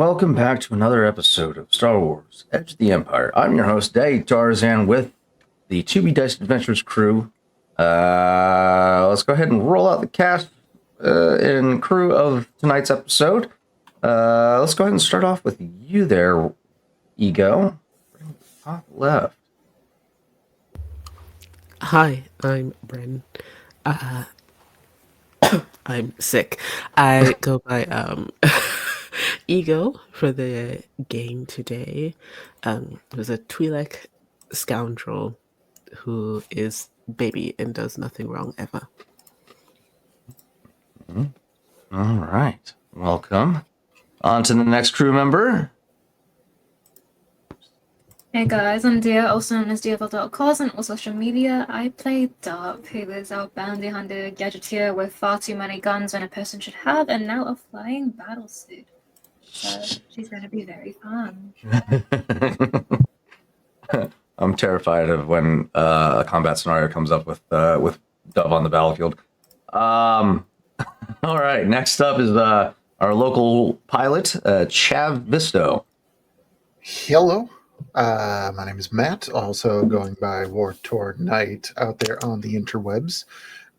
welcome back to another episode of Star Wars Edge of the Empire. I'm your host, Day Tarzan, with the To Be Diced Adventures crew. Let's go ahead and roll out the cast and crew of tonight's episode. Let's go ahead and start off with you there, Ego. Top left. Hi, I'm Bren. I'm sick. I go by Ego for the game today. There's a Twi'lek scoundrel who is baby and does nothing wrong ever. All right. Welcome. On to the next crew member. Hey guys, I'm Dia, also known as DFL.cos on all social media. I play Dark, who is our bounty hunter gadgeteer with far too many guns than a person should have, and now a flying battlesuit. So she's going to be very fun. I'm terrified of when a combat scenario comes up with Dove on the battlefield. All right, next up is our local pilot, Chav Visto. Hello, my name is Matt, also going by War Tour Knight out there on the interwebs.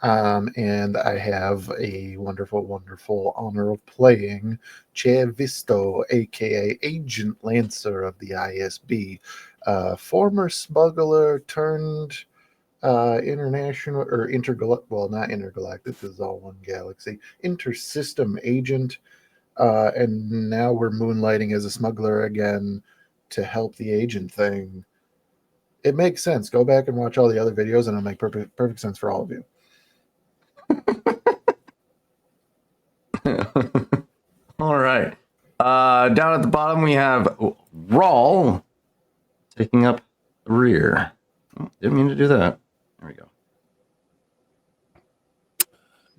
And I have a wonderful, wonderful honor of playing Chav Visto, aka Agent Lancer of the ISB, former smuggler turned international or not intergalactic, this is all one galaxy, intersystem agent, and now we're moonlighting as a smuggler again to help the agent thing. It makes sense. Go back and watch all the other videos and it'll make perfect sense for all of you. All right. Down at the bottom, we have Rawl taking up the rear. Oh, didn't mean to do that. There we go.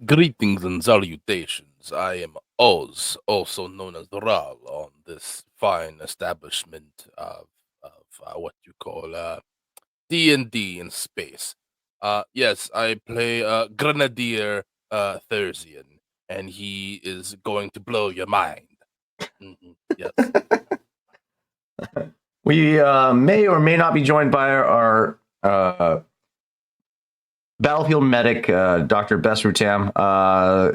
Greetings and salutations. I am Oz, also known as Ral, on this fine establishment of what you call D&D in space. Yes, I play Grenadier Thursian, and he is going to blow your mind. Yes. We may or may not be joined by our battlefield medic, Dr. Besrutam.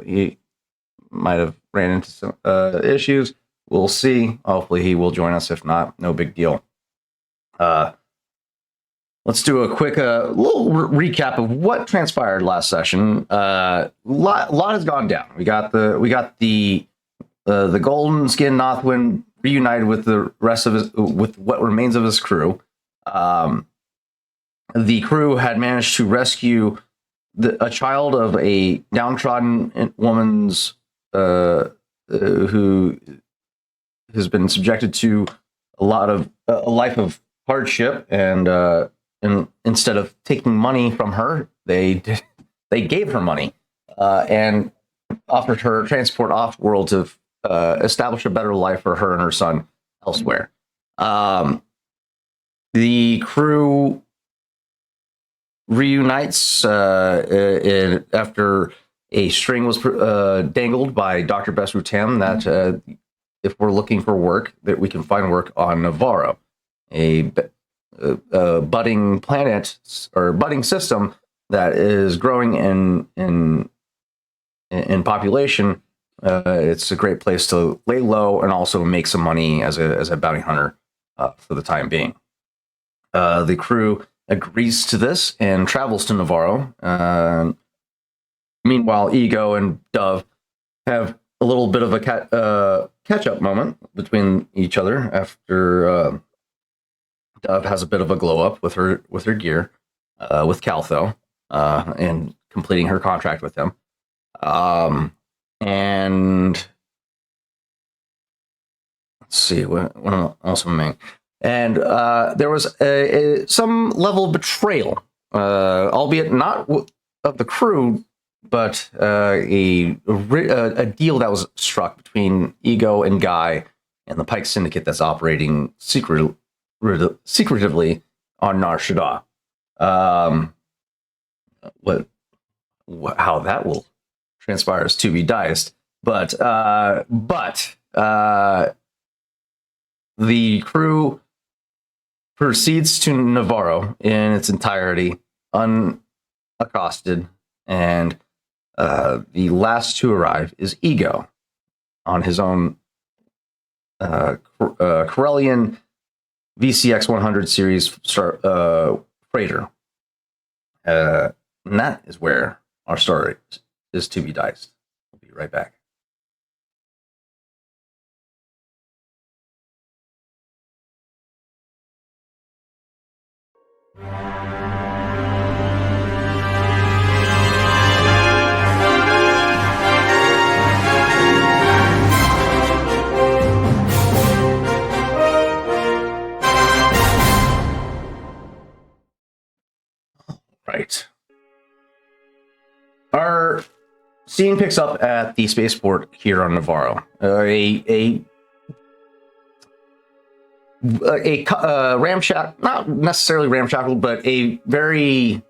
He might have ran into some issues. We'll see. Hopefully he will join us. If not, no big deal. Let's do a quick little recap of what transpired last session. Lot has gone down. We got the Golden Skin Nothwin reunited with the rest of his, with what remains of his crew. The crew had managed to rescue a child of a downtrodden woman's who has been subjected to a life of hardship, and instead of taking money from her, they gave her money and offered her transport off world to establish a better life for her and her son elsewhere. The crew reunites after a string was dangled by Dr. Besrutam that if we're looking for work, that we can find work on Navarro, a budding planet or budding system that is growing in population. It's a great place to lay low and also make some money as a bounty hunter for the time being. The crew agrees to this and travels to Navarro. Meanwhile, Ego and Dove have a little bit of a catch-up moment between each other after Dove has a bit of a glow-up with her gear, with Caltho, and completing her contract with him. And let's see, what else am I? And there was some level of betrayal, albeit not of the crew, but a deal that was struck between Ego and Guy and the Pike Syndicate that's operating secretively on Nar Shaddaa. How that will transpire is to be diced, but the crew proceeds to Navarro in its entirety, unaccosted, and the last to arrive is Ego on his own Corellian VCX 100 series freighter. And that is where our story is to be diced. We'll be right back. Right. Our scene picks up at the spaceport here on Navarro. A ramshackle, not necessarily ramshackle, but a very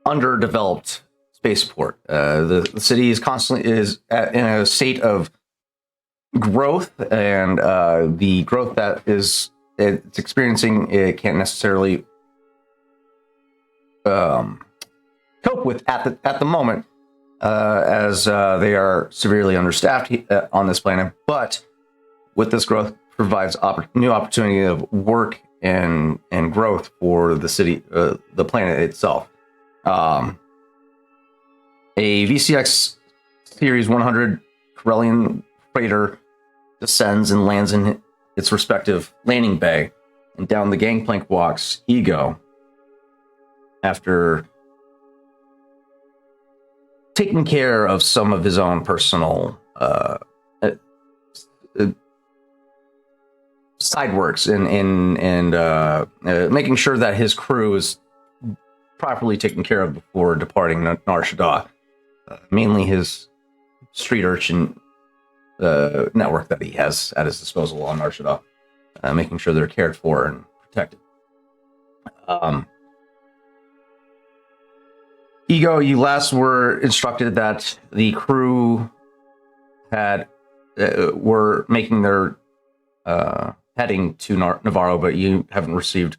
underdeveloped spaceport. The city is constantly in a state of growth, and the growth that it's experiencing, it can't necessarily cope with at the moment, as they are severely understaffed on this planet. But with this growth, provides new opportunity of work and growth for the city, the planet itself. A VCX Series 100 Corellian freighter descends and lands in its respective landing bay, and down the gangplank walks Ego, after taking care of some of his own personal side works and making sure that his crew is properly taken care of before departing Nar Shaddaa. Mainly his street urchin network that he has at his disposal on Nar Shaddaa, making sure they're cared for and protected. Ego, you last were instructed that the crew were making their heading to Navarro, but you haven't received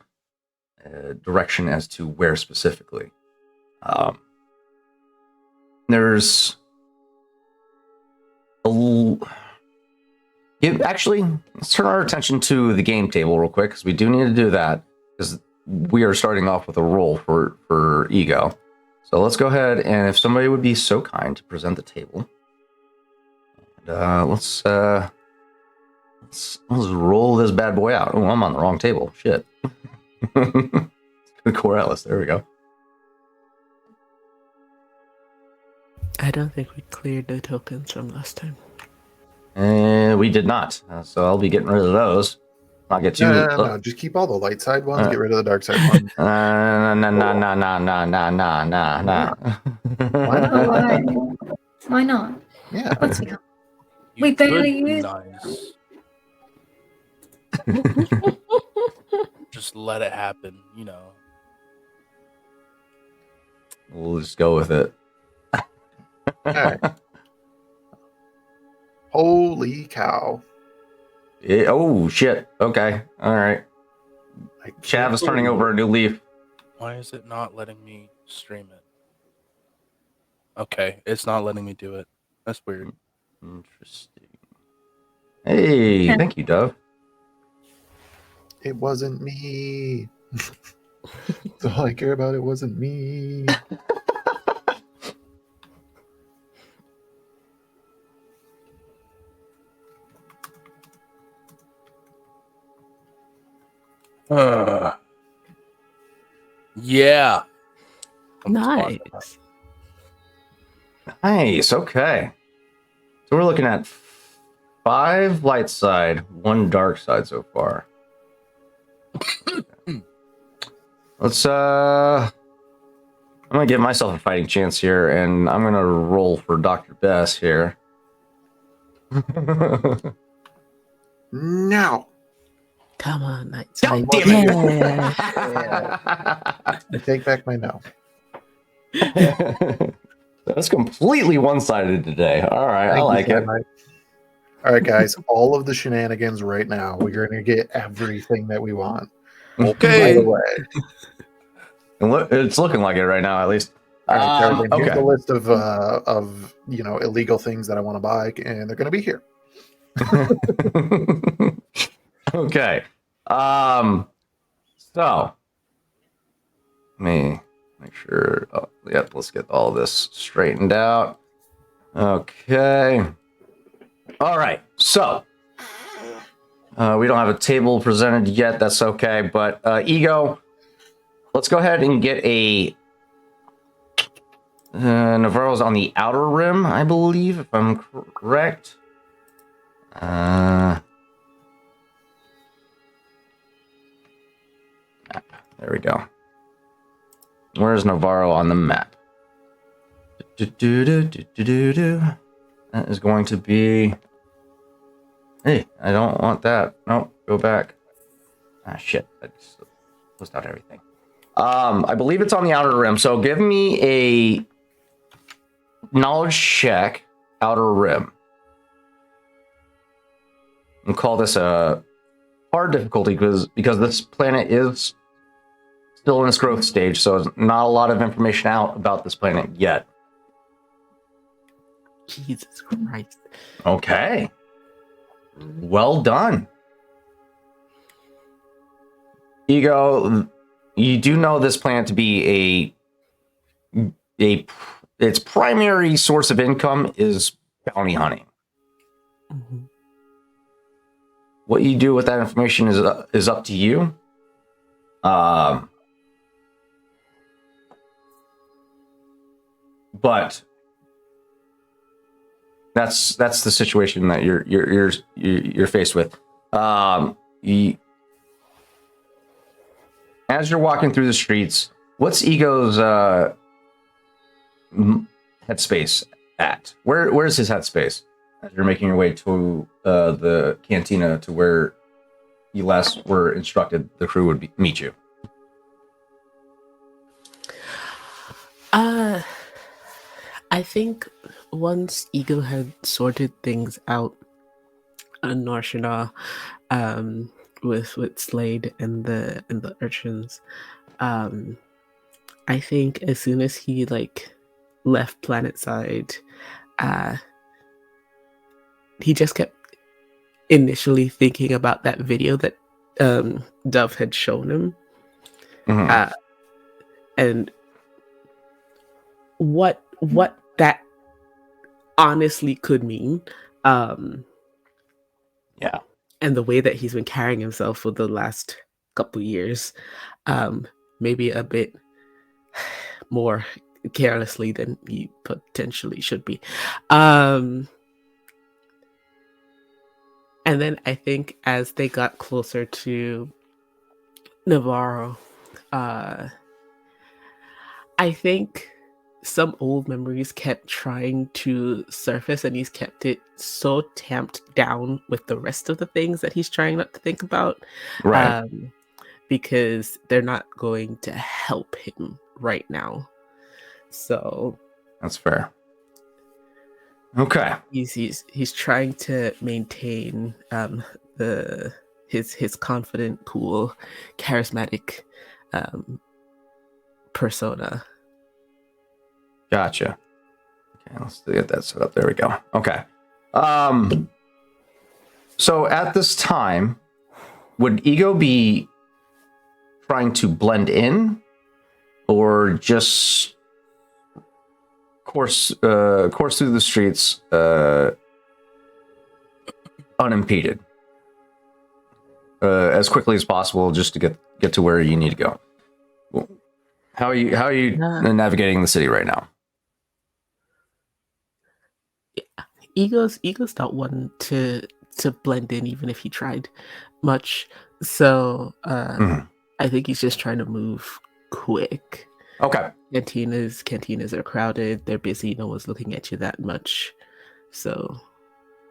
direction as to where specifically. There's actually, let's turn our attention to the game table real quick, because we do need to do that, because we are starting off with a roll for Ego. So let's go ahead, and if somebody would be so kind to present the table, and let's roll this bad boy out. Oh, I'm on the wrong table. Shit. Corellis, there we go. I don't think we cleared the tokens from last time. We did not, so I'll be getting rid of those. Not get too. No, just keep all the light side ones. Get rid of the dark side ones. Nah. Why not? Why? Why not? Yeah. What's we got? You We barely could be used- nice. Just let it happen, you know. We'll just go with it. All right. Holy cow. Oh shit. Okay. All right. Chav is turning over a new leaf. Why is it not letting me stream it? Okay, it's not letting me do it. That's weird. Interesting. Hey, Yeah. thank you, Dove. It wasn't me. That's all I care about. It wasn't me. Yeah. I'm spotting that. Nice. Nice. Okay. So we're looking at 5 light side, 1 dark side so far. Let's I'm gonna give myself a fighting chance here, and I'm gonna roll for Dr. Bess here. No. Come on, night God side. damn it. Yeah. I take back my no. That's completely one-sided today. All right, I Thank you, like it. Starlight. All right, guys, all of the shenanigans right now. We're going to get everything that we want. By Okay. the way, And it's looking like it right now, at least. all right, Tarzan, here's Okay. the list of illegal things that I want to buy, and they're going to be here. Okay. So let me make sure. Oh, yep. Let's get all this straightened out. Okay. All right. So we don't have a table presented yet. That's okay. But Ego, let's go ahead and get a. Navarro's on the outer rim, I believe, if I'm correct. There we go. Where's Navarro on the map? That is going to be... Hey, I don't want that. Nope, go back. Ah, shit. I just closed out everything. I believe it's on the outer rim, so give me a knowledge check, outer rim. And call this a hard difficulty because this planet is still in its growth stage, so there's not a lot of information out about this planet yet. Jesus Christ. Okay. Well done. Ego, you do know this planet to be its primary source of income is bounty hunting. Mm-hmm. What you do with that information is up to you. But that's the situation that you're faced with. As you're walking through the streets, what's Ego's headspace at? Where's his headspace as you're making your way to the cantina to where you last were instructed the crew would meet you? I think once Ego had sorted things out on Norshina, with Slade and the urchins, I think as soon as he left Planetside, he just kept initially thinking about that video that Dove had shown him, Mm-hmm. and what that honestly could mean. Yeah. And the way that he's been carrying himself for the last couple years, maybe a bit more carelessly than he potentially should be. And then I think as they got closer to Navarro, I think some old memories kept trying to surface, and he's kept it so tamped down with the rest of the things that he's trying not to think about, Right. because they're not going to help him right now. So That's fair. Okay. he's trying to maintain his confident, cool, charismatic persona. Gotcha. Okay, let's get that set up. There we go. Okay. So at this time, would Ego be trying to blend in, or just course through the streets unimpeded as quickly as possible, just to get to where you need to go? How are you navigating the city right now? Ego's not one to blend in, even if he tried much. So I think he's just trying to move quick. Okay. Cantinas are crowded. They're busy. No one's looking at you that much. So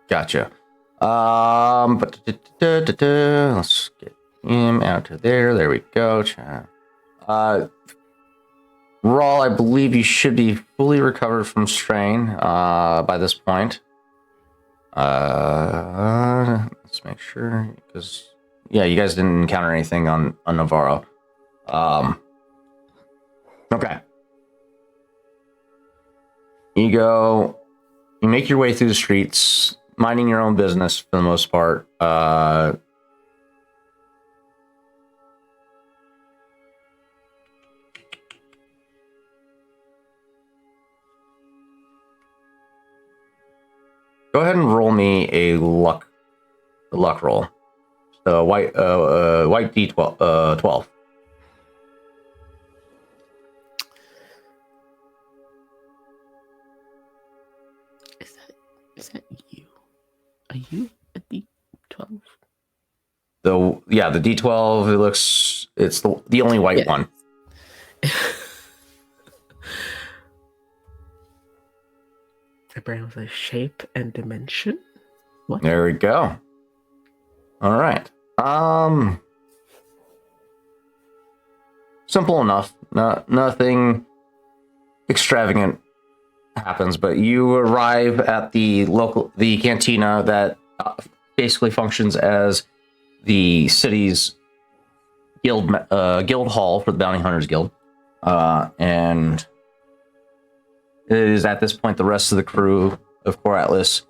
Gotcha. But let's get him out to there. There we go. Rawl, I believe you should be fully recovered from strain by this point. Let's make sure, because yeah, you guys didn't encounter anything on Navarro. Okay. You make your way through the streets, minding your own business for the most part. Go ahead and roll me a luck roll. White D12 12. Is that you? Are you a D12? The D12. It's the only white one. The brain was a shape and dimension. What? There we go. All right. Simple enough. Nothing extravagant happens, but you arrive at the cantina that basically functions as the city's guild hall for the Bounty Hunters Guild, and it is at this point the rest of the crew of Core Atlas,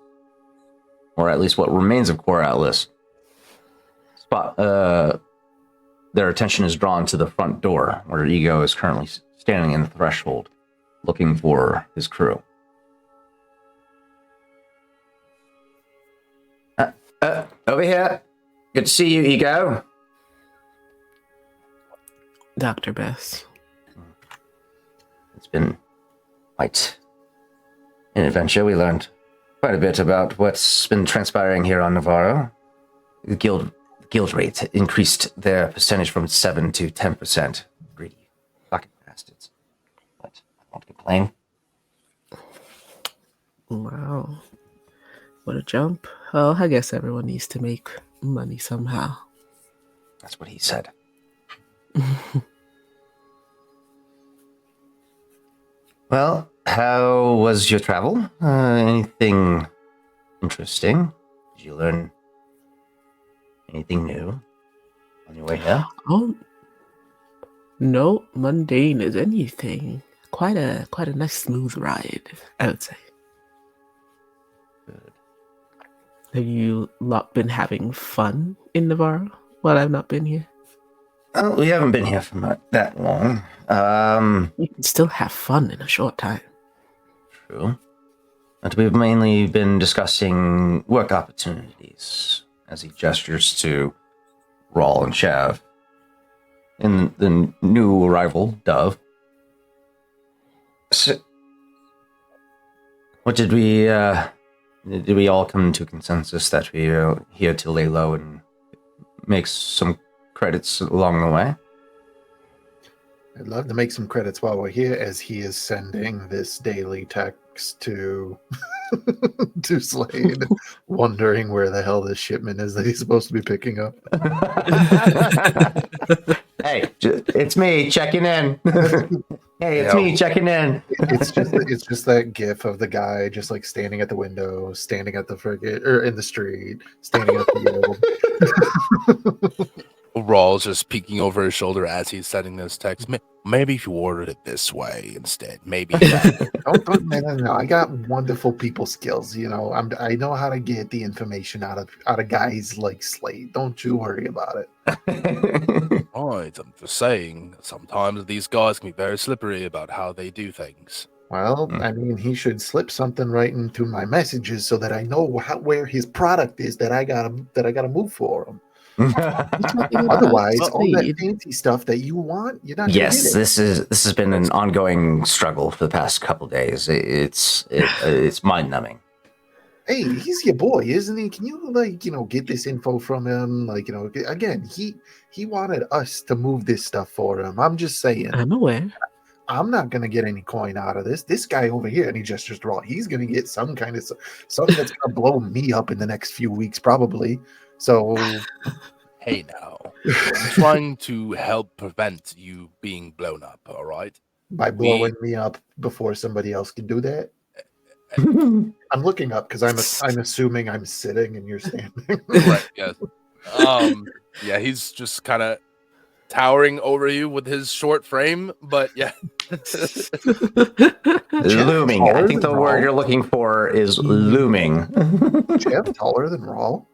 or at least what remains of Core Atlas, their attention is drawn to the front door, where Ego is currently standing in the threshold, looking for his crew. Over here. Good to see you, Ego. Dr. Bess. It's been quite an adventure. We learned quite a bit about what's been transpiring here on Navarro. The guild rate increased their percentage from 7 to 10%. Greedy fucking bastards. But I won't complain. Wow. What a jump. Oh, I guess everyone needs to make money somehow. That's what he said. Well, how was your travel? Anything interesting? Did you learn anything new on your way here? Oh, no mundane as anything. Quite a nice smooth ride, I would say. Good. Have you lot been having fun in Navarro while I've not been here? Oh, we haven't been here for not that long. You can still have fun in a short time. True. But we've mainly been discussing work opportunities, as he gestures to Rawl and Shav. In the new arrival, Dove. So, what did we all come to a consensus that we are here to lay low and make some credits along the way? I'd love to make some credits while we're here, as he is sending this daily text to to Slade, wondering where the hell this shipment is that he's supposed to be picking up. Hey, it's me checking in. Hey, it's me checking in. It's just that gif of the guy just like standing at the window, standing at the frigate, or in the street, standing at the Rawls just peeking over his shoulder as he's sending this text. Maybe if you ordered it this way instead, maybe. No. I got wonderful people skills. You know, I know how to get the information out of guys like Slade. Don't you worry about it. Right, I'm just saying, sometimes these guys can be very slippery about how they do things. Well, I mean, he should slip something right into my messages so that I know where his product is that I gotta move for him. Otherwise, all that fancy stuff that you want, you're not. Yes, this has been an ongoing struggle for the past couple days. It's mind numbing. Hey, he's your boy, isn't he? Can you get this info from him? Again, he wanted us to move this stuff for him. I'm just saying. I'm aware. I'm not gonna get any coin out of this. This guy over here, and he gestures to Raw, he's gonna get some kind of something that's gonna blow me up in the next few weeks, probably. So, hey now, I'm trying to help prevent you being blown up, all right? By blowing me up before somebody else can do that? I'm looking up because I'm assuming I'm sitting and you're standing. Right. Yes. Yeah, he's just kind of towering over you with his short frame, but yeah. Looming. I think the Taller word than you're looking for is looming. Jeff taller than Rawl?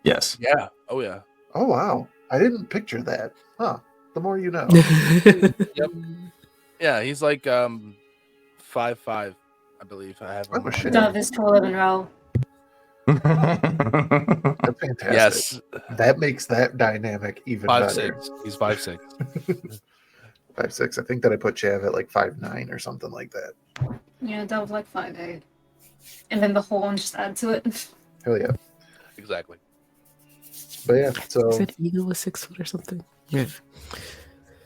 Yes. Yeah. Oh yeah. Oh wow. I didn't picture that. Huh. The more you know. Yep. Yeah, he's like 5'5", I believe. I have him. Oh, shit. Dove is taller than Raoul. That's fantastic. Yes. That makes that dynamic even better. 5'6". He's 5'6". 5'6". I think that I put Chav at like 5'9" or something like that. Yeah, Dove like 5'8". And then the horn just add to it. Hell yeah. Exactly. But yeah, so Said Eagle was 6 foot or something. Yeah.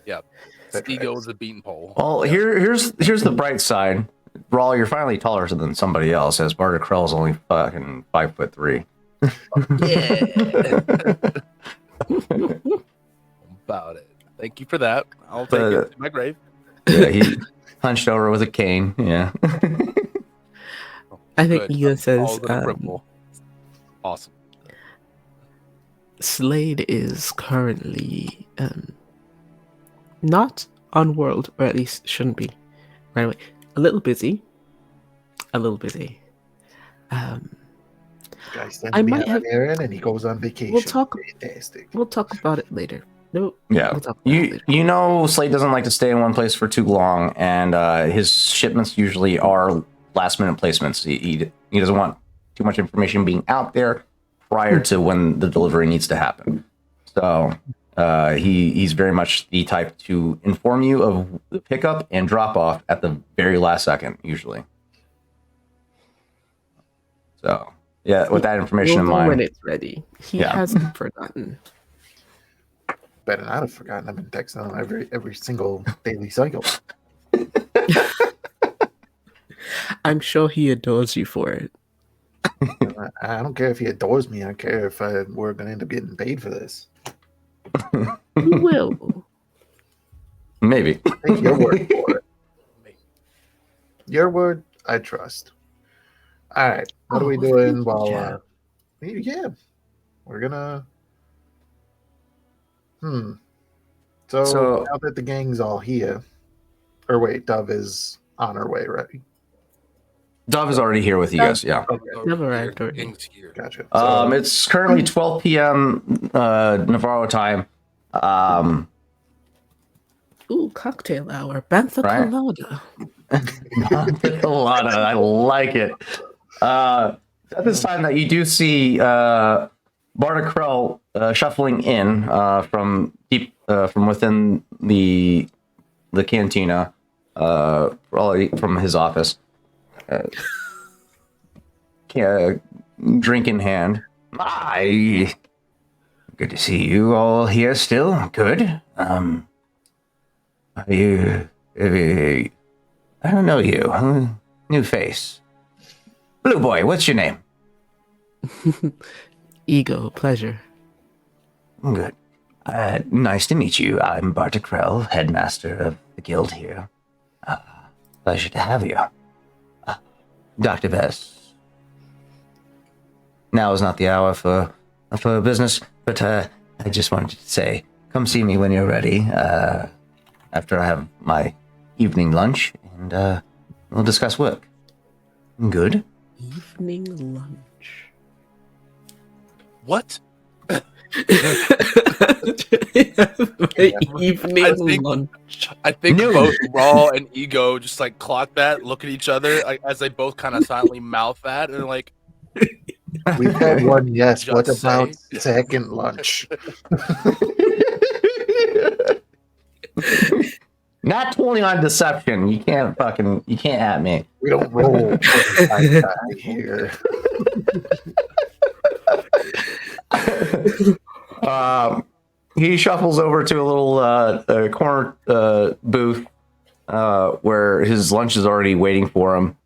that Ego tracks. is a beanpole. Well, here's the bright side. Rawl, you're finally taller than somebody else, as Barter Krell's only fucking 5'3". About it. Thank you for that. I'll take it to my grave. Yeah, he hunched over with a cane. Yeah. I think Good. Eagle says All the cripple. Awesome. Slade is currently not on world, or at least shouldn't be. Right away. A little busy. Guy sends I me might on have- an errand and he goes on vacation. We'll talk about it later. No. Yeah. We'll talk about it later. You know, Slade doesn't like to stay in one place for too long, and his shipments usually are last minute placements. He doesn't want too much information being out there prior to when the delivery needs to happen. So he's very much the type to inform you of the pickup and drop off at the very last second, usually. So yeah, with that information in We'll know when mind. it's ready. He Yeah. hasn't forgotten. Better not have forgotten. I've been texting him every single daily cycle. I'm sure he adores you for it. I don't care if he adores me. I don't care if we're going to end up getting paid for this. You will. Maybe. Take your word for it. Your word, I trust. All right. What are we Oh, doing thank you, while... Jeff. yeah. We're going to... So now that the gang's all here... Or wait, Dove is on her way, right? Dove is already here with you guys. Yeah. Okay. Never Here, arrived already. King's here. Gotcha. It's currently 12 p.m. Navarro time. Ooh, cocktail hour. Bantha Right. Colada. Colada, I like it. At this time that you do see Barter Krell shuffling in from deep from within the cantina, probably from his office. Drink in hand. Hi. Good to see you all here still. Good. Are you... I don't know you. New face. Blue boy, what's your name? Ego, pleasure. Good. Nice to meet you. I'm Barter Krell, headmaster of the guild here. Pleasure to have you. Dr. Vess. Now is not the hour for business, but I just wanted to say, come see me when you're ready, after I have my evening lunch, and we'll discuss work. Good? Evening lunch. What? Evening I think- lunch. I think No. both Raw and Ego just like clock that, look at each other like, as they both kind of silently mouth that, and they're like, We've had one, yes. Just What about say. second lunch? Not 20 on deception. You can't at me. We don't roll for the guy here. He shuffles over to a little corner booth where his lunch is already waiting for him.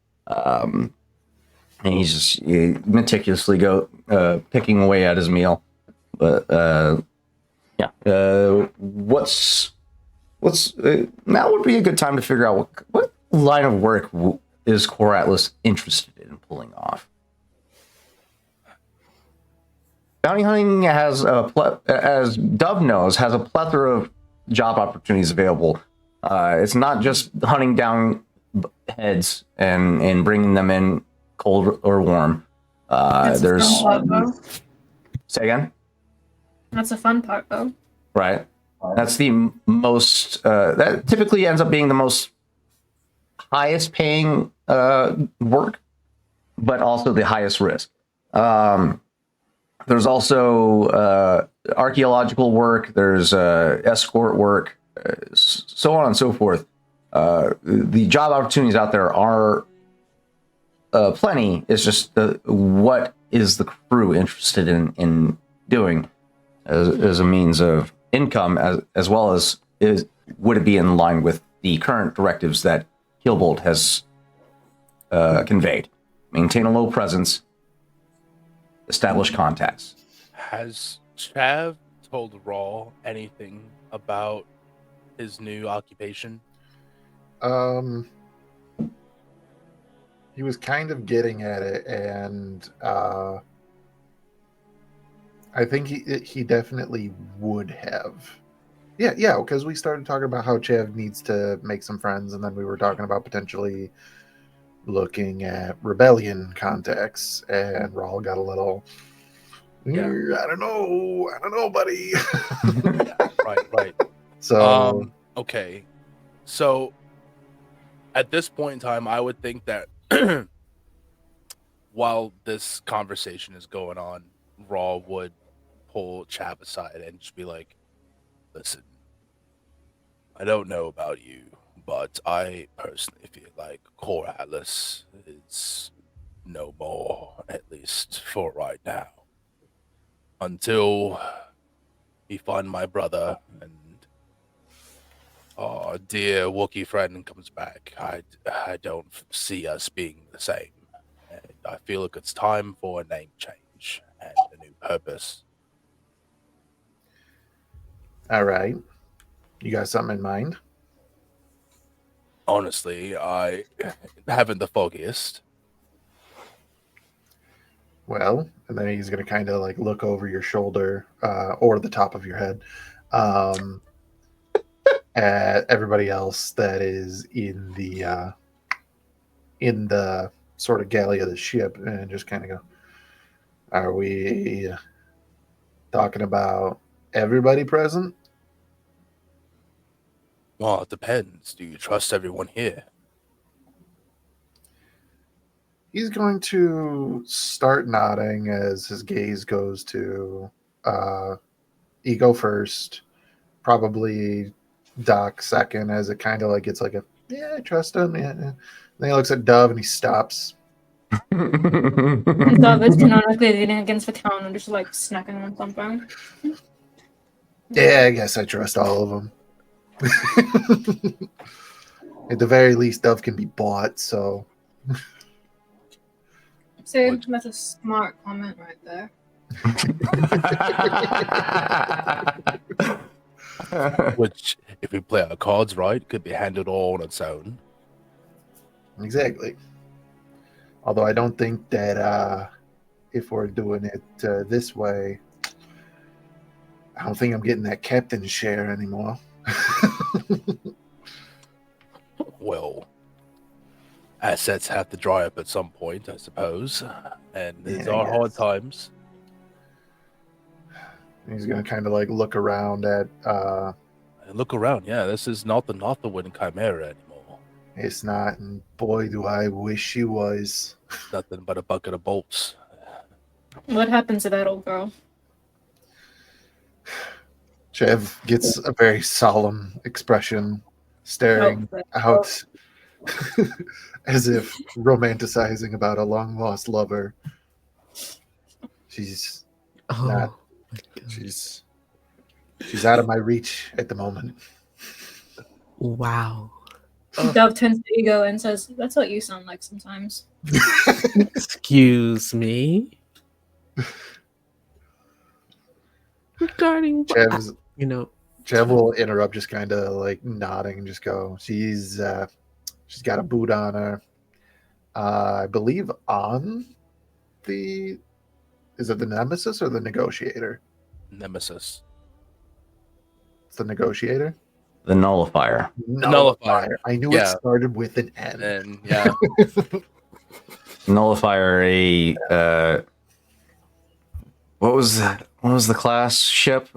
And he's just meticulously picking away at his meal. But yeah, what's now would be a good time to figure out what line of work is Core Atlas interested in. in pulling off. Bounty hunting has as Dove knows, has a plethora of job opportunities available. It's not just hunting down heads and bringing them in cold or warm. That's There's a fun part, though. say again. That's a fun part, though. Right. That's the most. That typically ends up being the most highest paying work, but also the highest risk. There's also archaeological work. There's escort work, so on and so forth. The job opportunities out there are plenty. It's just what is the crew interested in doing as a means of income, as well as would it be in line with the current directives that Killbolt has conveyed? Maintain a low presence, establish contacts. Has Chav told Raw anything about his new occupation? He was kind of getting at it, and I think he definitely would have. Yeah, because we started talking about how Chav needs to make some friends, and then we were talking about potentially looking at rebellion contacts, and Raul got a little. Yeah. I don't know, buddy. Yeah, right. So Okay. So at this point in time, I would think that while this conversation is going on, Raw would pull Chav aside and just be like, listen, I don't know about you, but I personally feel like Core Atlas is no more, at least for right now. Until we find my brother and our dear Wookiee friend comes back, I don't see us being the same. And I feel like it's time for a name change and a new purpose. all right, you got something in mind? Honestly, I haven't the foggiest. Well, and then he's going to kind of like look over your shoulder or the top of your head at everybody else that is in the sort of galley of the ship, and just kind of go, are we talking about everybody present? Well, it depends. Do you trust everyone here? He's going to start nodding as his gaze goes to Ego first, probably Doc second, as it kind of like gets like a, yeah, I trust him. Yeah. Then he looks at Dove and he stops. Dove is canonically leaning against the town and just like snacking on something. Yeah, I guess I trust all of them. At the very least, Dove can be bought, so. See, What? that's a smart comment right there. Which, if we play our cards right, could be handled all on its own. Exactly. Although I don't think that if we're doing it this way, I don't think I'm getting that captain's share anymore. Well, assets have to dry up at some point, I suppose. And these Yeah, I are hard guess. times. He's going to kind of like look around at And look around. Yeah, this is not the Northwind Chimera anymore. it's not, and boy, do I wish he was. Nothing but a bucket of bolts. What happened to that old girl? Chev gets a very solemn expression, staring out as if romanticizing about a long lost lover. She's Oh, Not- my God. she's out of my reach at the moment. Wow. Dove turns to Ego and says, "That's what you sound like sometimes." Excuse me. Regarding what? Chev's You know, Chev will interrupt, just kind of like nodding and just go, she's got a boot on her. I believe on the, is it the Nemesis or the Negotiator? Nemesis. It's the Negotiator. The Nullifier. Nullifier. I knew Yeah. it started with an N. And yeah, Nullifier, what was the class ship?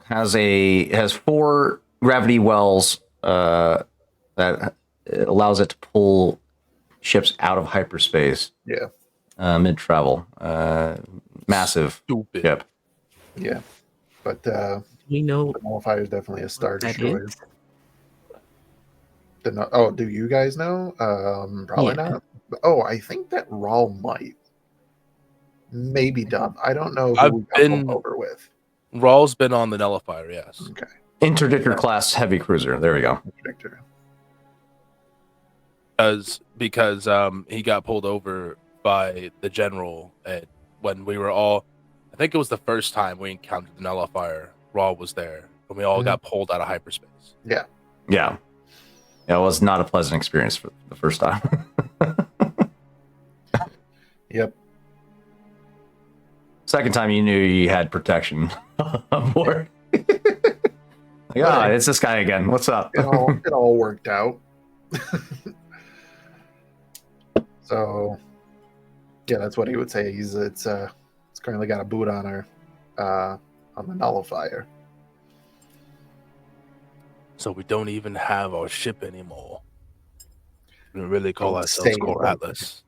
Has 4 gravity wells that allows it to pull ships out of hyperspace. Yeah. Mid travel. Massive stupid. ship. Yeah, but We know the Nullifier is definitely a Star that Destroyer. is. Oh, do you guys know? Probably Yeah. not. Oh, I think that Rawl might. Maybe Dub. I don't know who I've we got been- pulled over with. Raw's been on the Nullifier, yes. Okay. Interdictor class heavy cruiser. There we go. Victor. Because he got pulled over by the general when we were all, I think it was the first time we encountered the Nullifier. Raw was there, and we all Mhm. got pulled out of hyperspace. Yeah. It was not a pleasant experience for the first time. Yep. Second time you knew you had protection on board. It's this guy again. What's up? It all worked out. So, yeah, that's what he would say. It's currently got a boot on her, on the Nullifier. So we don't even have our ship anymore. We don't really call Don't ourselves say Core it. Atlas.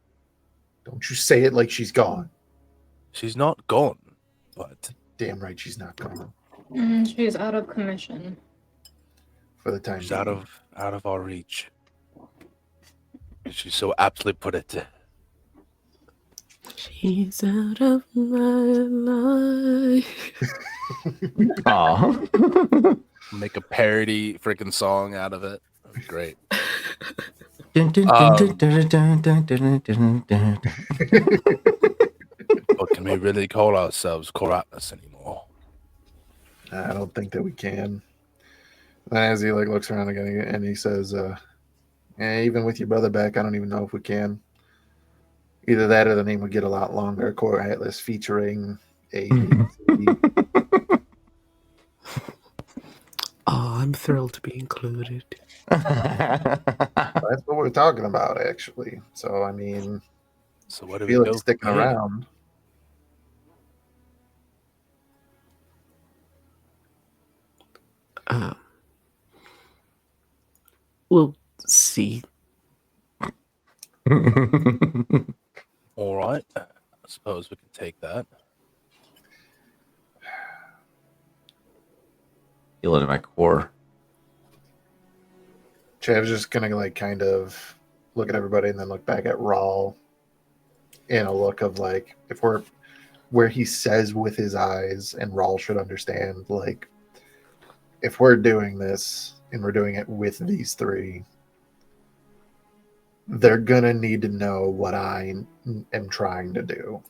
Don't you say it like she's gone. She's not gone, but Damn right she's not gone She's out of commission. for the time she's being. out of our reach. She so aptly put it. She's out of my life. Aw. Make a parody freaking song out of it. That'd be great. But can we really call ourselves Core Atlas anymore? I don't think that we can. And as he looks around again and he says, even with your brother back, I don't even know if we can. Either that or the name would get a lot longer. Core Atlas featuring a. Oh, I'm thrilled to be included. That's what we're talking about, actually. So, I mean, So what do I we feel go like sticking from here? around. We'll see. All right. I suppose we can take that. Feel it in my core. Chav's just gonna kind of look at everybody and then look back at Rawl in a look of if we're where he says with his eyes, and Rawl should understand, if we're doing this and we're doing it with these 3, they're gonna need to know what I am trying to do.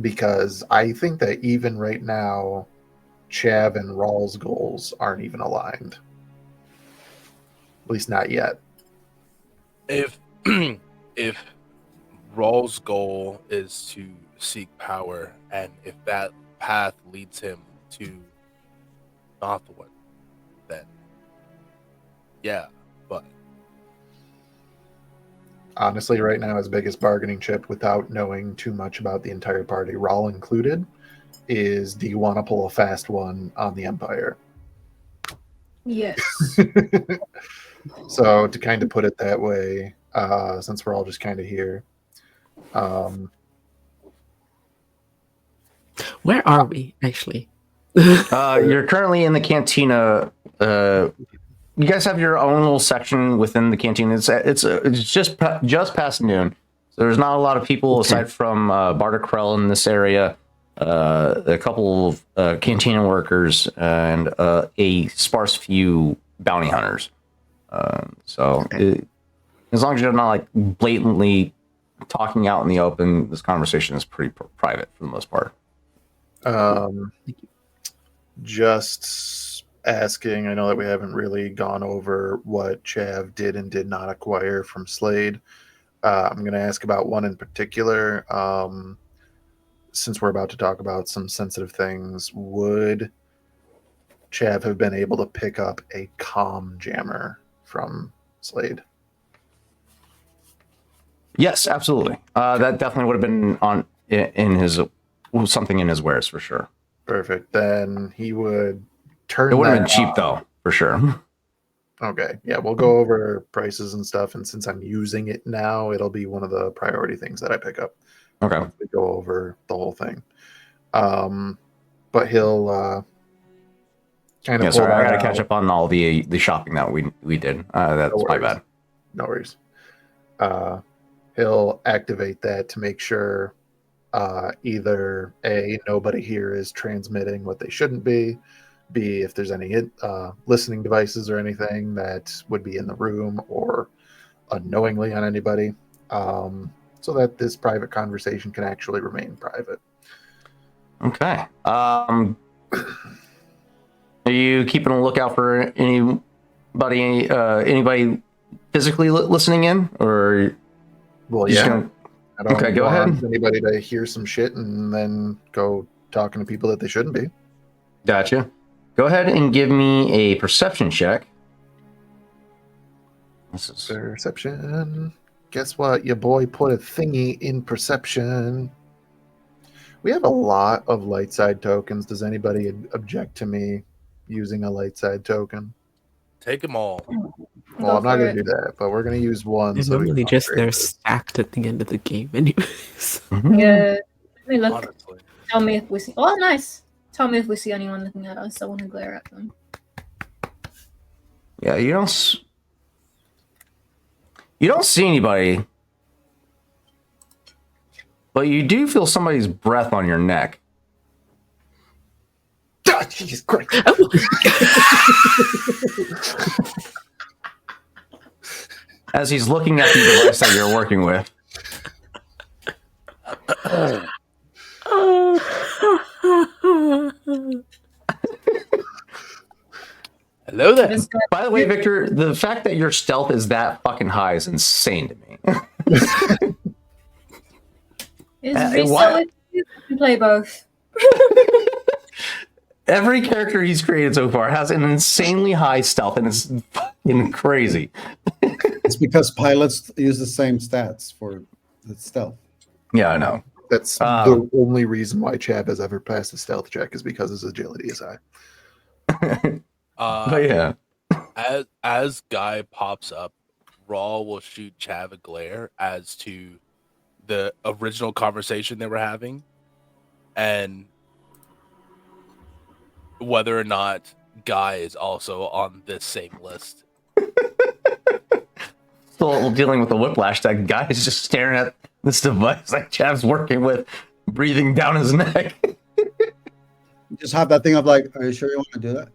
Because I think that even right now, Chav and Rawl's goals aren't even aligned. At least not yet. If if Raw's goal is to seek power, and if that path leads him to Northwood, then yeah, but Honestly, right now, his biggest bargaining chip, without knowing too much about the entire party, Rawl included, is, do you want to pull a fast one on the Empire? Yes. So to kind of put it that way, since we're all just kind of here, Where are we, actually? You're currently in the cantina. You guys have your own little section within the cantina. It's just past noon, so there's not a lot of people aside from Barter Krell in this area, a couple of cantina workers, and a sparse few bounty hunters. As long as you're not blatantly talking out in the open, this conversation is pretty private for the most part. just asking, I know that we haven't really gone over what Chav did and did not acquire from Slade. I'm going to ask about one in particular. Since we're about to talk about some sensitive things, would Chav have been able to pick up a comm jammer from Slade? Yes, absolutely. That definitely would have been in his something in his wares for sure. Perfect. Then he would turn. It would have been that cheap on. though, for sure. Okay. Yeah, we'll go over prices and stuff. And since I'm using it now, it'll be one of the priority things that I pick up. Okay. Once we go over the whole thing. But he'll kind of. Yeah, sorry, I got to catch up on all the shopping that we did. That's my bad. No worries. He'll activate that to make sure either A, nobody here is transmitting what they shouldn't be, B, if there's any listening devices or anything that would be in the room or unknowingly on anybody, so that this private conversation can actually remain private. Okay. Are you keeping a lookout for anybody physically listening in, or? Well, Just yeah. gonna- I don't Okay, go want ahead. anybody to hear some shit and then go talking to people that they shouldn't be. Gotcha. Go ahead and give me a perception check. This is Perception. Guess what? Your boy put a thingy in perception. We have a lot of light side tokens. Does anybody object to me using a light side token? Take them all. Well, I'm not for going it. to do that, but we're going to use one. They're so we normally can just upgrade they're this. stacked at the end of the game, anyways. Yeah. Let me look. Honestly. Tell me if we see. Oh, nice. Tell me if we see anyone looking at us. I want to glare at them. Yeah, you don't see anybody, but you do feel somebody's breath on your neck. Ah, Jesus Christ. As he's looking at the device that you're working with. Hello there. Just, By the way, Victor, the fact that your stealth is that fucking high is insane to me. Why- we play both. Every character he's created so far has an insanely high stealth, and it's fucking crazy. It's because pilots use the same stats for the stealth. Yeah, I know. That's the only reason why Chav has ever passed a stealth check is because his agility is high. But yeah. As Guy pops up, Raw will shoot Chav a glare as to the original conversation they were having, and whether or not Guy is also on this same list. Still dealing with the whiplash. That guy is just staring at this device like Chav's working with, breathing down his neck. You just have that thing of like, are you sure you want to do that?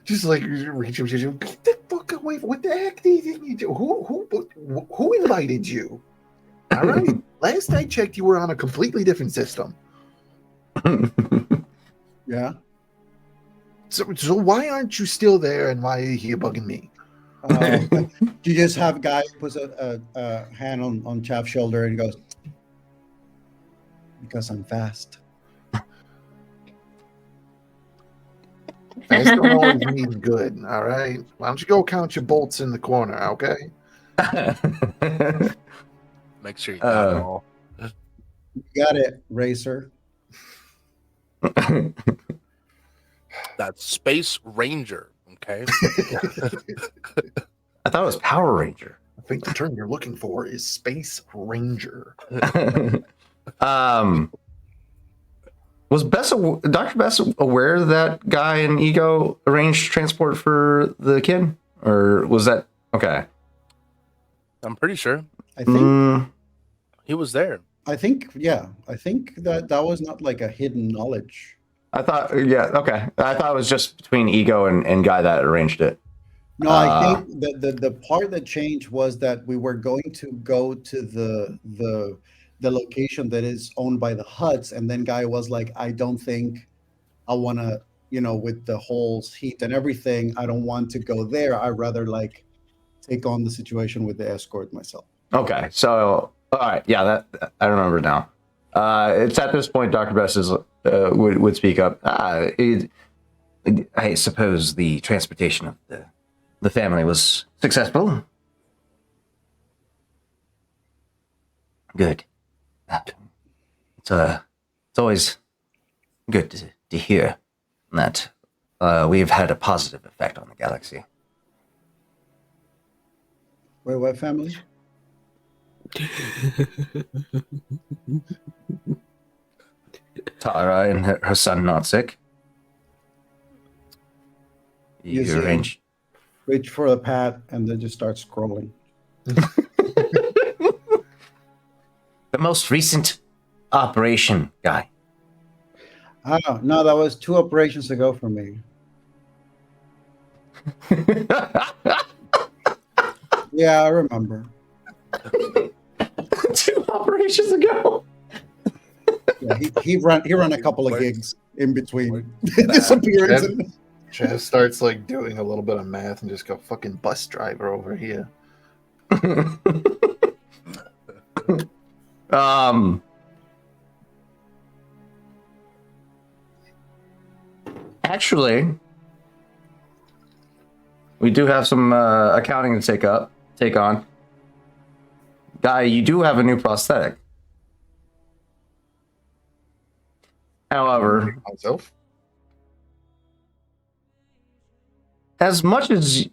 Just like reaching, get the fuck away! What the heck do you think you do? Who invited you? All right. Last I checked, you were on a completely different system. Yeah. So why aren't you still there? And why are you here bugging me? You just have a guy who puts a hand on Chav's shoulder and goes, because I'm fast. Fast don't always mean good. All right. Why don't you go count your bolts in the corner? Okay. Make sure you got it Uh, all. You got it, Racer. That's Space Ranger. Okay. I thought it was Power Ranger. I think the term you're looking for is Space Ranger. Was Dr. Bess aware that Guy and Ego arranged transport for the kid? Or was that okay? I'm pretty sure I think. he was there. I think. Yeah. I think that was not like a hidden knowledge. I thought, yeah, okay. I thought it was just between Ego and Guy that arranged it. No, I think the part that changed was that we were going to go to the the location that is owned by the Huts, and then Guy was like, I don't think I want to, with the whole heat and everything, I don't want to go there. I'd rather like take on the situation with the escort myself. Okay, so all right, yeah, that I remember now. It's at this point Dr. Best would speak up. I suppose the transportation of the family was successful. Good. It's always good to hear that we've had a positive effect on the galaxy. Wait, what family? Tara and her son not sick. Yes, You arrange. Reach for the pad and then just start scrolling. The most recent operation, Guy. Oh, no, that was 2 operations ago for me. Yeah, I remember. 2 operations ago. Yeah, he ran a couple of gigs in between disappearance. Chav starts like doing a little bit of math and just go fucking bus driver over here. Actually, we do have some accounting to take on. Guy, you do have a new prosthetic. However, Myself? as much as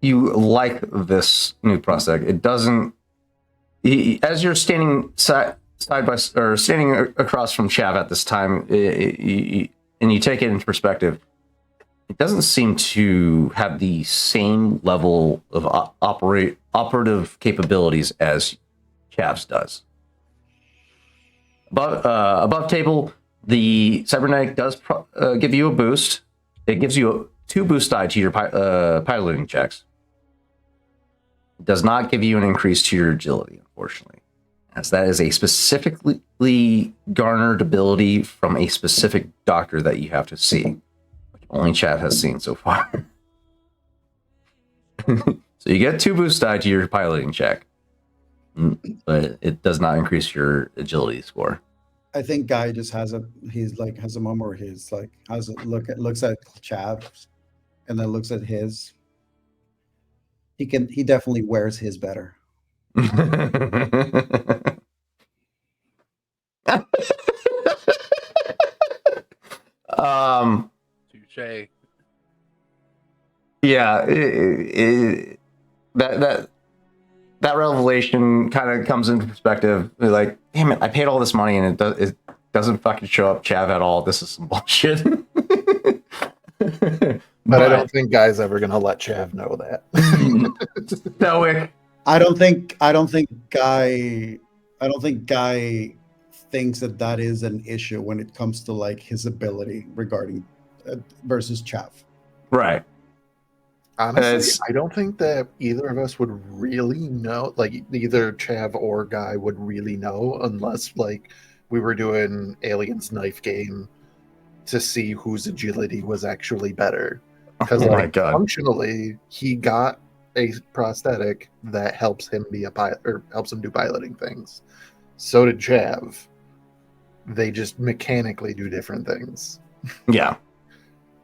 you like this new prosthetic, it doesn't. As you're standing side by or standing across from Chav at this time, and you take it into perspective, it doesn't seem to have the same level of operative capabilities as Chav's does. Above table, the cybernetic does give you a boost. It gives you 2 boost die to your piloting checks. It does not give you an increase to your agility, unfortunately, as that is a specifically garnered ability from a specific doctor that you have to see, which only Chav has seen so far. So you get 2 boost die to your piloting check, but it does not increase your agility score. I think Guy just has a moment where he's like looks at Chav and then looks at his. He definitely wears his better. Touche. Yeah, that revelation kind of comes into perspective. Like, damn it, I paid all this money and it doesn't fucking show up Chav at all. This is some bullshit. But I don't think Guy's ever gonna let Chav know that. Stoic. I don't think Guy thinks that is an issue when it comes to like his ability regarding versus Chav. Right. Honestly, I don't think that either of us would really know. Like, either Chav or Guy would really know unless, like, we were doing Alien's Knife Game to see whose agility was actually better. Because, Oh my God. functionally, he got a prosthetic that helps him be a pilot or helps him do piloting things. So did Chav. They just mechanically do different things. Yeah.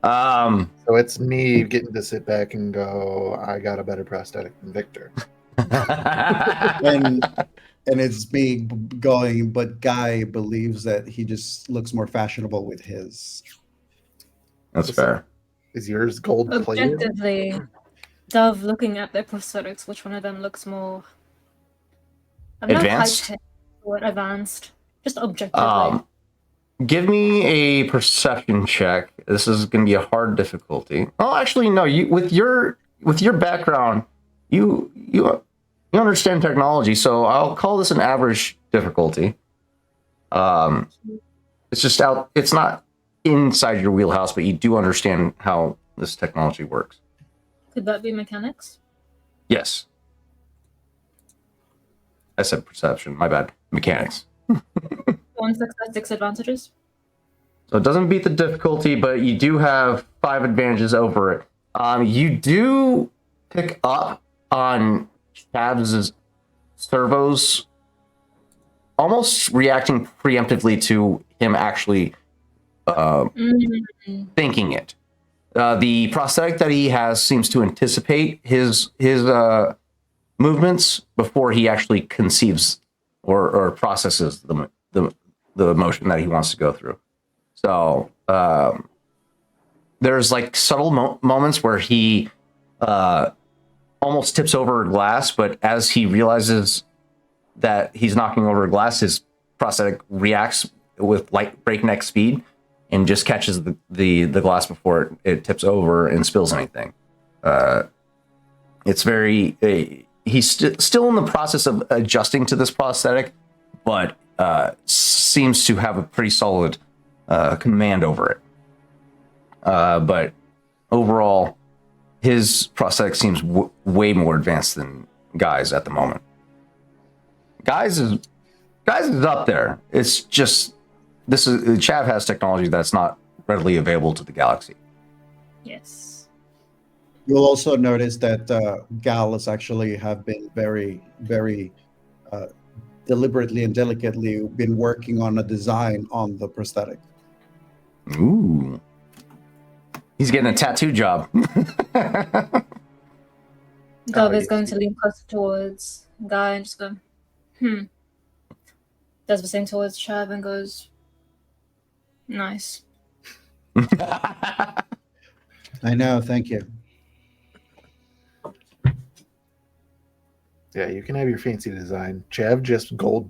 So it's me getting to sit back and go, I got a better prosthetic than Victor. and it's me going, but Guy believes that he just looks more fashionable with his. That's fair. Is yours gold plated? Objectively, Dove looking at their prosthetics, which one of them looks more Advanced? Or advanced? Just objectively. Give me a perception check. This is going to be a hard difficulty. Oh, actually, no. You with your background, you understand technology, so I'll call this an average difficulty. It's just out. It's not inside your wheelhouse, but you do understand how this technology works. Could that be mechanics? Yes. I said perception. My bad. Mechanics. 1 success, 6 advantages. So it doesn't beat the difficulty, but you do have 5 advantages over it. You do pick up on Chav's servos almost reacting preemptively to him actually thinking it. The prosthetic that he has seems to anticipate his movements before he actually conceives or processes the motion that he wants to go through. So there's like subtle moments where he almost tips over a glass, but as he realizes that he's knocking over a glass, his prosthetic reacts with light breakneck speed and just catches the glass before it tips over and spills anything. It's very he's still in the process of adjusting to this prosthetic, but seems to have a pretty solid command over it. But overall, his prosthetic seems way more advanced than Guy's at the moment. Guy's is up there. It's just Chav has technology that's not readily available to the galaxy. Yes. You'll also notice that Gal has actually have been very, very deliberately and delicately been working on a design on the prosthetic. Ooh. He's getting a tattoo job. Dove is going to lean closer towards Guy and just go, does the same towards Chav and goes, nice. I know, thank you. Yeah, you can have your fancy design. Chav just gold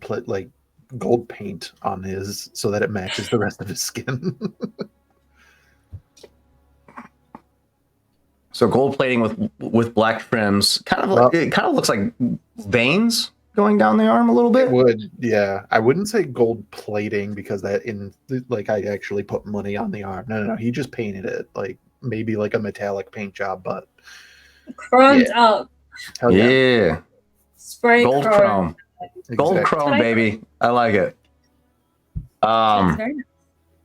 paint on his so that it matches the rest of his skin. So gold plating with black trims, it kind of looks like veins going down the arm a little bit. It would, yeah. I wouldn't say gold plating because that I actually put money on the arm. No. He just painted it maybe like a metallic paint job, but Chromed up. hell Yeah. Spray Gold chrome. Gold chrome, baby. I like it.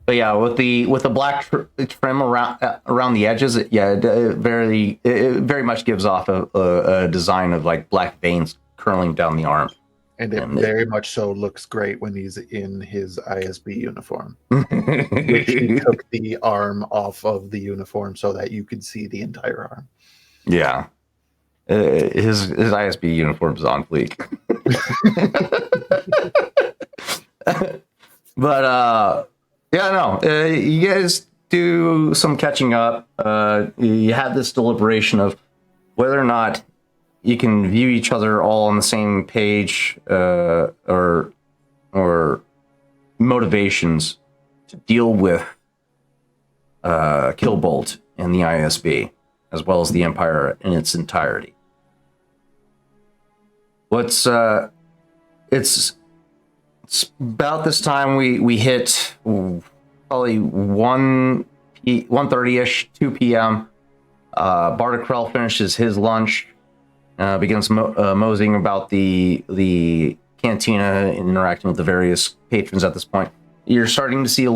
But yeah, with the black trim around the edges, it very much gives off a design of like black veins curling down the arm. And it very much so looks great when he's in his ISB uniform, which he took the arm off of the uniform so that you could see the entire arm. Yeah. His ISB uniform's on fleek. But yeah, no, you guys do some catching up. You have this deliberation of whether or not you can view each other all on the same page, or motivations to deal with Killbolt and the ISB, as well as the Empire in its entirety. It's about this time we hit probably 1:30ish, 2 p.m. Barda Krell finishes his lunch, begins moseying about the cantina, interacting with the various patrons at this point. You're starting to see a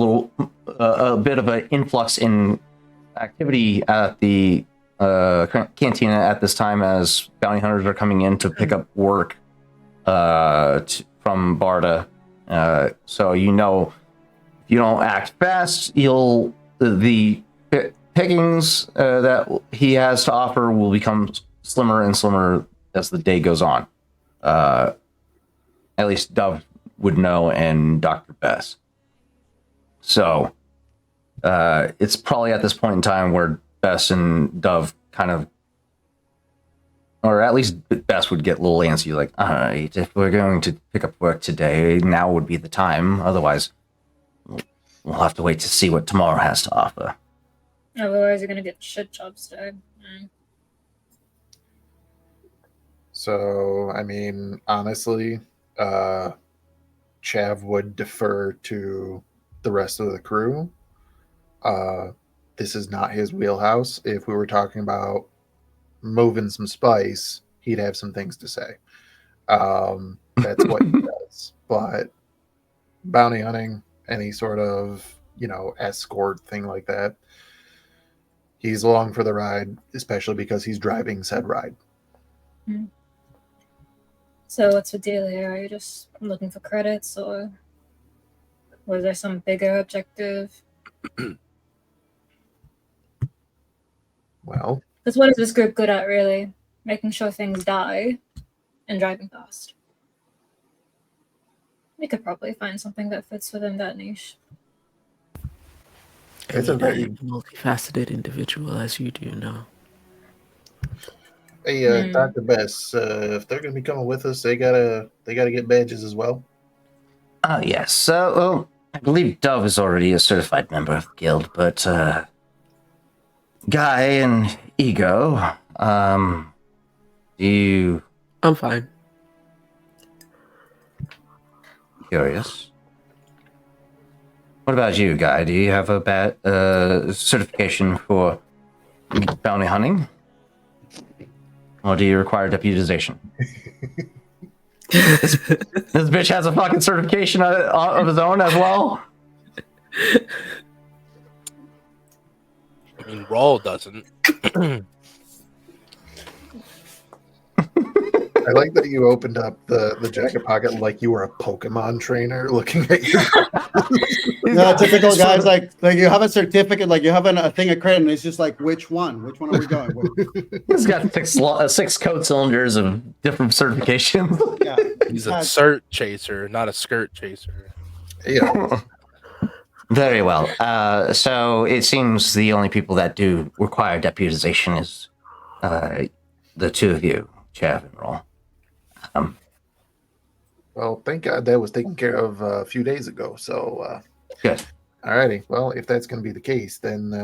bit of an influx in activity at the cantina at this time, as bounty hunters are coming in to pick up work from Barda. So if you don't act fast, the pickings that he has to offer will become slimmer and slimmer as the day goes on. At least Dove would know, and Dr. Bess. So it's probably at this point in time where Bess and Dove kind of, or at least Bess would get a little antsy, like, all right, if we're going to pick up work today, now would be the time. Otherwise, we'll have to wait to see what tomorrow has to offer. Otherwise, you're going to get shit jobs done. So, I mean, honestly, Chav would defer to the rest of the crew. This is not his wheelhouse. If we were talking about moving some spice, he'd have some things to say. That's what he does. But bounty hunting, any sort of, escort thing like that, he's along for the ride, especially because he's driving said ride. So what's the deal here? Are you just looking for credits, or was there some bigger objective? Well, Because what is this group good at, really? Making sure things die and driving fast. We could probably find something that fits within that niche. it's a I'm very a multifaceted individual, as you do know. Hey, Dr. Bess, if they're gonna be coming with us, they gotta get badges as well. Oh, yes. So, well, I believe Dove is already a certified member of the guild, but Guy and Ego, do you I'm fine. curious? What about you, Guy? Do you have a certification for bounty hunting? Or do you require deputization? This bitch has a fucking certification of his own as well? I mean, Rawl doesn't. I like that you opened up the jacket pocket like you were a Pokemon trainer looking at you. Yeah, typical guys like you have a certificate, like you have a thing of credit, and it's just like which one are we going with? He's got six code cylinders of different certifications. Yeah, He's a cert chaser, not a skirt chaser. Yeah. Very well. So it seems the only people that do require deputization is the two of you, Chav and Roll. Well, thank God that was taken care of a few days ago. So, Good. alrighty. Well, if that's going to be the case, then,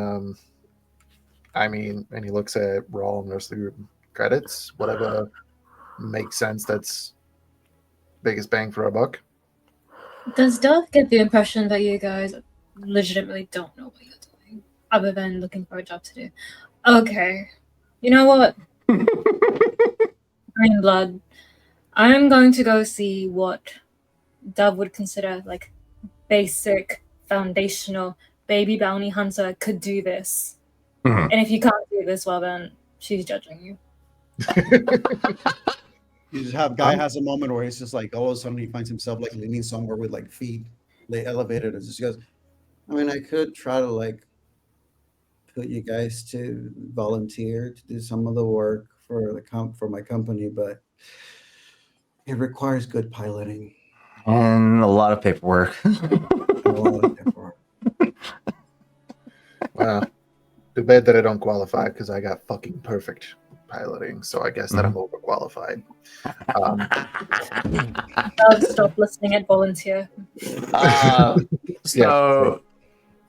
I mean, and he looks at Raw and the rest of the group credits, whatever makes sense. That's biggest bang for a buck. Does Dove get the impression that you guys legitimately don't know what you're doing, other than looking for a job to do? Okay. You know what? Green blood. I'm going to go see what Dove would consider like basic, foundational baby bounty hunter could do this. Mhm. And if you can't do this, well then she's judging you. You just have guy has a moment where he's just like all of a sudden he finds himself like leaning somewhere with like feet elevated and just goes, I mean, I could try to like put you guys to volunteer to do some of the work for for my company, but it requires good piloting. And a lot of paperwork. And a lot of paperwork. Wow. Too bad that I don't qualify because I got fucking perfect piloting. So I guess that I'm overqualified. Dove, stop listening and volunteer. So,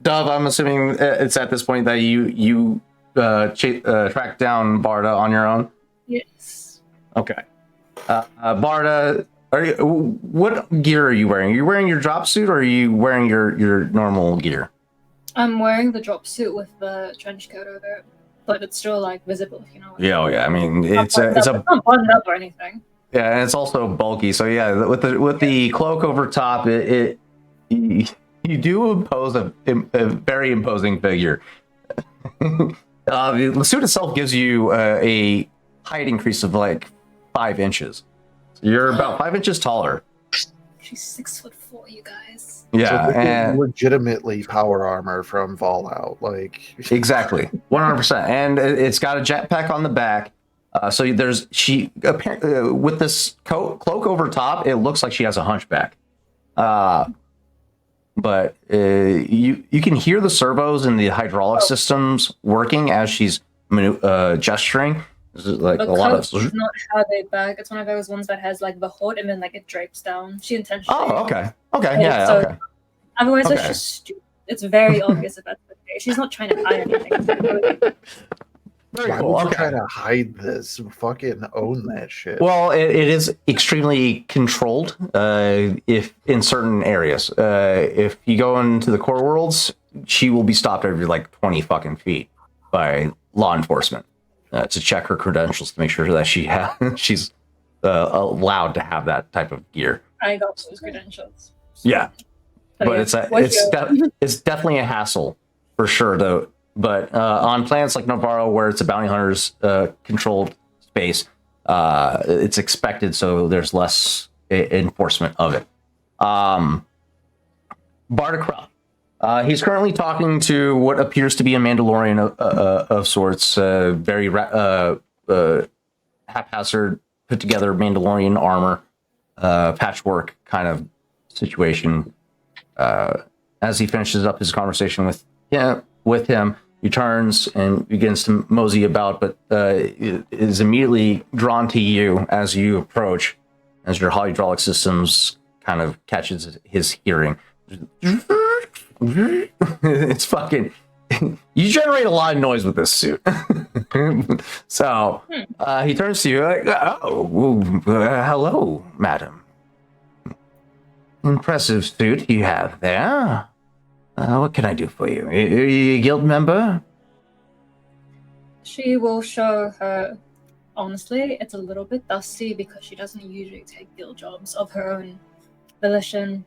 Dove, I'm assuming it's at this point that you track down Barda on your own. Yes. Okay. Barda, what gear are you wearing? Are you wearing your drop suit or are you wearing your normal gear? I'm wearing the drop suit with the trench coat over it, but it's still like visible, if you know what I mean. Yeah, oh yeah. I mean, it's It's not buttoned up or anything. yeah, and it's also bulky. So yeah, with the cloak over top, you do impose a very imposing figure. The suit itself gives you a height increase of like 5 inches. So you're about 5 inches taller. She's 6'4", you guys. Yeah, So this is and legitimately power armor from Fallout. Like exactly, 100%. And it's got a jetpack on the back. So with this cloak over top, it looks like she has a hunchback. But you can hear the servos and the hydraulic systems working as she's gesturing. This is like The a lot coat of. is not how they bag. It's one of those ones that has like the hood and then like it drapes down. She intentionally. Oh, okay, yeah, So- okay. Otherwise, Okay. it's just stupid. It's very obvious if that's the case. She's not trying to hide anything. Very why cool. would you Okay. try to hide this? Fucking own that shit. Well, it is extremely controlled if in certain areas. If you go into the core worlds, she will be stopped every like 20 fucking feet by law enforcement to check her credentials to make sure that she's allowed to have that type of gear. I got those credentials. Yeah, but yeah. it's definitely a hassle for sure, though. But on planets like Navarro, where it's a bounty hunter's controlled space, it's expected, so there's less enforcement of it. Barda he's currently talking to what appears to be a Mandalorian of sorts, very haphazard, put together Mandalorian armor, patchwork kind of situation. As he finishes up his conversation with him, he turns and begins to mosey about, but is immediately drawn to you as you approach, as your hydraulic systems kind of catches his hearing. It's fucking. You generate a lot of noise with this suit. So he turns to you like, hello, madam. Impressive suit you have there. What can I do for you? Are you a guild member? She will show her. Honestly, it's a little bit dusty because she doesn't usually take guild jobs of her own volition.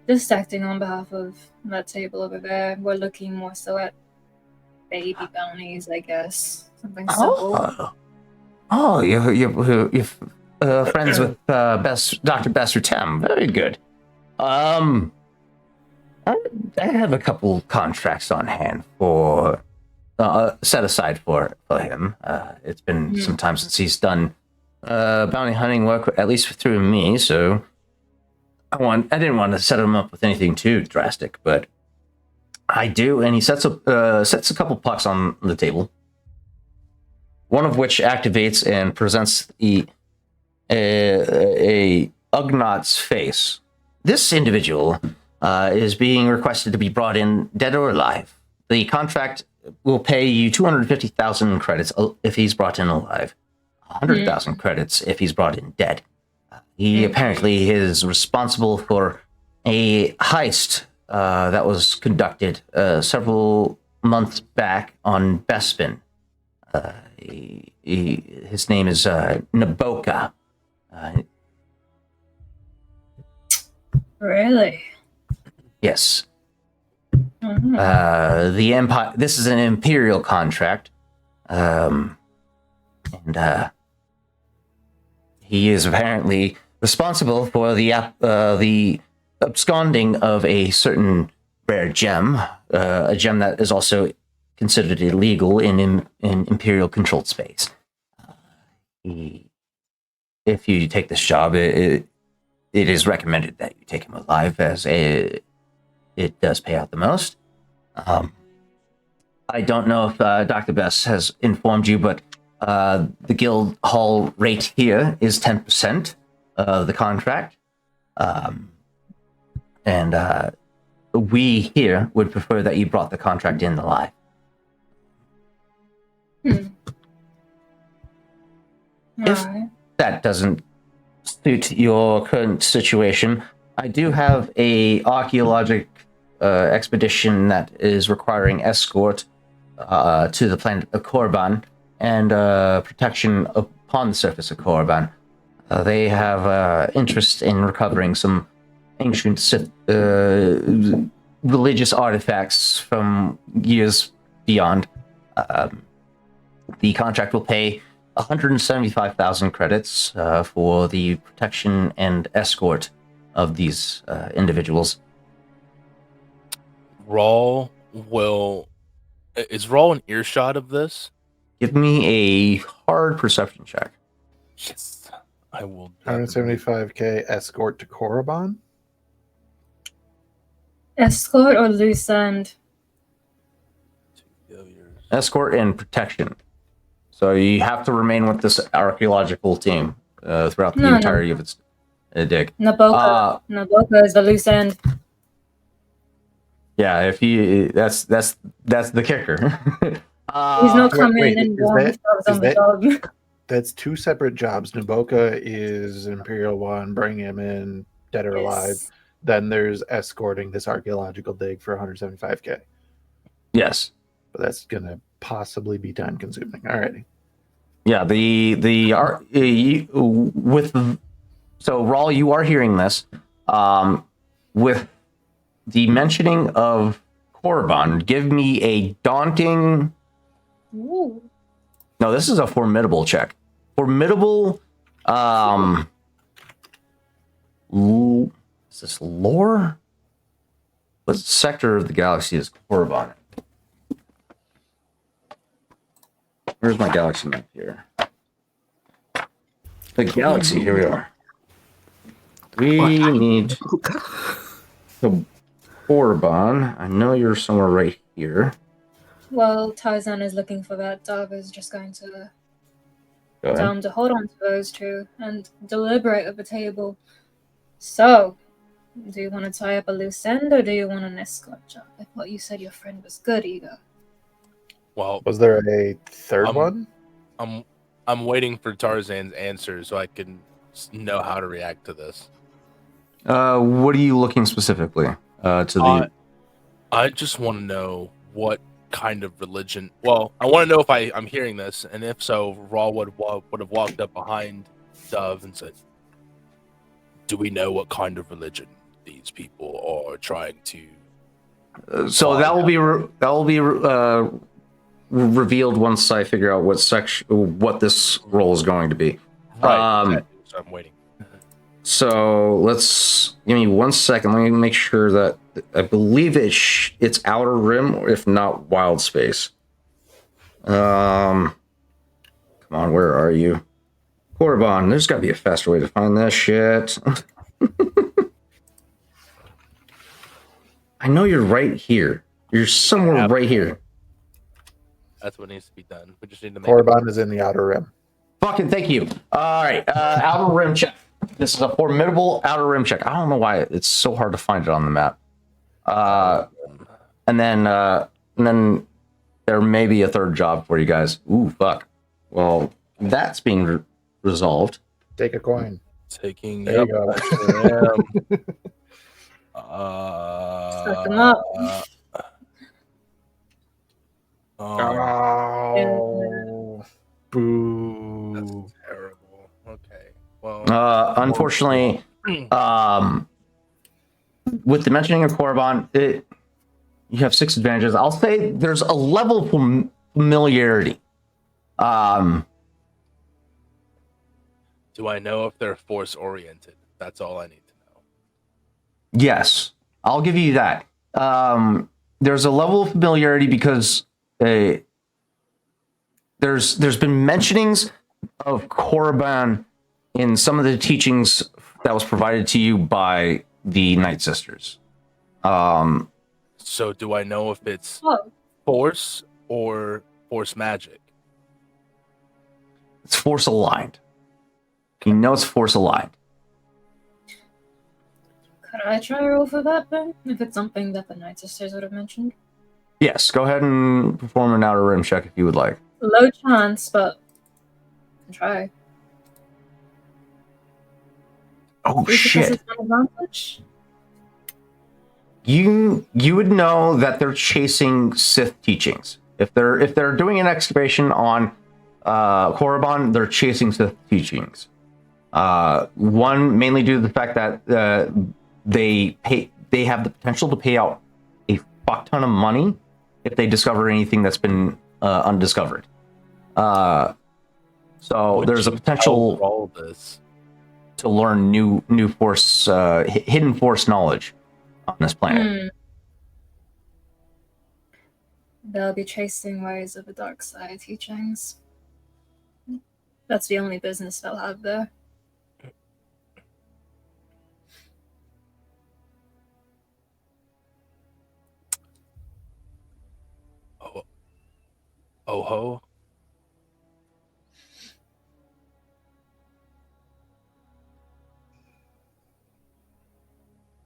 Just acting on behalf of that table over there. We're looking more so at baby bounties, I guess. Something simple. You're friends with Dr. Bessertem. Very good. I have a couple contracts on hand for set aside for him. It's been some time since he's done bounty hunting work, at least through me. So I didn't want to set him up with anything too drastic, but I do. And he sets a couple pucks on the table, one of which activates and presents a Ugnaughts face. This individual is being requested to be brought in dead or alive. The contract will pay you 250,000 credits if he's brought in alive, 100,000 credits if he's brought in dead. He apparently is responsible for a heist that was conducted several months back on Bespin. His name is Naboka. Really? Yes. The Empire. This is an Imperial contract, and he is apparently responsible for the absconding of a certain rare gem, a gem that is also considered illegal in Imperial controlled space. If you take this job, it is recommended that you take him alive, as it does pay out the most. I don't know if Dr. Bess has informed you, but the guild hall rate here is 10% of the contract. And we here would prefer that you brought the contract in alive. If that doesn't suit your current situation, I do have a archaeologic expedition that is requiring escort to the planet of Korriban and protection upon the surface of Korriban. They have interest in recovering some ancient religious artifacts from years beyond. The contract will pay 175,000 credits for the protection and escort of these individuals. Is Raw an earshot of this? Give me a hard perception check. Yes, I will. 175k escort to Korriban. Escort or loose end? Escort and protection. So you have to remain with this archaeological team throughout the entirety of its dig. Naboka is the loose end. Yeah, if you that's the kicker. He's not coming in and doing jobs on the job. That's two separate jobs. Naboka is an Imperial one, bring him in dead or alive. Then there's escorting this archaeological dig for 175k. Yes. But that's gonna possibly be time consuming. Alrighty. Yeah, so Rawl, you are hearing this. With the mentioning of Korriban, give me a daunting. Ooh. No, this is a formidable check. Formidable. Is this lore? What sector of the galaxy is Korriban? Where's my galaxy map here? The galaxy. Here we are. We need the Korriban. I know you're somewhere right here. Well, Tarzan is looking for that. Dove is just going to Go ahead. tell him to hold on to those two and deliberate at the table. So, do you want to tie up a loose end or do you want an escort job? I thought you said your friend was good, Ego. Well, Was there a third Um, one? I'm waiting for Tarzan's answer so I can know how to react to this. What are you looking specifically to the? I just want to know what kind of religion. Well, I want to know if I'm hearing this, and if so, Raw would have walked up behind Dove and said, "Do we know what kind of religion these people are trying to?" So that will be revealed once I figure out what this role is going to be. Right. Exactly. So I'm waiting. So let's give me 1 second. Let me make sure that I believe it's Outer Rim, or if not Wild Space. Come on, where are you, Korriban? There's got to be a faster way to find this shit. I know you're right here. You're somewhere right here. That's what needs to be done. We just need to make Korriban is in the Outer Rim. Fucking thank you. All right, Outer Rim check. This is a formidable Outer Rim check. I don't know why it's so hard to find it on the map. And then there may be a third job for you guys. Ooh, fuck. Well, that's being resolved. Take a coin. taking. There you Yep, go. I sure am. Suck 'em up. Oh, boo. That's terrible. Okay. Well, Unfortunately, with the mentioning of Korriban, you have 6 advantages. I'll say there's a level of familiarity. do I know if they're force oriented? That's all I need to know. Yes, I'll give you that. There's a level of familiarity because there's been mentionings of Korriban in some of the teachings that was provided to you by the Night Sisters. So do I know if it's Oh, force or force magic? It's force aligned. You know it's force aligned. could I try roll for that then? If it's something that the Night Sisters would have mentioned. Yes, go ahead and perform an Outer Rim check if you would like. Low chance, but I can try. Oh Three shit! successes, one advantage? You would know that they're chasing Sith teachings. If they're doing an excavation on Korriban, they're chasing Sith teachings. One mainly due to the fact that they have the potential to pay out a fuck ton of money if they discover anything that's been undiscovered. So Would there's a you potential tell all this. to learn new force, hidden force knowledge on this planet. They'll be chasing ways of the dark side teachings. That's the only business they'll have there. Oh ho.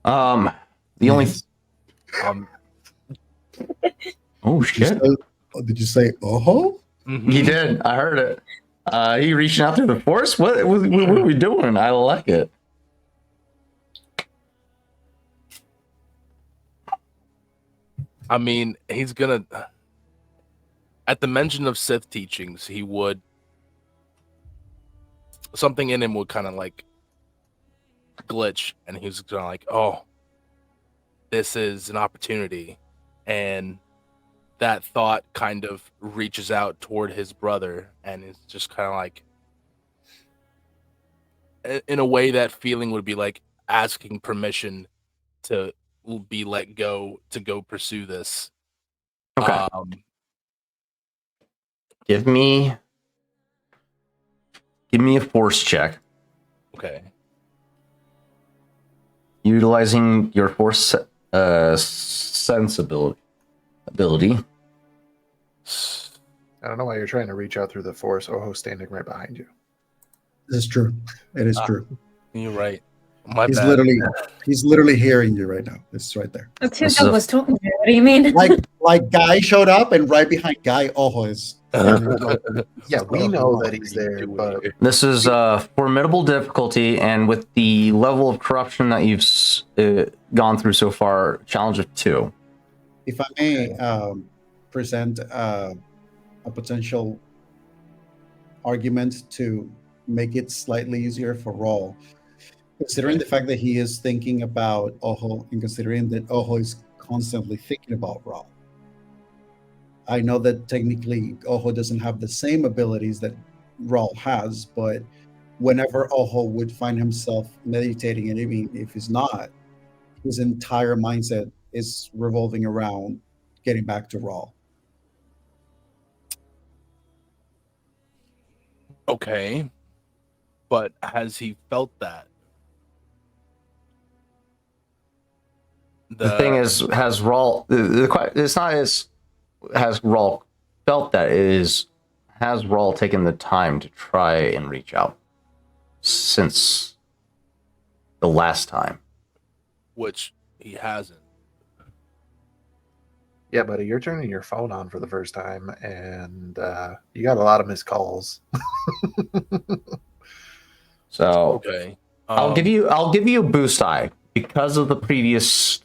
The only oh Did you shit, say, did you say oh? Mhm. he did. I heard it. He reaching out through the force. What are we doing? I like it. I mean, he's gonna. At the mention of Sith teachings, he would something in him would kind of like glitch, and he was kind of like, "Oh, this is an opportunity," and that thought kind of reaches out toward his brother, and it's just kind of like, in a way, that feeling would be like asking permission to be let go to go pursue this. Okay. Give me a force check. Okay. Utilizing your force sensibility ability. I don't know why you're trying to reach out through the force. Oho standing right behind you. This is true. It is true. You're right. My He's bad. literally hearing you right now. It's right there. The two This is dog a- was talking to you. What do you mean? Like Guy showed up, and right behind Guy, Oho is. Yeah, we know that he's there, but This is formidable difficulty, and with the level of corruption that you've gone through so far, challenge of 2. If I may present a potential argument to make it slightly easier for Rawl, considering the fact that he is thinking about Oho, and considering that Oho is constantly thinking about Rawl. I know that technically Oho doesn't have the same abilities that Rawl has, but whenever Oho would find himself meditating, and even if he's not, his entire mindset is revolving around getting back to Rawl. Okay. But has he felt that? The thing is, has Rawl? It's not as has Rawl felt that. It is, has Rawl taken the time to try and reach out since the last time? which he hasn't. yeah, buddy, you're turning your phone on for the first time, and you got a lot of missed calls. So Okay. I'll give you a boost die because of the previous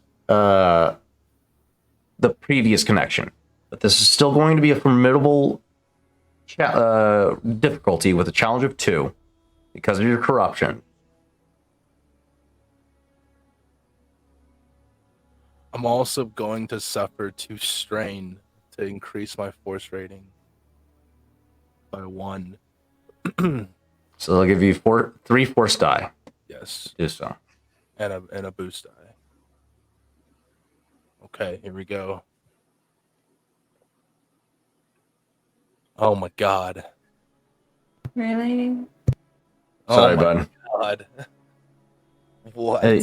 connection. But this is still going to be a formidable difficulty with a challenge of 2 because of your corruption. I'm also going to suffer 2 strain to increase my force rating by 1. So they'll give you 3 force die. Yes, Do so. and a boost die. Okay, here we go. Oh my god. Really? Sorry, Oh my bud. god. What? Hey,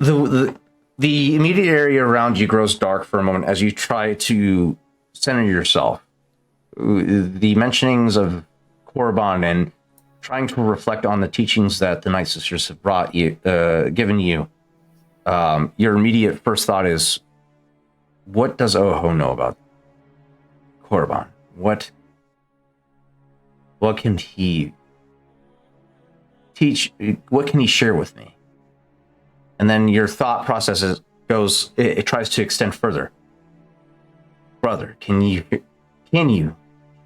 the immediate area around you grows dark for a moment as you try to center yourself. The mentionings of Korriban and trying to reflect on the teachings that the Night Sisters have brought you, given you. Your immediate first thought is, what does Oho know about Korriban? What can he teach? What can he share with me? And then your thought process it tries to extend further. Brother, can you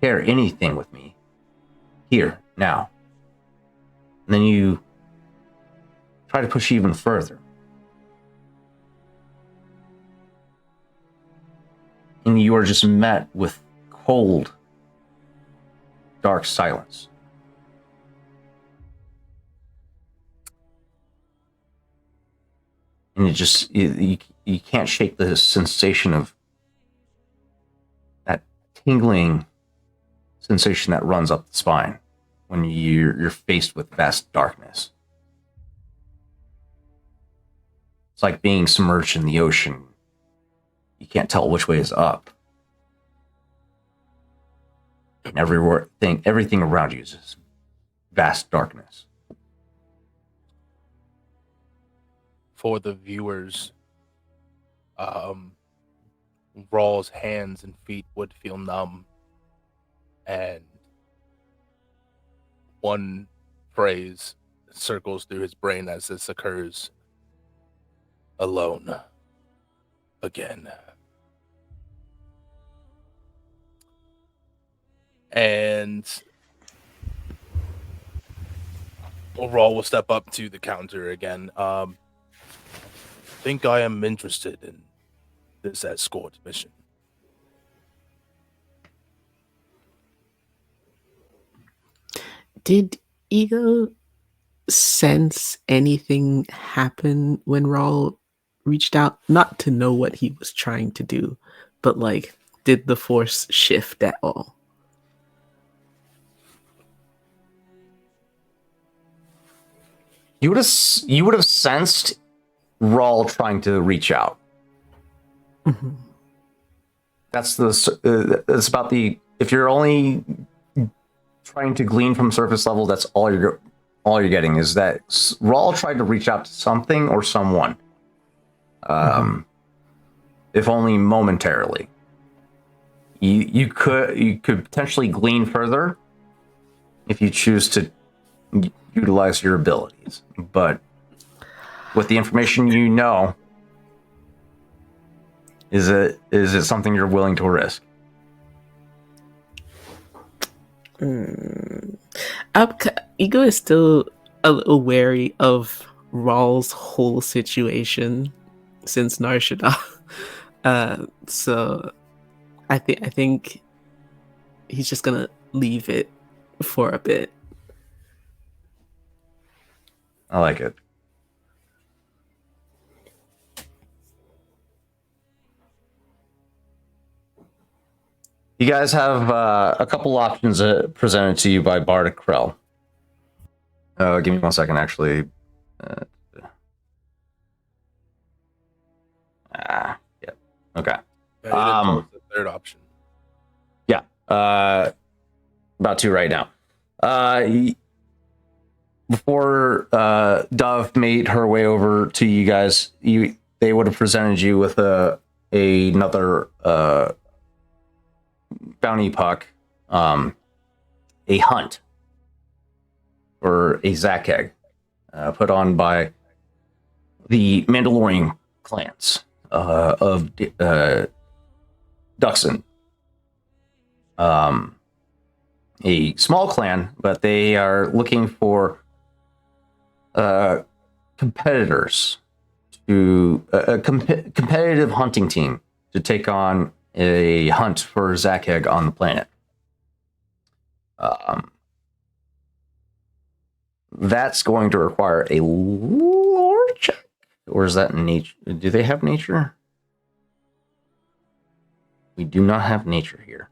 share anything with me here now? And then you try to push even further. And you are just met with cold, dark silence. And it just, you can't shake the sensation of that tingling sensation that runs up the spine when you're faced with vast darkness. It's like being submerged in the ocean. You can't tell which way is up. And everything around you is this vast darkness. For the viewers, Raw's hands and feet would feel numb, and one phrase circles through his brain as this occurs: alone again. And overall, will step up to the counter again. Think I am interested in this escort mission. Did Ego sense anything happen when Raul reached out? Not to know what he was trying to do, but like, did the force shift at all? You would have sensed Raul trying to reach out. Mhm. That's it's about the, if you're only trying to glean from surface level, that's all you're getting, is that Raul tried to reach out to something or someone, if only momentarily. You could potentially glean further if you choose to utilize your abilities, but with the information you know, is it something you're willing to risk? Ego is still a little wary of Raul's whole situation since Narshada. So I think he's just gonna leave it for a bit. I like it. You guys have a couple options presented to you by Bardic Krell. Give me 1 second, actually. Yeah. Okay. The third option. Yeah. About to right now. Before Dove made her way over to you guys, they would have presented you with another bounty puck, a hunt, or a Zack egg, put on by the Mandalorian clans of Duxon. A small clan, but they are looking for competitors to a competitive hunting team to take on a hunt for Zack egg on the planet. That's going to require a lore check, or is that nature? Do they have nature? We do not have nature here.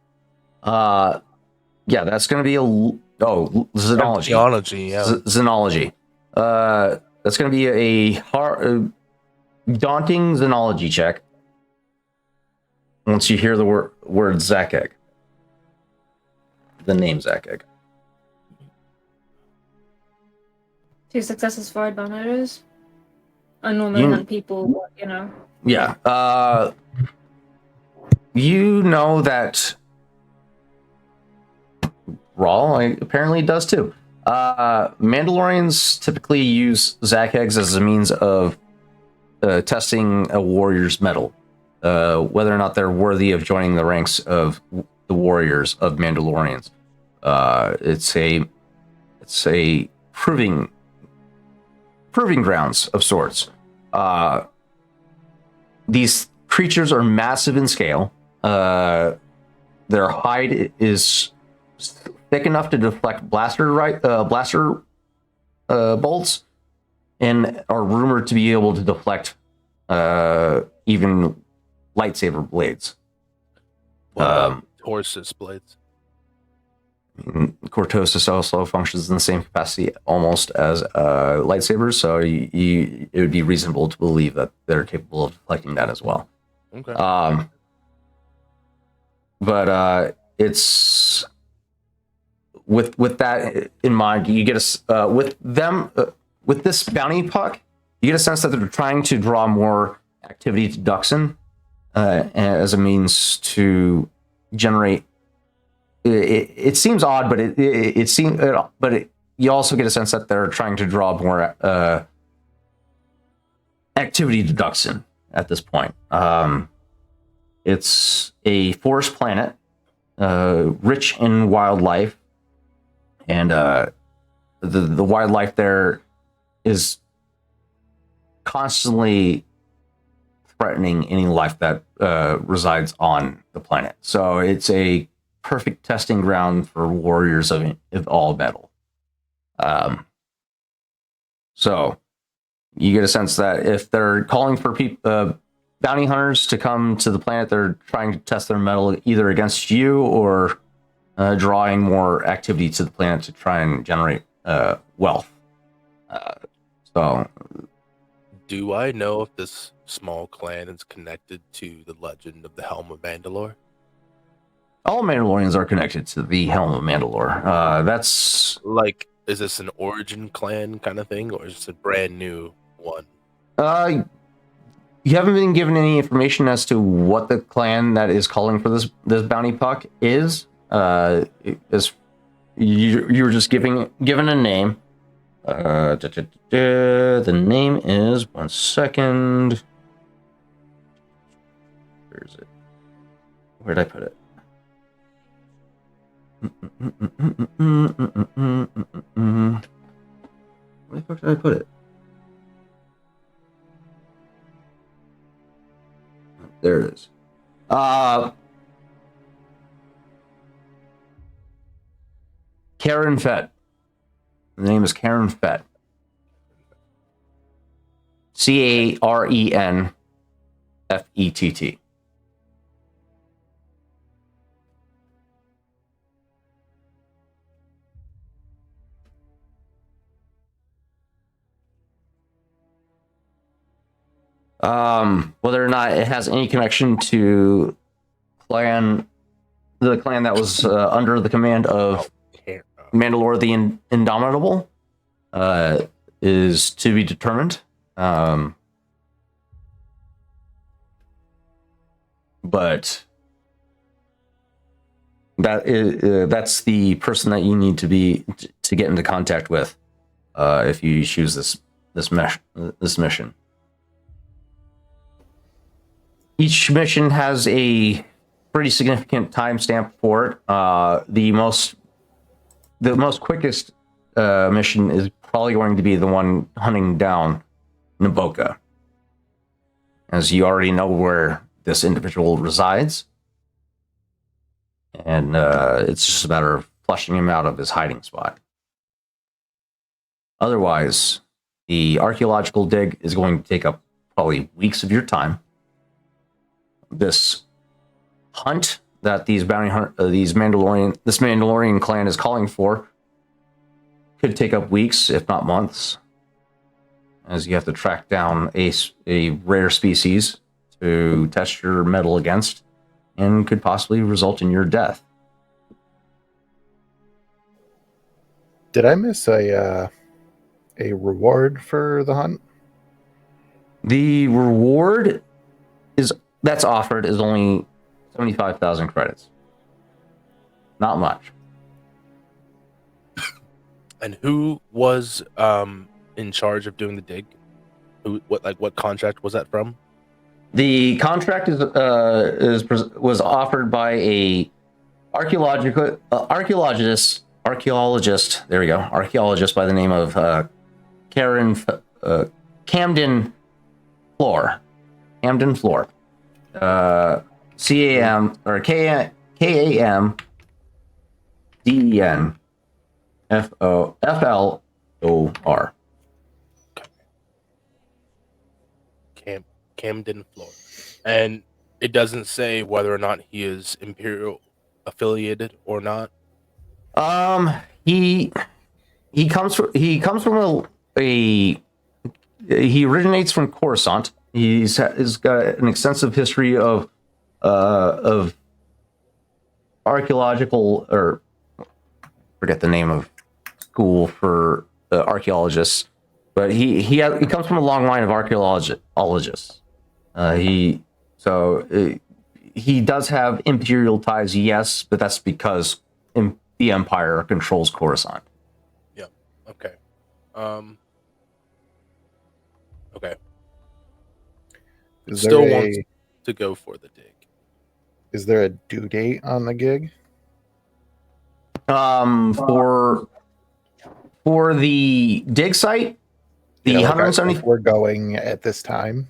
Yeah, that's going to be xenology. Geology, yeah. Xenology. That's going to be a daunting xenology check. Once you hear the word Zack egg, the name Zack egg. 2 successes for advantages. I normally hunt people, but, you know. Yeah. You know that Raul apparently does too. Mandalorians typically use Zack eggs as a means of testing a warrior's mettle, whether or not they're worthy of joining the ranks of the warriors of Mandalorians. It's a proving grounds of sorts. These creatures are massive in scale. Their hide is thick enough to deflect blaster bolts, and are rumored to be able to deflect even lightsaber blades. Horses blades. Cortosis also functions in the same capacity almost as lightsabers, so it would be reasonable to believe that they're capable of deflecting that as well. Okay. But it's with that in mind, you get with this bounty puck, you get a sense that they're trying to draw more activity to Duxon as a means to generate. It seems odd, but it seems, but you also get a sense that they're trying to draw more activity to Duxon at this point. It's a forest planet. rich in wildlife, and the wildlife there is constantly threatening any life that resides on the planet. So it's a perfect testing ground for warriors of all metal. So you get a sense that if they're calling for bounty hunters to come to the planet, they're trying to test their metal either against you or drawing more activity to the planet to try and generate wealth. So, Do I know if this small clan is connected to the legend of the Helm of Mandalore? all Mandalorians are connected to the Helm of Mandalore. That's Like, is this an origin clan kind of thing, or is this a brand new one? You haven't been given any information as to what the clan that is calling for this bounty puck is. Is you were just given a name. The name is 1 second. Where is it? Where did I put it? Where the fuck did I put it? There it is. Karen Fett. The name is Karen Fett. CARENFETT. Whether or not it has any connection to the clan that was under the command of Mandalore the Indomitable, is to be determined. But that's the person that you need to get into contact with if you choose this mission. Each mission has a pretty significant timestamp for it. The most quickest mission is probably going to be the one hunting down Naboka, as you already know where this individual resides, and it's just a matter of flushing him out of his hiding spot. Otherwise, the archaeological dig is going to take up probably weeks of your time. This hunt that this Mandalorian clan is calling for could take up weeks, if not months, as you have to track down a rare species to test your metal against, and could possibly result in your death. Did I miss a reward for the hunt? The reward that's offered is only 75,000 credits. Not much. And who was in charge of doing the dig? What contract was that from? The contract was offered by a archaeologist. There we go. Archaeologist by the name of Camden Floor. Camden Floor. CAM or KAMDEN FLOR. Camden Floor. And it doesn't say whether or not he is Imperial affiliated or not. He comes from he originates from Coruscant. He's got an extensive history of archaeological, or forget the name of school for archaeologists, but he comes from a long line of archaeologists. He does have imperial ties, yes, but that's because the Empire controls Coruscant. Yeah. Okay. Okay. Is Still there wants to go for the dig. Is there a due date on the gig? For the dig site, the Yeah, like 170 if we're going at this time.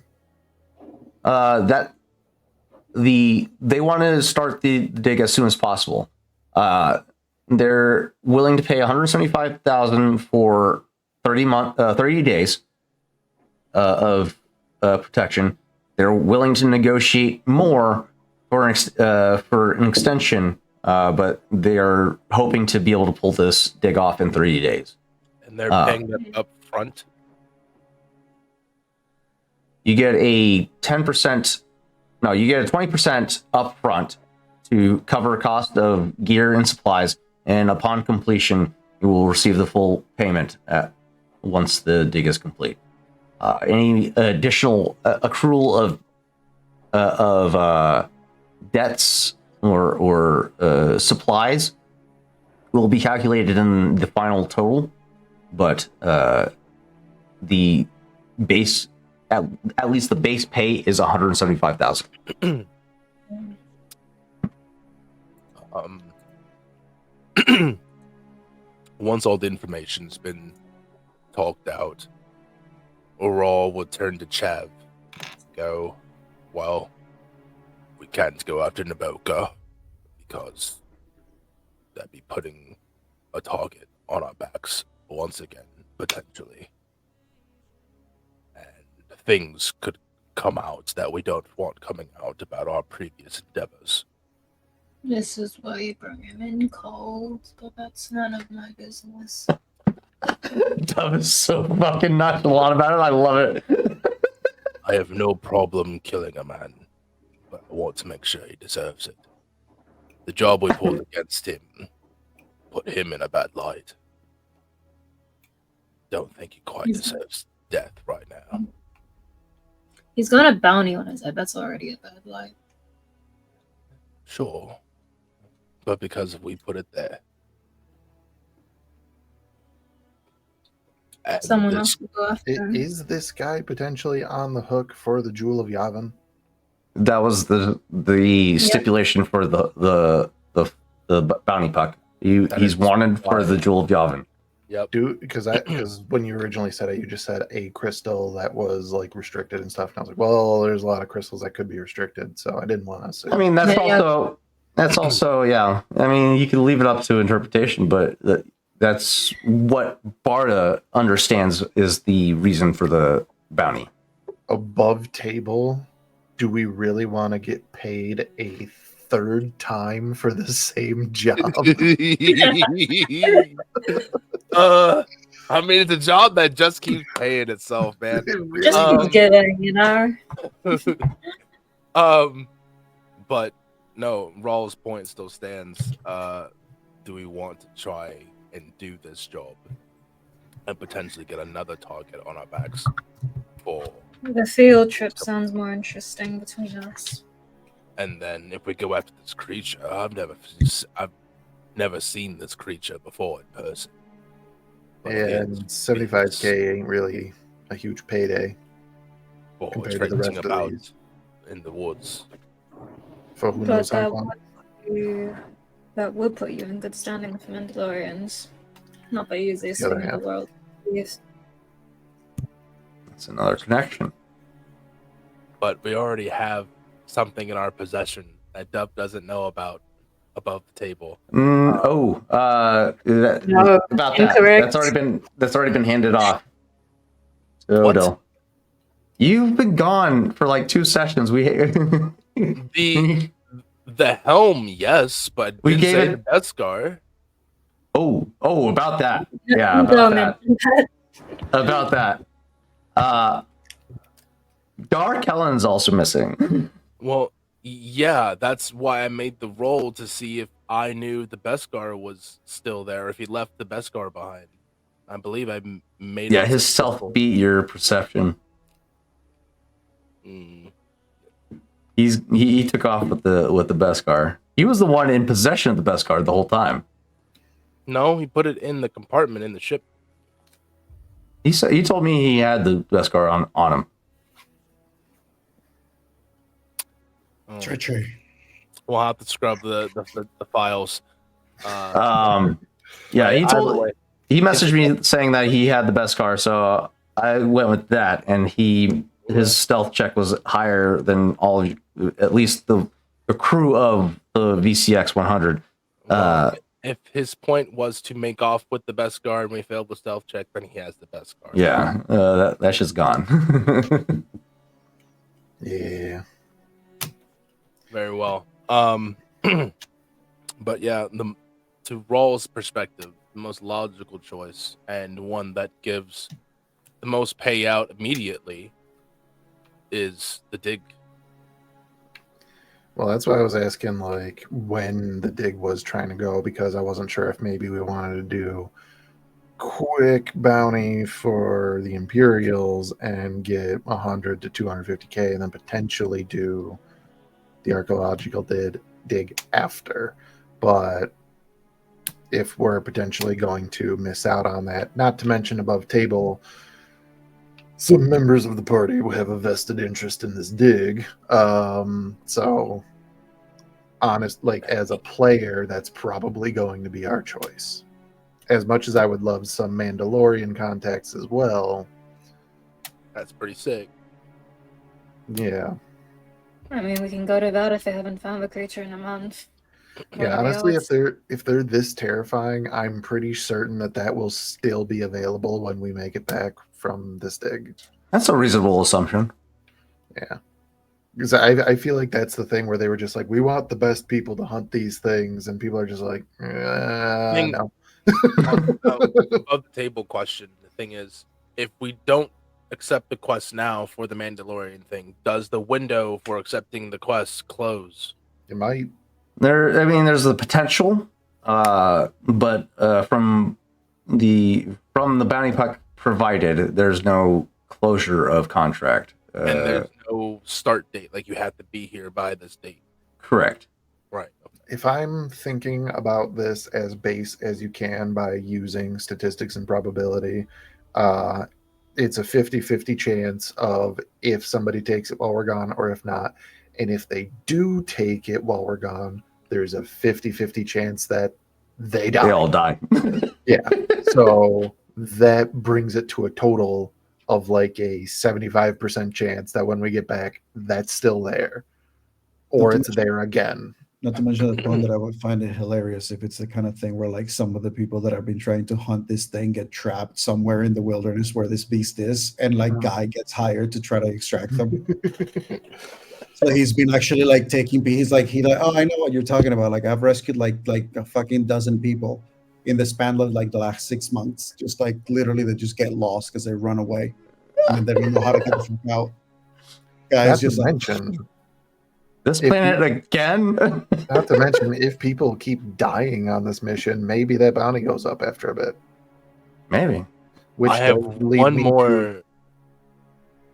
that they want to start the dig as soon as possible. They're willing to pay 175,000 for 30 days of protection. They're willing to negotiate more for an extension, but they are hoping to be able to pull this dig off in 30 days. And they're paying them up front. You get a 10%. No, you get a 20% upfront to cover cost of gear and supplies, and upon completion, you will receive the full payment once the dig is complete. Any additional accrual of debts or supplies will be calculated in the final total, but the base, at least the base pay, is 175,000. Once all the information's been talked out, Oral will turn to Chav. Go, well, we can't go after Naboka because that'd be putting a target on our backs once again, potentially. And things could come out that we don't want coming out about our previous endeavors. This is why you bring him in cold, but that's none of my business. That was so fucking nonchalant about it. I love it. I have no problem killing a man, but I want to make sure he deserves it. The job we pulled against him put him in a bad light. Don't think he quite deserves death right now. He's got a bounty on his head. That's already a bad light. Sure, but because we put it there. And Someone this- else will go after him. Is this guy potentially on the hook for the Jewel of Yavin? That was the stipulation for the bounty puck. That He's is wanted for fine. the Jewel of Yavin. Yep. Because when you originally said it, you just said a crystal that was like restricted and stuff, and I was like, well, there's a lot of crystals that could be restricted, so I didn't want to say. I mean, that's Yeah. also yeah. I mean, you can leave it up to interpretation, but that's what Barda understands is the reason for the bounty. Above table, do we really want to get paid a third time for the same job? I mean, it's a job that just keeps paying itself, man. Just keep giving, you know? But no, Rawls' point still stands. Do we want to try and do this job and potentially get another target on our backs for? The field trip sounds more interesting between us. And then if we go after this creature, I've never seen this creature before in person. But And it's 75K ain't really a huge payday for compared to the rest traipsing of about these. in the woods. For who But knows how long. that would put you in good standing with the Mandalorians. Not by you, this The other thing in the half. world. Yes. That's another connection. But we already have something in our possession that Dub doesn't know about above the table. No, About that. incorrect. That's already been handed off. To What? Odell. You've been gone for like 2 sessions. We The helm, yes, but We didn't gave say it- the Beskar. about that. Yeah, Don't about that. mention that. About that. Dar Kellen's also missing. Well, yeah, that's why I made the roll to see if I knew the Beskar was still there, if he left the Beskar behind. I believe I made Yeah, it his successful. stealth beat your perception. Mm. He took off with the Beskar. He was the one in possession of the Beskar the whole time. No, he put it in the compartment in the ship. He told me he had the Beskar on him. Oh. Treachery. We'll have to scrub the files. Yeah, he either told way. he messaged me saying that he had the best car, so I went with that, and his stealth check was higher than all of you, at least the crew of the VCX 100. If his point was to make off with the best car and we failed the stealth check, then he has the best car. Yeah, that shit's gone. Yeah. Very well. But yeah, to Rawls' perspective, the most logical choice and one that gives the most payout immediately is the dig. Well, that's why I was asking, like, when the dig was trying to go, because I wasn't sure if maybe we wanted to do quick bounty for the Imperials and get 100 to 250k, and then potentially do the archaeological dig after. But if we're potentially going to miss out on that, not to mention above table, some members of the party will have a vested interest in this dig. So honest, like as a player, that's probably going to be our choice. As much as I would love some Mandalorian context as well. That's pretty sick. Yeah. I mean, we can go to that if they haven't found the creature in a month. Yeah, honestly, if they're this terrifying, I'm pretty certain that will still be available when we make it back from this dig. That's a reasonable assumption. Yeah. Because I feel like that's the thing where they were just like, we want the best people to hunt these things, and people are just like, no. Above the table question. The thing is, if we don't accept the quest now for the Mandalorian thing, does the window for accepting the quest close? It might. There's the potential, but from the bounty puck provided, there's no closure of contract. And there's no start date, like you have to be here by this date. Correct. Right. If I'm thinking about this as base as you can by using statistics and probability, it's a 50-50 chance of if somebody takes it while we're gone or if not. And if they do take it while we're gone, there's a 50-50 chance that they die. They all die. Yeah. So that brings it to a total of like a 75% chance that when we get back, that's still there. Or it's there again. Not to mention the point that I would find it hilarious if it's the kind of thing where like some of the people that have been trying to hunt this thing get trapped somewhere in the wilderness where this beast is, and like Guy gets hired to try to extract them. So he's been actually like taking. He's like oh, I know what you're talking about. Like I've rescued like a fucking dozen people in the span of like the last 6 months. Just like literally, they just get lost because they run away and they don't know how to get the fuck out. Guys, just mention. This planet again? Not to mention, if people keep dying on this mission, maybe that bounty goes up after a bit. Maybe. Which I have one more.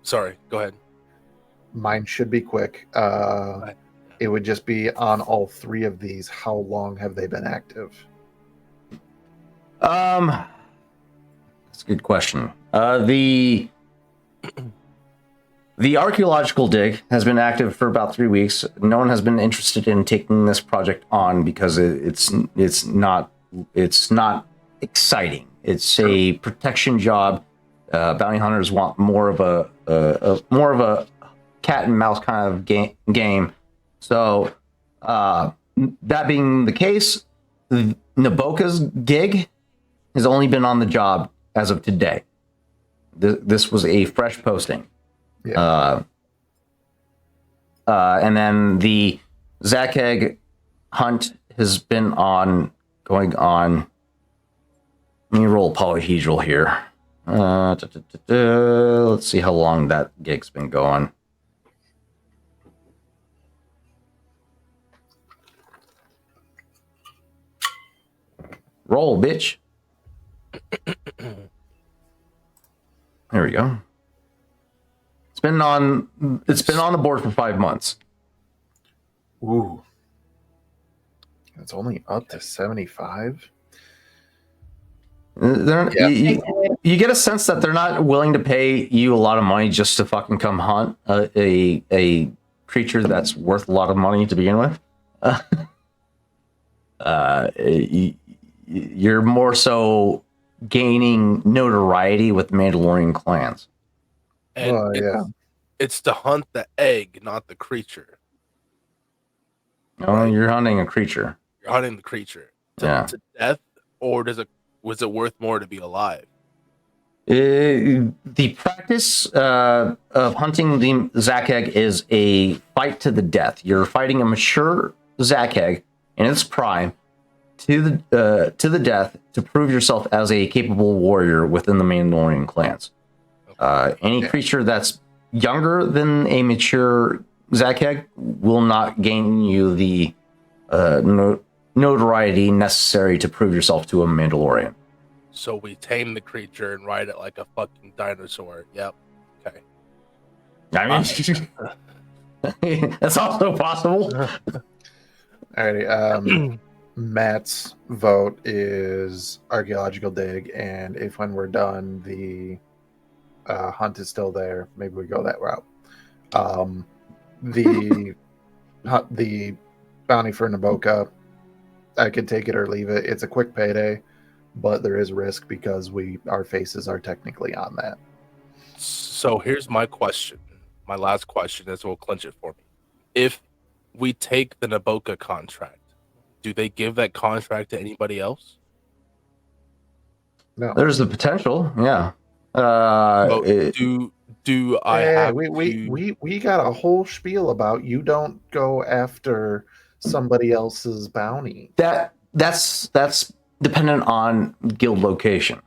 Sorry, go ahead. Mine should be quick. It would just be on all three of these. How long have they been active? That's a good question. The archaeological dig has been active for about 3 weeks. No one has been interested in taking this project on because it's not exciting. It's a protection job. Bounty hunters want more of a cat and mouse kind of game. So that being the case, Naboka's gig has only been on the job as of today. This was a fresh posting. Yeah. And then the Zakheg hunt has been going on. Let me roll polyhedral here. Let's see how long that gig's been going. Roll, bitch. There we go. It's been on the board for 5 months. Ooh. It's only up to 75. You get a sense that they're not willing to pay you a lot of money just to fucking come hunt a creature that's worth a lot of money to begin with. You're more so gaining notoriety with Mandalorian clans. And Oh, yeah. it's to hunt the egg, not the creature. Oh, Right. you're hunting a creature. You're hunting the creature to death, or was it worth more to be alive? The practice of hunting the Zakeg is a fight to the death. You're fighting a mature Zakeg in its prime to the death to prove yourself as a capable warrior within the Mandalorian clans. Any creature that's younger than a mature Zakeg will not gain you the notoriety necessary to prove yourself to a Mandalorian. So we tame the creature and ride it like a fucking dinosaur. Yep. Okay. I mean, that's also possible. Alrighty. Matt's vote is archaeological dig, and if when we're done the hunt is still there, maybe we go that route. The the bounty for Naboka, I could take it or leave it. It's a quick payday, but there is risk because our faces are technically on that. So here's my question. My last question. This will clinch it for me. If we take the Naboka contract, do they give that contract to anybody else? No. There's the potential, yeah. Do I have we got a whole spiel about you don't go after somebody else's bounty. That's dependent on guild location.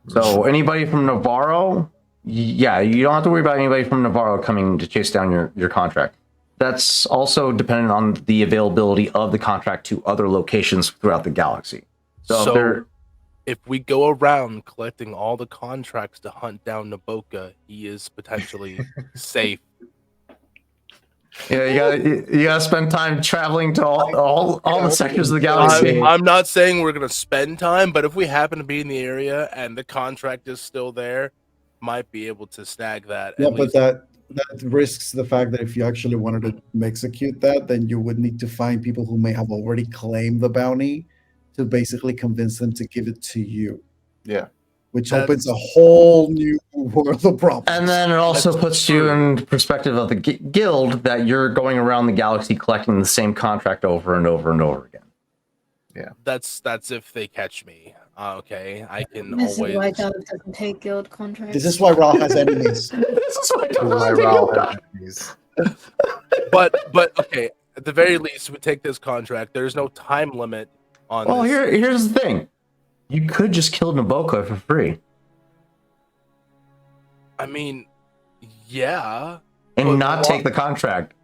So anybody from Navarro, yeah, you don't have to worry about anybody from Navarro coming to chase down your contract. That's also dependent on the availability of the contract to other locations throughout the galaxy. So if we go around collecting all the contracts to hunt down Naboka, he is potentially safe. Yeah, you gotta spend time traveling to all the sectors of the galaxy. I'm not saying we're gonna spend time, but if we happen to be in the area and the contract is still there, might be able to snag that. Yeah, but that risks the fact that if you actually wanted to execute that, then you would need to find people who may have already claimed the bounty to basically convince them to give it to you. Yeah. Which opens a whole new world of problems. And then it also puts you in perspective of the guild that you're going around the galaxy collecting the same contract over and over and over again. Yeah. That's if they catch me. Okay, I can This always. is why Dalek doesn't take guild contracts. This is why Raul has enemies. This is why Raul has enemies. But okay, at the very least, we take this contract. There's no time limit on. Well, this. here's the thing. You could just kill Naboka for free. I mean, yeah. And not take the contract.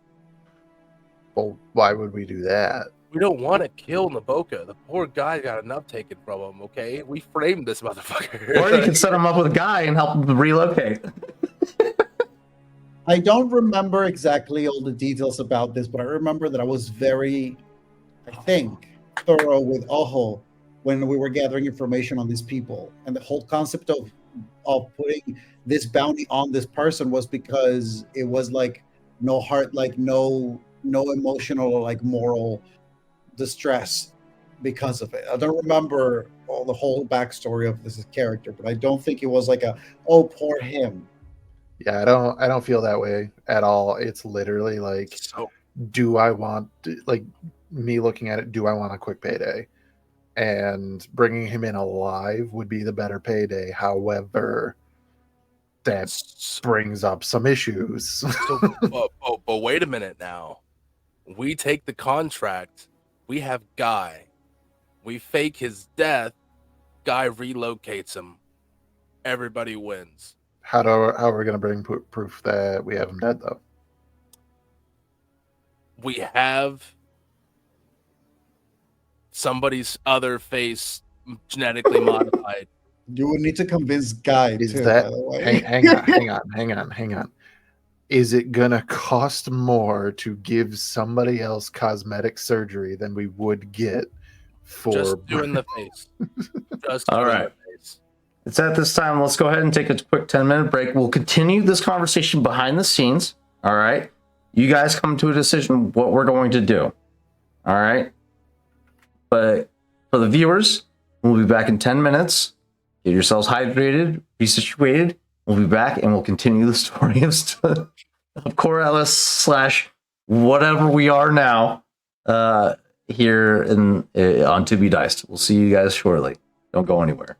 Well, why would we do that? We don't want to kill Naboka. The poor guy got enough taken from him, okay? We framed this motherfucker. Or you can set him up with a guy and help him relocate. I don't remember exactly all the details about this, but I remember that I was very, I think, thorough with Ojo when we were gathering information on these people. And the whole concept of putting this bounty on this person was because it was like no heart, like no emotional or like moral distress because of it. I don't remember all the whole backstory of this character, but I don't think it was like oh, poor him. Yeah, I don't feel that way at all. It's literally like, do I want, like, me looking at it, do I want a quick payday? And bringing him in alive would be the better payday. However, that brings up some issues. But wait a minute now. We take the contract. We have Guy. We fake his death. Guy relocates him. Everybody wins. How are we going to bring proof that we have him dead, though? We have somebody's other face genetically modified. You would need to convince Guy. Is too, that by the way. hang on? Is it gonna cost more to give somebody else cosmetic surgery than we would get for just doing the face? All right. It's at this time. Let's go ahead and take a quick 10-minute break. We'll continue this conversation behind the scenes. All right. You guys come to a decision what we're going to do. All right. But for the viewers, we'll be back in 10 minutes. Get yourselves hydrated, be situated. We'll be back and we'll continue the story of Corellis / whatever we are now here on To Be Diced. We'll see you guys shortly. Don't go anywhere.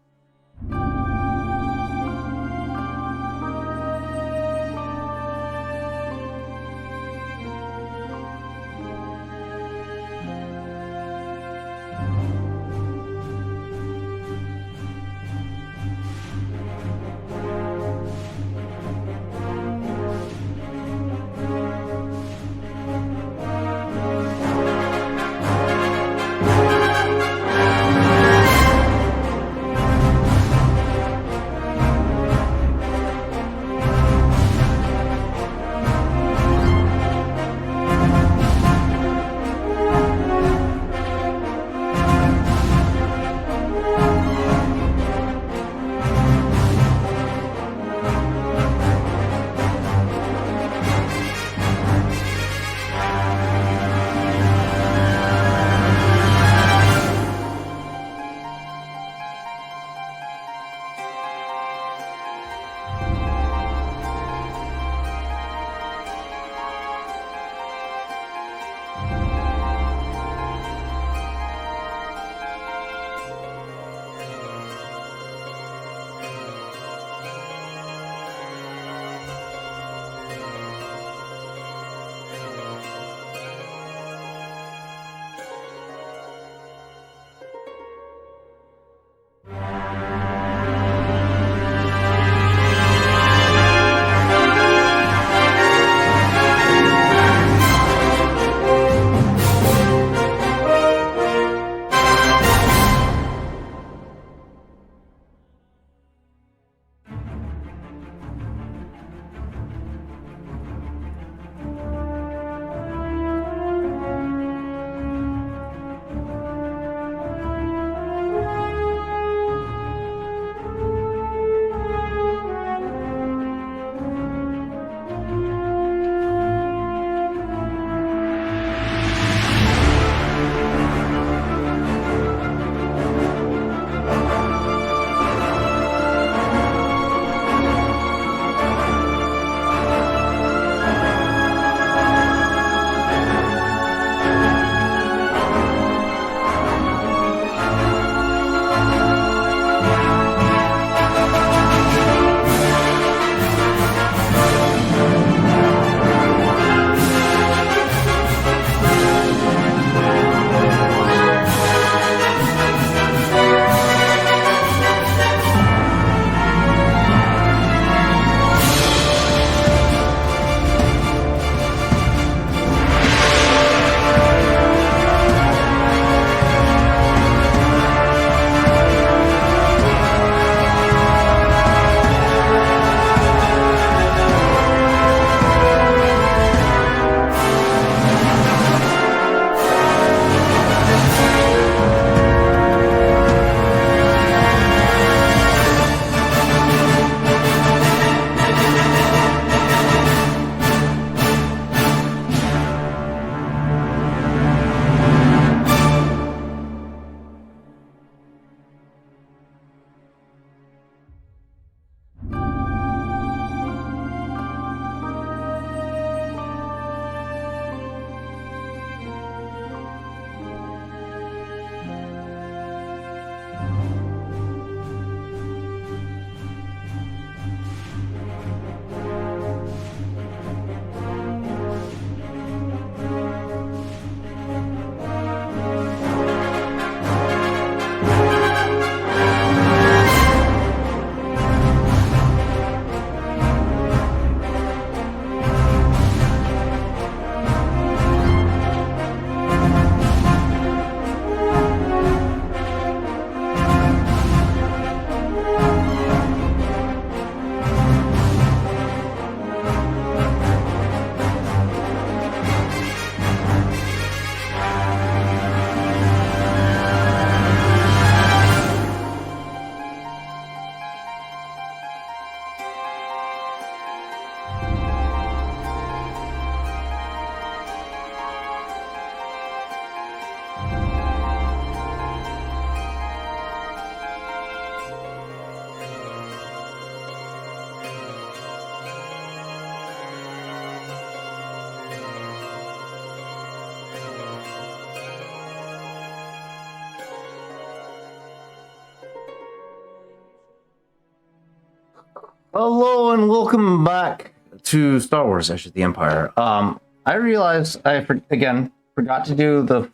Hello and welcome back to Star Wars: Edge of the Empire. I realized I forgot to do the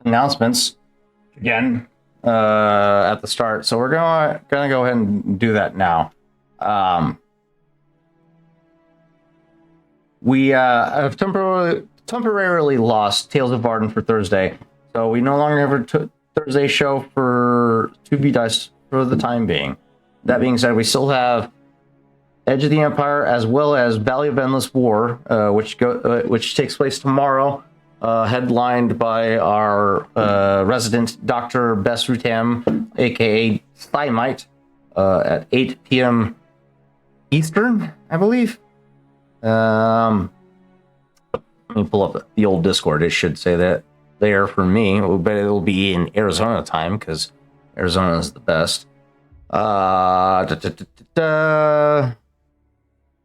announcements again at the start, so we're gonna go ahead and do that now. We have temporarily lost Tales of Varden for Thursday, so we no longer have a Thursday show for 2B Dice for the time being. That being said, we still have Edge of the Empire as well as Valley of Endless War, which takes place tomorrow, headlined by our resident Dr. Bess Rutam, aka Stymite, at 8 p.m. Eastern, I believe. Let me pull up the old Discord. It should say that there for me, but it will be in Arizona time because Arizona is the best.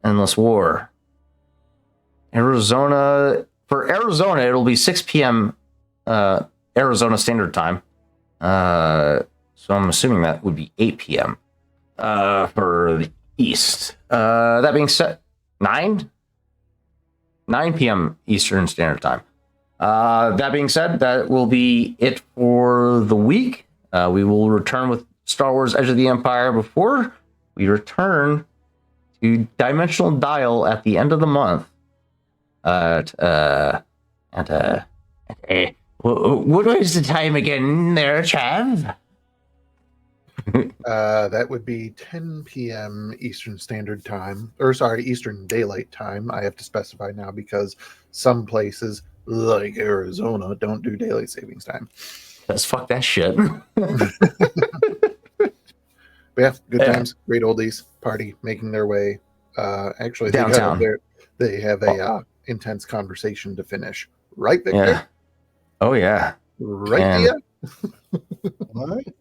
Endless War. Arizona, it'll be 6 p.m. Arizona Standard Time. So I'm assuming that would be 8 p.m. For the East. That being said, 9 p.m. Eastern Standard Time. That being said, that will be it for the week. We will return with Star Wars: Edge of the Empire before we return to Dimensional Dial at the end of the month. What was the time again there, Chav? That would be 10 p.m. Eastern Standard Time, or sorry, Eastern Daylight Time. I have to specify now because some places, like Arizona, don't do daylight savings time. Let's fuck that shit. But yeah, good times, great oldies, party, making their way. Actually, Downtown. They have a intense conversation to finish. Right, Victor? Yeah. Oh, yeah. Right, And- Dia? All right.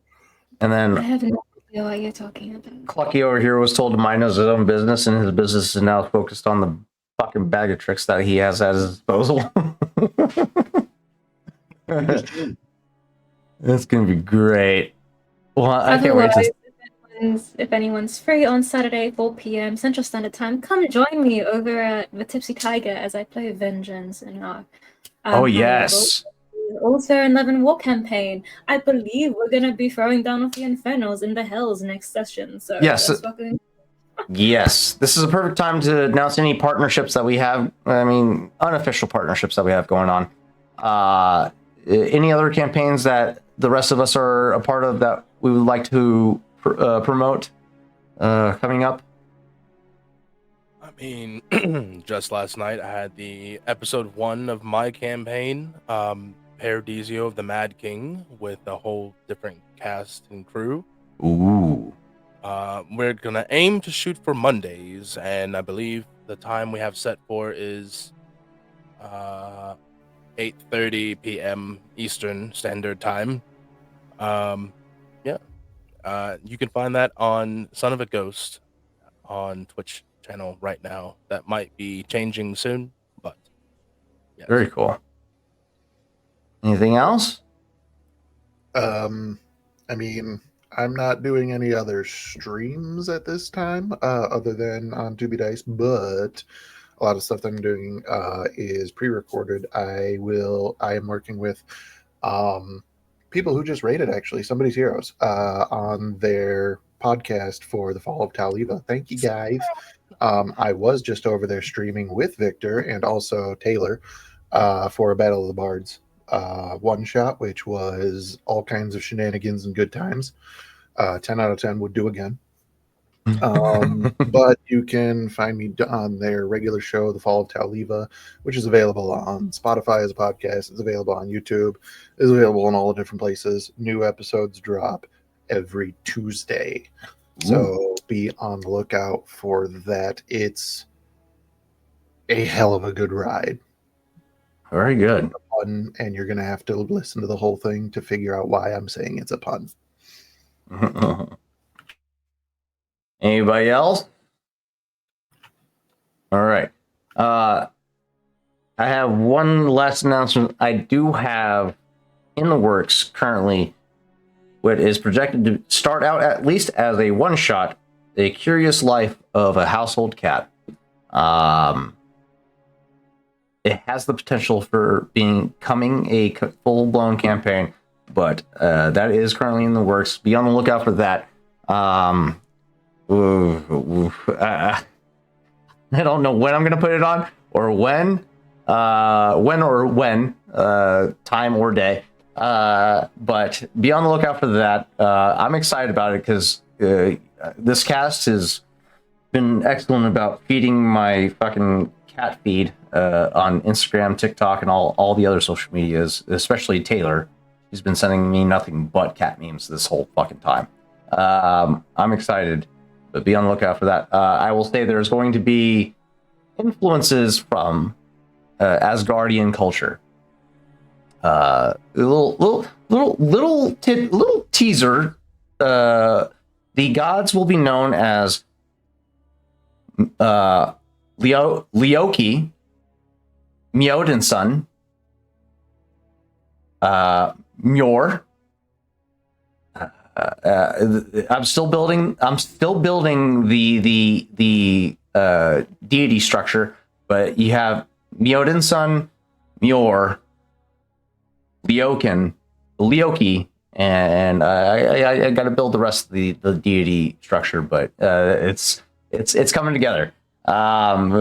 And I then have no idea what you're talking about. Clucky over here was told to mind his own business, and his business is now focused on the fucking bag of tricks that he has at his disposal. That's going to be great. Well, I can't wait to... If anyone's free on Saturday, 4 p.m. Central Standard Time, come join me over at the Tipsy Tiger as I play Vengeance in our Oh, yes. also in Love and War campaign. I believe we're gonna be throwing down with the Infernals in the Hells next session. So Yes. let's fucking... Yes, this is a perfect time to announce any partnerships that we have. I mean, unofficial partnerships that we have going on. Any other campaigns that the rest of us are a part of that we would like to promote coming up? I mean, just last night I had the episode 1 of my campaign, Paradisio of the Mad King, with a whole different cast and crew. Ooh. We're gonna aim to shoot for Mondays, and I believe the time we have set for is 8:30 p.m. Eastern Standard Time. You can find that on Son of a Ghost on Twitch channel right now. That might be changing soon, but yes. Very cool. Anything else? I mean, I'm not doing any other streams at this time, other than on 2B Dice, but a lot of stuff that I'm doing is pre-recorded. I am working with people who just rated, actually, Somebody's Heroes, on their podcast for the Fall of Taliba. Thank you, guys. I was just over there streaming with Victor and also Taylor for a Battle of the Bards one shot, which was all kinds of shenanigans and good times. 10 out of 10 would do again. But you can find me on their regular show, The Fall of Taliba, which is available on Spotify as a podcast. It's available on YouTube. It's available in all the different places. New episodes drop every Tuesday. So be on the lookout for that. It's a hell of a good ride. Very good. Pun, and you're going to have to listen to the whole thing to figure out why I'm saying it's a pun. Anybody else? All right. I have one last announcement. I do have in the works currently what is projected to start out at least as a one-shot A Curious Life of a Household Cat. It has the potential for becoming a full-blown campaign, but that is currently in the works. Be on the lookout for that. I don't know when I'm going to put it on or when time or day. But be on the lookout for that. I'm excited about it because this cast has been excellent about feeding my fucking cat feed on Instagram, TikTok, and all the other social medias, especially Taylor. He's been sending me nothing but cat memes this whole fucking time. I'm excited, but be on the lookout for that. I will say there's going to be influences from Asgardian culture. Little teaser. The gods will be known as Leoki, Mjolnir, Mjor. I'm still building the deity structure, but you have Mjolnir, Mjor, Leoki, and I got to build the rest of the deity structure, but it's coming together. I'm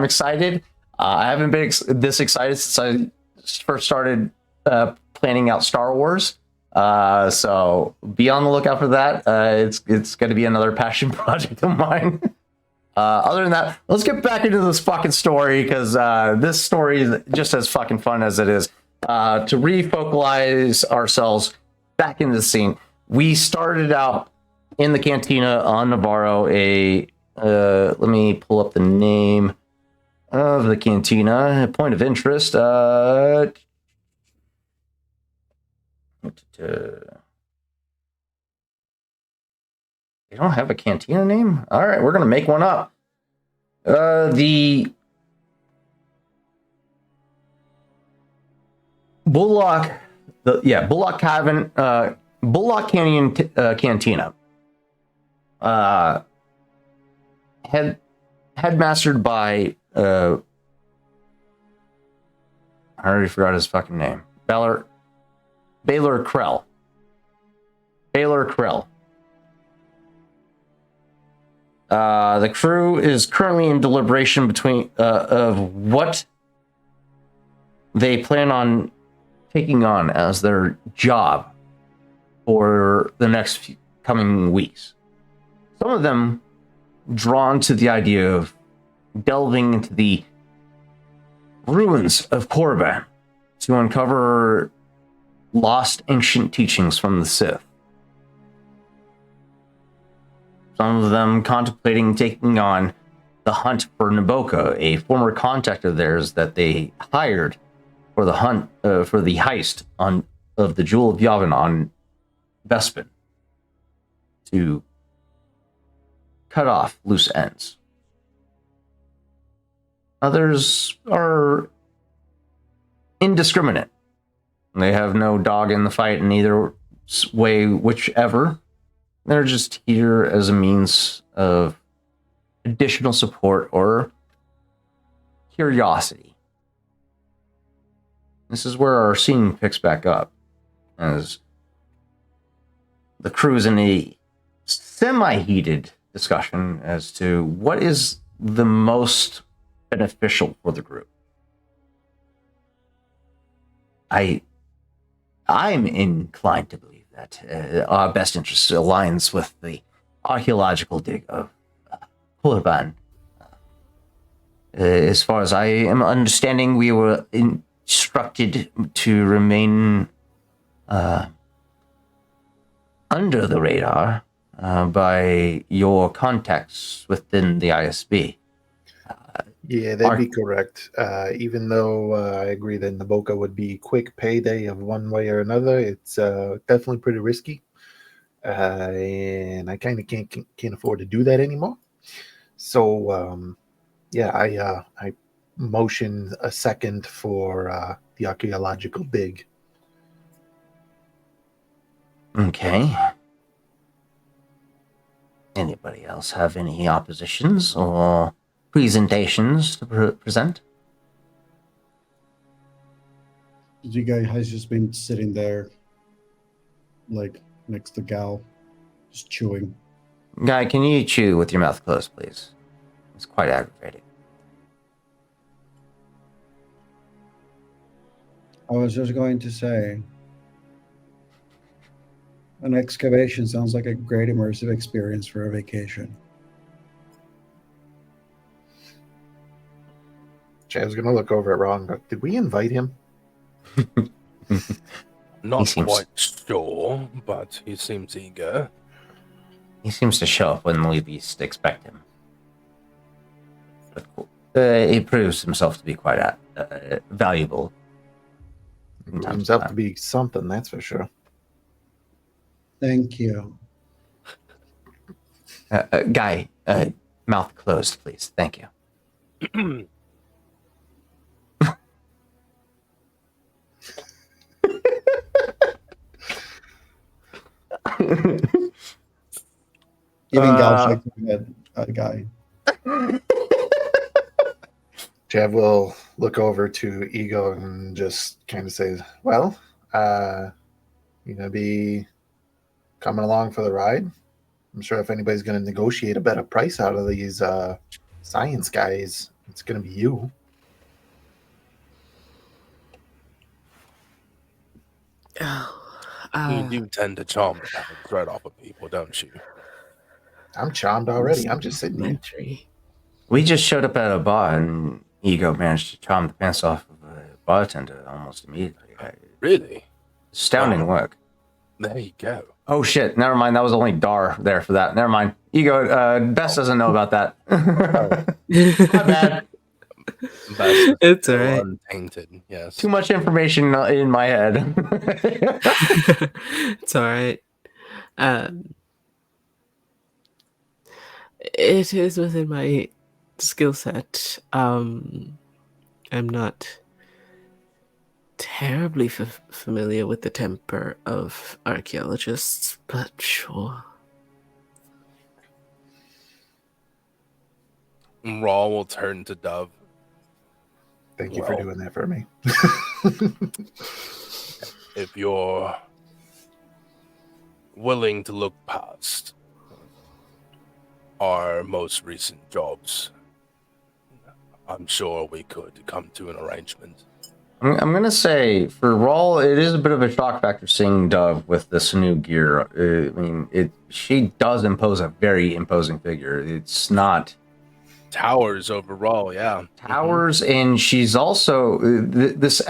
excited. I haven't been this excited since I first started planning out Star Wars. So be on the lookout for that. It's going to be another passion project of mine. Other than that, let's get back into this fucking story because this story is just as fucking fun as it is. To refocalize ourselves back into the scene, we started out in the cantina on Navarro. Let me pull up the name of the cantina. A point of interest. They don't have a cantina name? All right, we're going to make one up. The Bullock Canyon Cantina. Headmastered by I already forgot his fucking name. Baylor Krell. The crew is currently in deliberation between of what they plan on taking on as their job for the next coming weeks. Some of them drawn to the idea of delving into the ruins of Korriban to uncover lost ancient teachings from the Sith. Some of them contemplating taking on the hunt for Naboka, a former contact of theirs that they hired for the hunt for the heist of the Jewel of Yavin on Bespin to cut off loose ends. Others are indiscriminate. They have no dog in the fight in either way, whichever. They're just here as a means of additional support or curiosity. This is where our scene picks back up, as the crew is in a semi-heated discussion as to what is the most beneficial for the group. I'm inclined to believe that our best interest aligns with the archaeological dig of Korriban. As far as I am understanding, we were instructed to remain under the radar by your contacts within the ISB. Yeah, that'd be correct. Even though I agree that Naboka would be quick payday of one way or another, it's definitely pretty risky, and I kind of can't afford to do that anymore. So, I motion a second for the archaeological dig. Okay. Anybody else have any oppositions or presentations to present? You guy has just been sitting there, like next to Gal, just chewing. Guy, can you chew with your mouth closed, please? It's quite aggravating. I was just going to say, an excavation sounds like a great immersive experience for a vacation. Chad's gonna look over at Ron. But did we invite him? Not seems- quite sure, but he seems eager. He seems to show up when we least expect him. But he proves himself to be quite valuable. from time to Turns out to time. be something, that's for sure. Thank you. Guy, mouth closed, please. Thank you. Giving Gal Uh, shake the head, guy. Jav will look over to Ego and just kind of say, well, you gonna be coming along for the ride? I'm sure if anybody's gonna negotiate a better price out of these science guys, it's gonna be you. You do tend to charm the heads right off of people, don't you? I'm charmed already. I'm just sitting here. Complimentary. We just showed up at a bar and Ego managed to charm the pants off of a bartender almost immediately. Really? Astounding Wow. work. There you go. Oh shit, never mind. That was only Dar there for that. Never mind. Ego, Bess doesn't know about that. My bad. Best It's still alright. untainted, yes. Too much information in my head. It's all right. It is within my skill set. I'm not terribly familiar with the temper of archaeologists, but sure. Raw will turn to Dove. Thank you for Well. doing that for me. If you're willing to look past our most recent jobs, I'm sure we could come to an arrangement. I'm gonna say for Rawl, it is a bit of a shock factor seeing Dove with this new gear. I mean, she does impose a very imposing figure. It's not Towers overall, yeah. towers, and she's also it's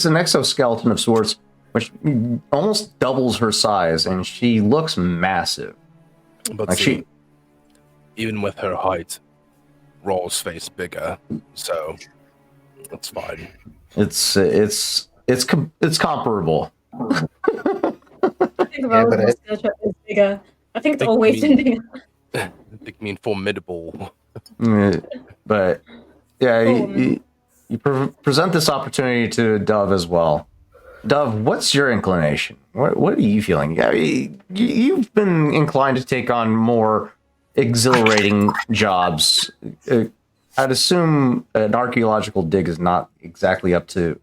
an exoskeleton of sorts, which almost doubles her size, and she looks massive. But Like see, she- even with her height, Raw's face bigger, so it's fine. It's comparable. I think Yeah, Rowan's but musculature is bigger. I think it's Think always me- been bigger. I think you mean formidable. But yeah, Oh, you present this opportunity to Dove as well. Dove, what's your inclination? What are you feeling? I mean, you've been inclined to take on more exhilarating jobs. I'd assume an archaeological dig is not exactly up to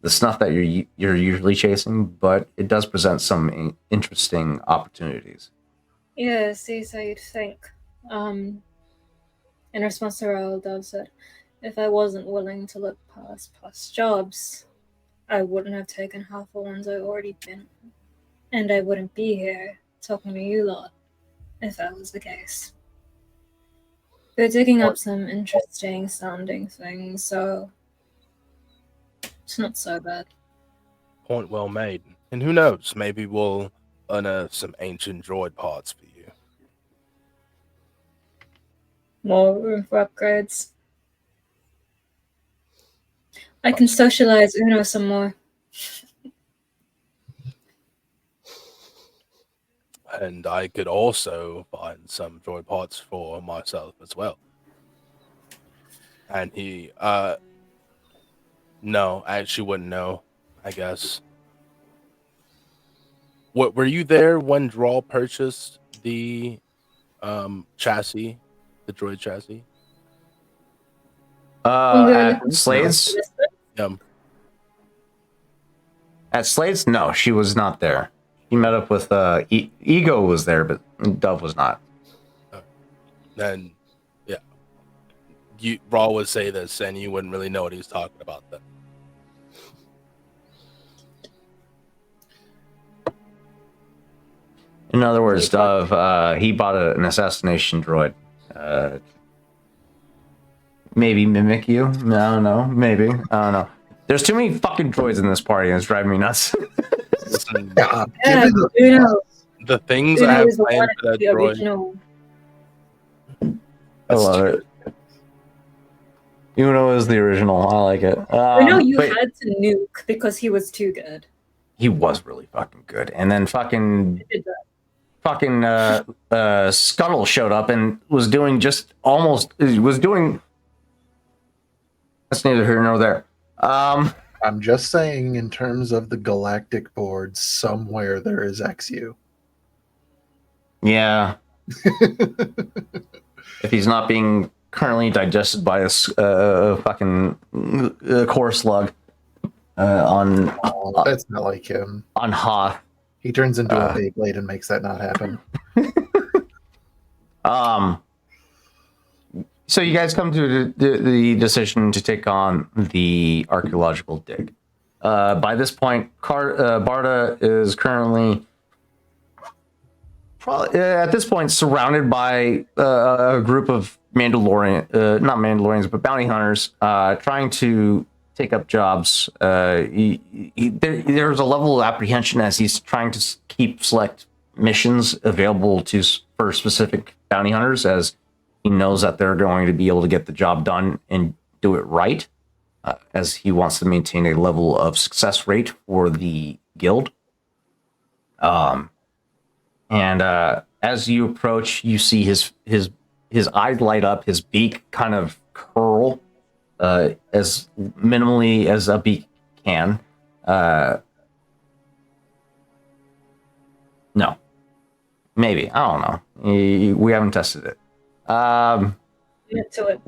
the snuff that you're usually chasing, but it does present some interesting opportunities. Yeah, see, so you'd think. In response to Raoul, Dove said, if I wasn't willing to look past jobs, I wouldn't have taken half the ones I've already been on. And I wouldn't be here talking to you lot if that was the case. They're digging up some interesting sounding things, so it's not so bad. Point well made. And who knows, maybe we'll unearth some ancient droid parts for you. More room for upgrades. I can socialize Uno some more. And I could also find some droid parts for myself as well. And he, no, I actually wouldn't know, I guess. What, were you there when Draw purchased the Chassis, the droid chassis. At Slade's? Um, At Slade's? No, she was not there. She met up with Ego was there, but Dove was not. then, yeah, Raw would say this, and you wouldn't really know what he was talking about then. In other words, Dove, he bought an assassination droid. Maybe mimic you? I don't know. Maybe. I don't know. There's too many fucking droids in this party, and it's driving me nuts. Listen, God, Yeah, given the- Uno. the things Uno I have is the planned one for that the droid. original. I love it. Uno is the original. I like it. Uno you but had to nuke because he was too good. he was really fucking good. And then fucking Did that. Scuttle showed up and was doing just almost was doing. That's neither here nor there. I'm just saying, in terms of the galactic board, somewhere there is XU. Yeah. If he's not being currently digested by a fucking core slug on Oh, that's not like him. Hoth. He turns into a Beyblade and makes that not happen. So you guys come to the decision to take on the archaeological dig. By this point, Barda is currently probably at this point surrounded by a group of not Mandalorians, but bounty hunters trying to take up jobs. There's a level of apprehension as he's trying to keep select missions available for specific bounty hunters, as he knows that they're going to be able to get the job done and do it right, as he wants to maintain a level of success rate for the guild. And as you approach, you see his eyes light up, his beak kind of curl as minimally as a beak can. No, maybe, I don't know. We haven't tested it. Into it.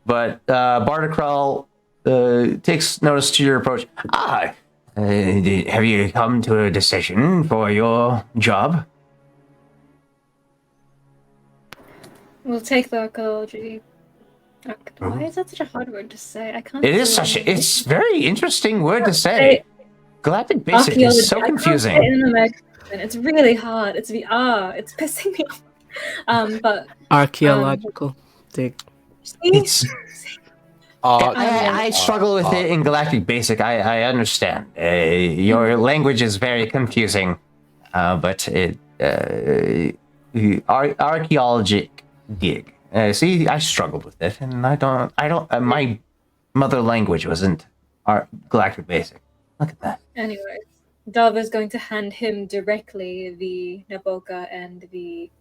But Bardakrell takes notice to your approach. Have you come to a decision for your job? We'll take the archaeology. Why is that such a hard word to say? I can't. It is it's very interesting word to say. Galactic Basic Archaeology. is so I can't say it confusing. in American. It's really hard. It's the R. It's pissing me off. But Archaeological dig. see? It's Uh, I struggle with it in Galactic Basic. I understand. Your language is very confusing, but archaeologic dig. See, I struggled with it, and I don't. My mother language wasn't Galactic Basic. Look at that. Anyways, Dove is going to hand him directly the Naboka and the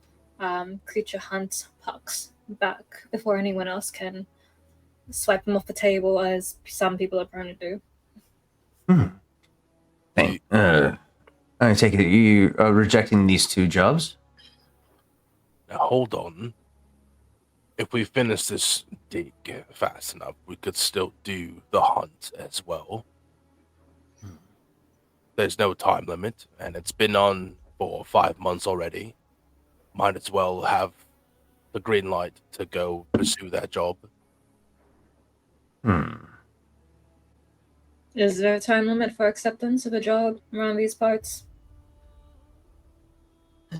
creature hunt pucks back before anyone else can swipe them off the table, as some people are prone to do. I take it you are rejecting these two jobs. now hold on. If we finish this dig fast enough, we could still do the hunt as well. There's no time limit, and it's been on for 5 months already. Might as well have the green light to go pursue that job. Is there a time limit for acceptance of a job around these parts?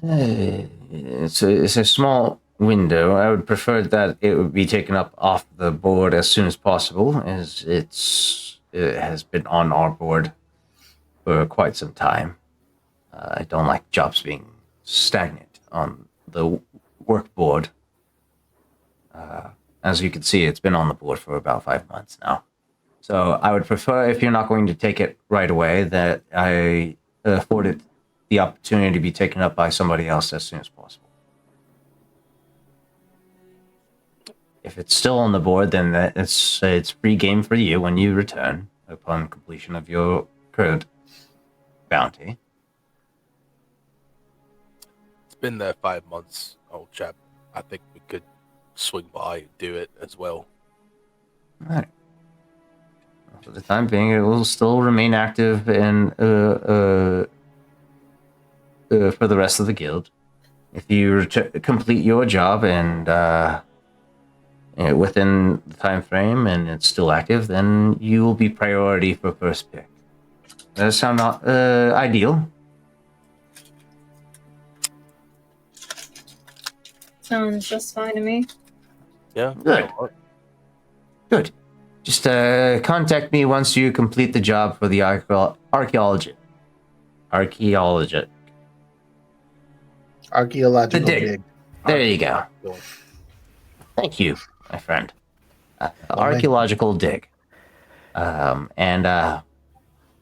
It's a small window. I would prefer that it would be taken up off the board as soon as possible, as it has been on our board for quite some time. I don't like jobs being stagnant on the work board. As you can see, it's been on the board for about 5 months now. So I would prefer, if you're not going to take it right away, that I afford it the opportunity to be taken up by somebody else as soon as possible. If it's still on the board, then it's free game for you when you return upon completion of your current bounty. It's been there 5 months, old chap. I think we could swing by and do it as well. All right. For the time being, it will still remain active and for the rest of the guild. If you complete your job and within the time frame and it's still active, then you will be priority for first pick. Does that sound ideal? Sounds just fine to me. Yeah. Good. Good. Just contact me once you complete the job for the archaeology. Archaeological The dig. dig. There you go. Thank you, my friend. Archaeological dig. And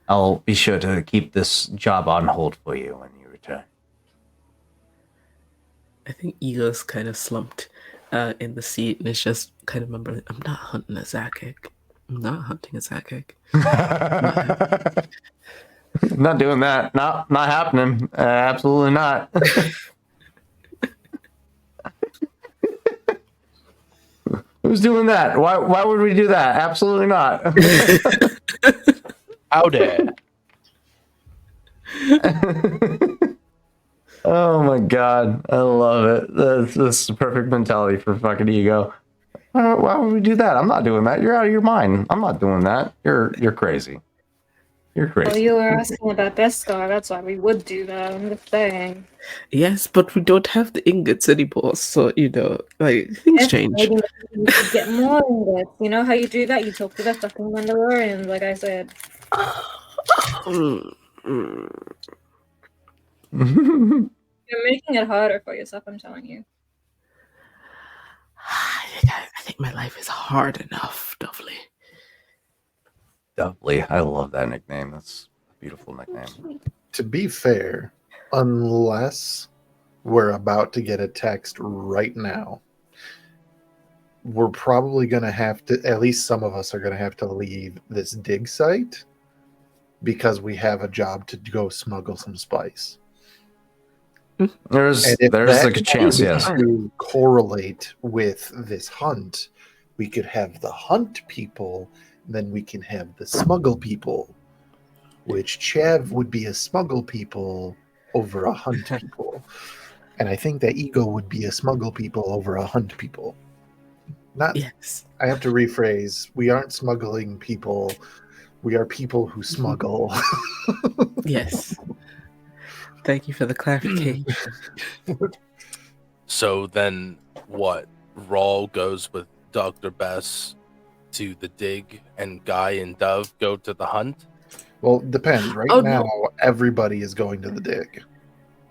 I'll be sure to keep this job on hold for you when you return. I think Ego's kind of slumped in the seat and is just kind of mumbling, I'm not hunting a Zakek. I'm not hunting a Zakek. Not doing that. Not happening. Absolutely not. Who's doing that? Why would we do that? Absolutely not. How dare? Oh my god, I love it. This is the perfect mentality for fucking Ego. Why would we do that? I'm not doing that. You're out of your mind. I'm not doing that. You're crazy. You're Well, crazy. you were asking about Beskar, that's why we would do that. I'm just saying. Yes, but we don't have the ingots anymore, so, things Yes, change. maybe you could get more ingots. You know how you do that? You talk to the fucking Mandalorians, like I said. You're making it harder for yourself, I'm telling you. I think my life is hard enough, Duffley. Doubly. I love that nickname. That's a beautiful nickname. To be fair, unless we're about to get a text right now, we're probably going to have to, at least some of us are going to have to leave this dig site because we have a job to go smuggle some spice. There's And if like a that chance, is yes. to correlate with this hunt, we could have the hunt people, then we can have the smuggle people, which Chev would be a smuggle people over a hunt people. And I think that Ego would be a smuggle people over a hunt people. Not, Yes. I have to rephrase. We aren't smuggling people. We are people who smuggle. Yes. Thank you for the clarification. So then what? Rawl goes with Dr. Bess to the dig, and Guy and Dove go to the hunt? Well, it depends. Right Oh, now, no. everybody is going to the dig.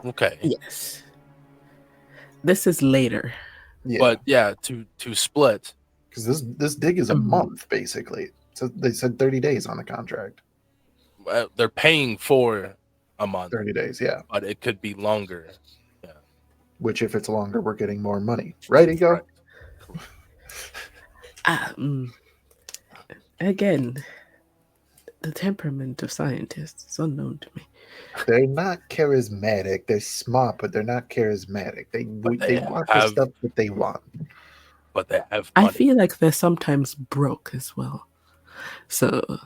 Okay. Yes. This is later. Yeah. But yeah, to split. Because this dig is a Mhm. month, basically. So they said 30 days on the contract. They're paying for a month, 30 days, yeah. but it could be longer. Which, if it's longer, we're getting more money. Right, Ego? Correct. Again, the temperament of scientists is unknown to me. They're not charismatic. They're smart, but they're not charismatic. They want the have- stuff that they want. But they have I money. feel like they're sometimes broke as well. So,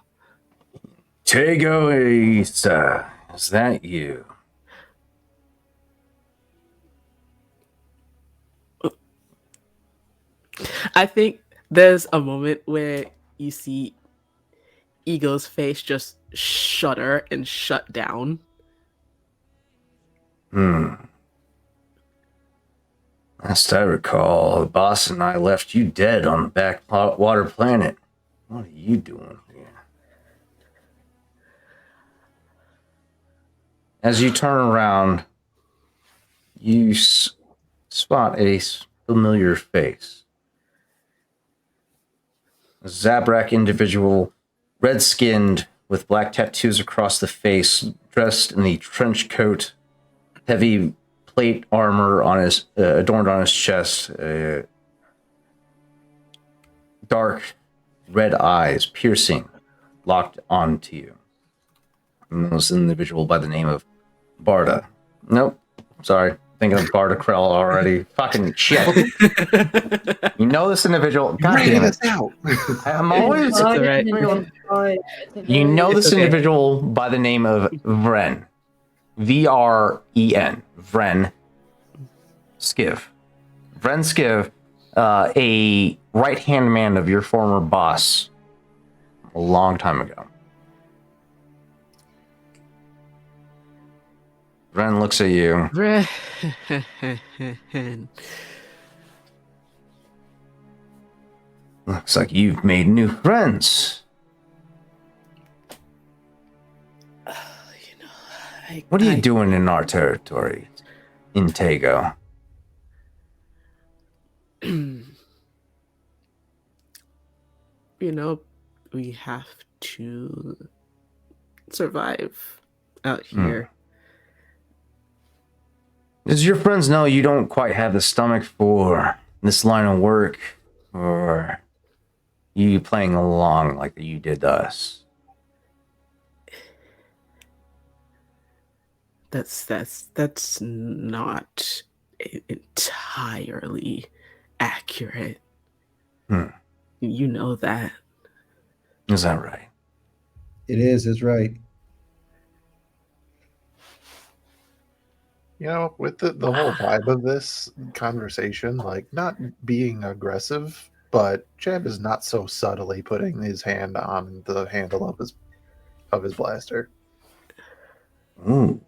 Tego Issa, is that you? I think there's a moment where you see Ego's face just shudder and shut down. Last I recall, the boss and I left you dead on the backwater planet. What are you doing here? As you turn around, you spot a familiar face. A Zabrak individual, red-skinned, with black tattoos across the face, dressed in a trench coat, heavy plate armor on his adorned on his chest, dark red eyes, piercing, locked onto you. And this individual by the name of Barda. Nope, sorry, thinking of Bardakrell already. Fucking shit. You know this individual. God damn it. us out. I'm always. It's all right. You know It's this okay. individual by the name of Vren. Vren. Vren Skiv. Vren Skiv, a right-hand man of your former boss a long time ago. Vren looks at you. Looks like you've made new friends. What are you doing in our territory, Intego? You know, we have to survive out here. Does your friends know you don't quite have the stomach for this line of work, or you playing along like you did us? That's not entirely accurate. You know that. Is that right? It is. It's right. You know, with the whole vibe of this conversation, like not being aggressive, but Jeb is not so subtly putting his hand on the handle of his blaster. Ooh.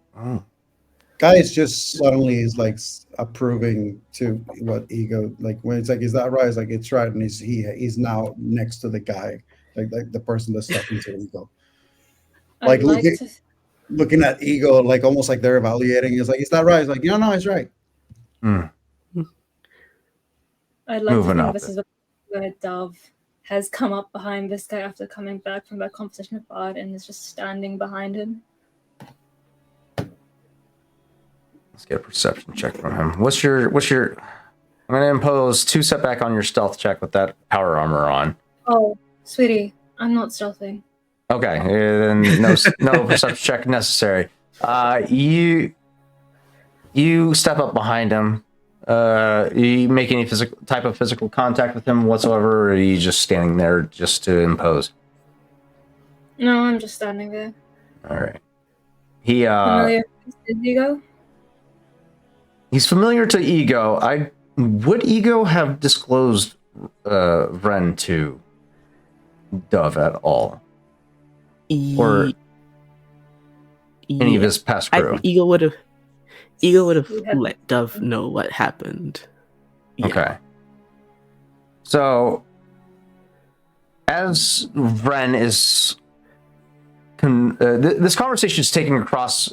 Guys just suddenly is like approving to what Ego, like when it's like, is that right? It's like, it's right. And he's now next to the guy, like the person that's talking to Ego. Like, looking at Ego, like almost like they're evaluating. It's like, is that right? It's like, no, it's right. I'd like Moving to up. think this is where Dove has come up behind this guy after coming back from that conversation with Bard and is just standing behind him. Let's get a perception check from him. What's your I'm gonna impose 2 setback on your stealth check with that power armor on. Oh, sweetie, I'm not stealthing. Okay, then no perception check necessary. You step up behind him. You make any type of physical contact with him whatsoever, or are you just standing there just to impose? No, I'm just standing there. All right. He Familiar with Ego? he's familiar to Ego. Would Ego have disclosed Vren to Dove at all, or any of his past crew? Ego would have let Dove know what happened. Yeah. Okay. So, as Vren is, this conversation is taking place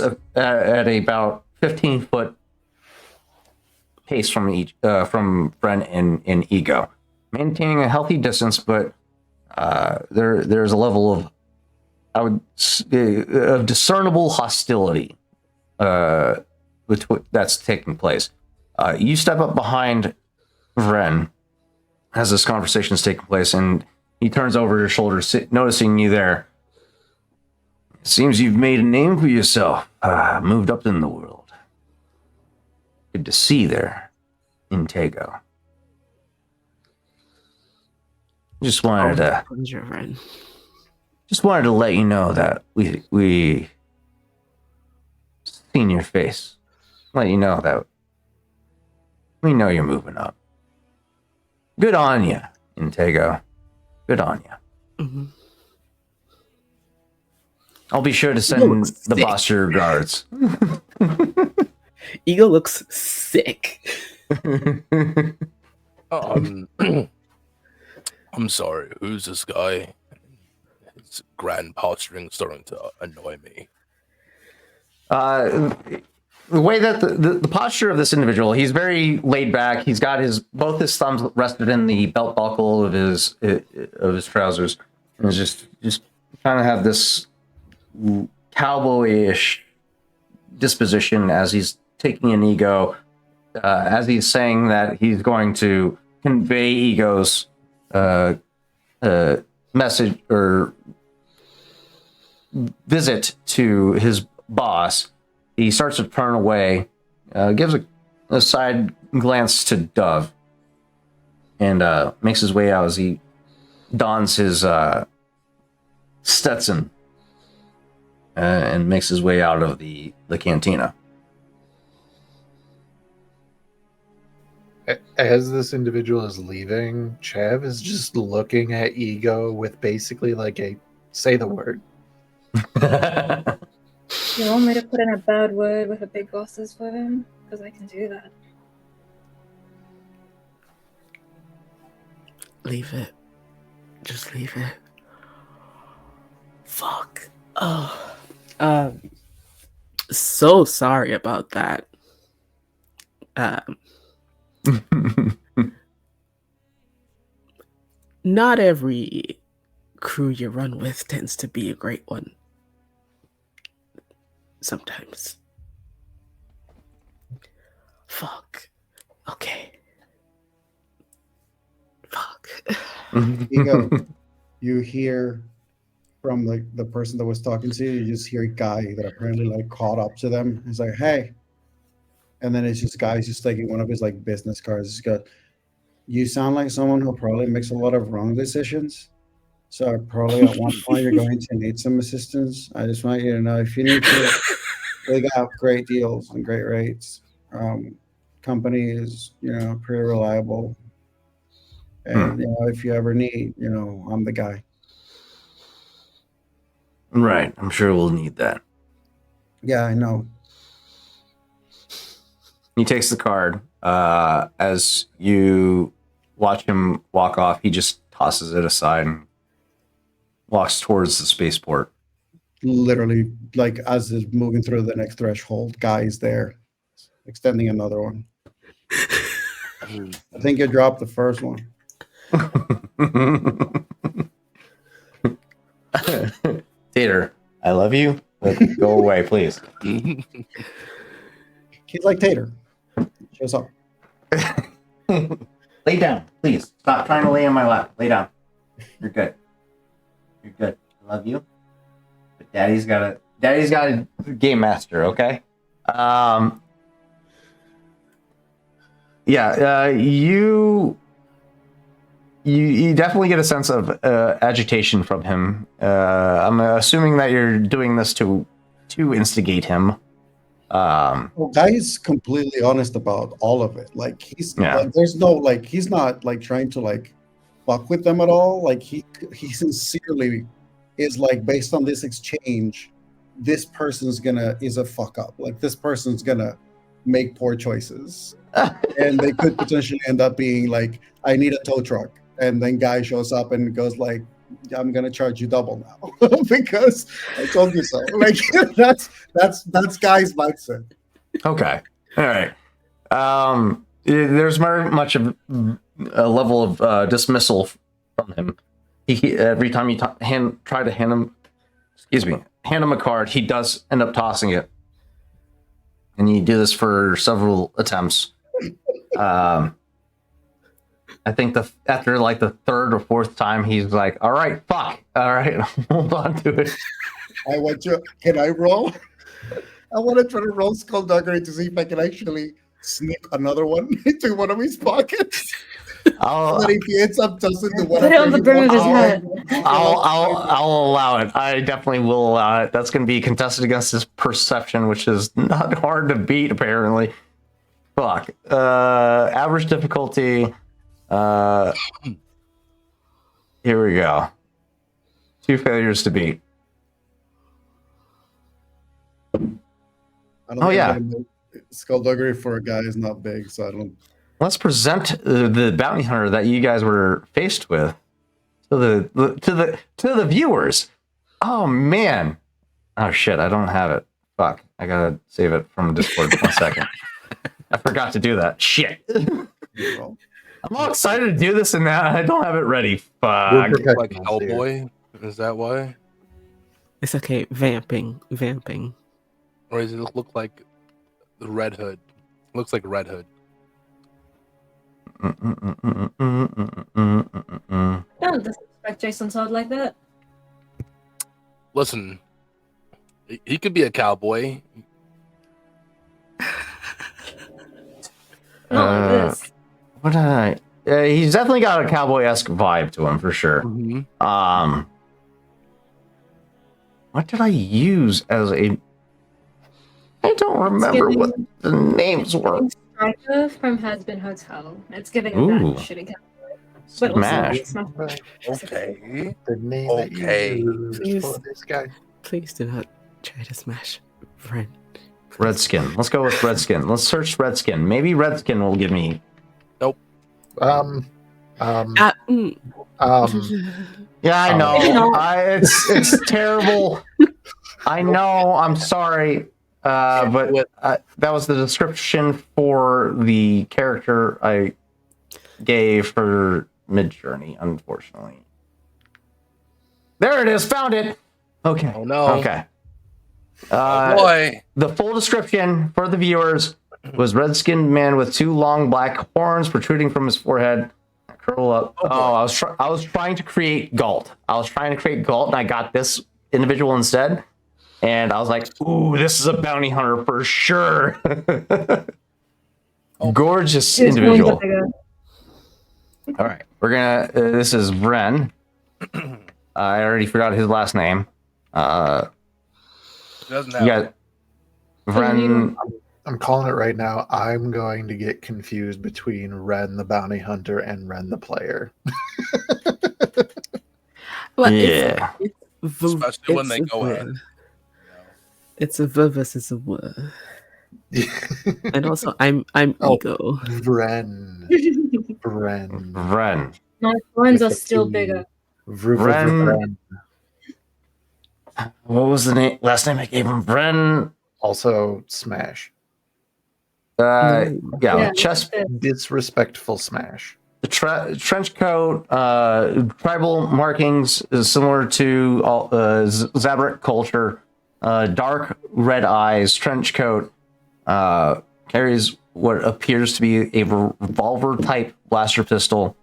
at about 15-foot pace from Vren and Ego, maintaining a healthy distance, but there's a level of of discernible hostility that's taking place. You step up behind Vren as this conversation is taking place, and he turns over your shoulder, noticing you there. It seems you've made a name for yourself, moved up in the world. Good to see you there, Intego. Just wanted to let you know that we seen your face. Let you know that we know you're moving up. Good on you, Intego. Good on you. Mm-hmm. I'll be sure to send the boss your regards. Ego looks sick. I'm sorry. Who's this guy? His grand posturing starting to annoy me. The way that the posture of this individual, he's very laid back. He's got both his thumbs rested in the belt buckle of his trousers, and is just kind of have this cowboyish disposition as he's taking an Ego, as he's saying that he's going to convey Ego's message or visit to his boss. he starts to turn away, gives a side glance to Dove, and makes his way out as he dons his Stetson and makes his way out of the cantina. As this individual is leaving, Chav is just looking at Ego with basically like a say the word. You want me to put in a bad word with the big bosses for him? Because I can do that. Leave it. Just leave it. Fuck. Oh. So sorry about that. Not every crew you run with tends to be a great one. Sometimes. Fuck. Okay. Fuck. Ego, you hear from the person that was talking to you, you just hear a guy that apparently like caught up to them. He's like, hey. And then it's just guys just taking one of his like business cards. He's got, you sound like someone who probably makes a lot of wrong decisions. So probably at one point you're going to need some assistance. I just want you to know if you need to, they got great deals and great rates. Company is, pretty reliable. And if you ever need, I'm the guy. Right. I'm sure we'll need that. Yeah, I know. He takes the card. As you watch him walk off, he just tosses it aside and walks towards the spaceport. Literally, like as is moving through the next threshold, guy's there, extending another one. I think you dropped the first one. Tater, I love you, but go away, please. He's like Tater. Shows up. Lay down, please. Stop trying to lay in my lap. Lay down. You're good. You're good. I love you. But Daddy's got a game master, okay? You definitely get a sense of agitation from him. I'm assuming that you're doing this to instigate him. Well, guy is completely honest about all of it. Like he's like, there's no like he's not like trying to like fuck with them at all. Like he sincerely is like, based on this exchange, this person's is a fuck up. Like this person's gonna make poor choices, and they could potentially end up being like, I need a tow truck, and then guy shows up and goes like, I'm gonna charge you double now because I told you so. Like that's guy's mindset. Okay, all right. There's very much of a level of dismissal from him. He every time you try to hand him a card, he does end up tossing it, and you do this for several attempts. I think after like the third or fourth time, he's like, all right, fuck. All right, hold on to it. Can I roll? I want to try to roll skullduggery to see if I can actually sneak another one into one of his pockets. But if he ends up tossing the one, put it on the brim of his head. I'll allow it. I definitely will allow it. That's going to be contested against his perception, which is not hard to beat, apparently. Fuck. Average difficulty. Here we go. 2 failures to beat. Skullduggery for a guy is not big, so I don't. Let's present the bounty hunter that you guys were faced with to the viewers. Oh man. Oh shit, I don't have it. Fuck. I gotta save it from Discord. 1 second. I forgot to do that. Shit. I'm all excited to do this and now I don't have it ready. Fuck. Like Hellboy? Is that why? It's okay. Vamping. Or does it look like the Red Hood? Looks like Red Hood. Don't disrespect Jason Todd like that. Listen, he could be a cowboy. Not like this. What did I? He's definitely got a cowboy-esque vibe to him for sure. Mhm. What did I use as a? I don't remember what the names were. Striker from Has Been Hotel. It's giving a Ooh. that shitty but also Smash. Smash. Okay. The name Okay. that you used for this guy. Please do not try to smash Vren. Redskin. Let's go with Redskin. Let's search Redskin. Maybe Redskin will give me. Um, Ah, mm. Yeah, I Oh. know. It's terrible. I know. I'm sorry. But that was the description for the character I gave for Midjourney, unfortunately. There it is. Found it. Okay. Oh no. Okay. Oh boy. The full description for the viewers was red-skinned man with 2 long black horns protruding from his forehead. Curl up. Oh, boy. I was trying to create Galt. And I got this individual instead. And I was like, ooh, this is a bounty hunter for sure. Gorgeous His horns are individual. bigger. All right. We're going to, this is Vren. I already forgot his last name. Doesn't You have got Vren. I'm calling it right now. I'm going to get confused between Ren the bounty hunter and Ren the player. Well, Yeah. it's Especially when they it's a go V. in. It's a V versus a W. And also, I'm Oh. ego. Vren. Vren. Vren. My horns are With the still P. bigger. Vren. What was the last name I gave him? Vren. Also, Smash. Yeah, Yeah, chest, Disrespectful Smash. the trench coat, tribal markings is similar to Zabrak culture. Dark red eyes, trench coat, carries what appears to be a revolver type blaster pistol.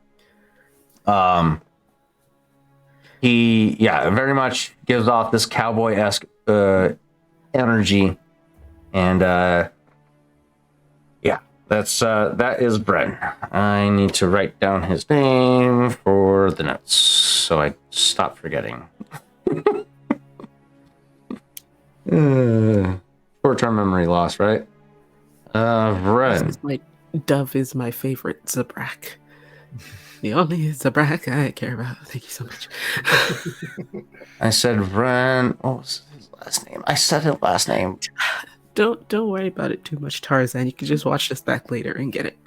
He very much gives off this cowboy-esque energy, and that is Bren. I need to write down his name for the notes so I stop forgetting. Short-term memory loss, right? Vren. Dove is my favorite Zabrak. The only Zabrak I care about. Thank you so much. I said Vren. What was his last name? I said his last name. Don't worry about it too much, Tarzan. You can just watch this back later and get it.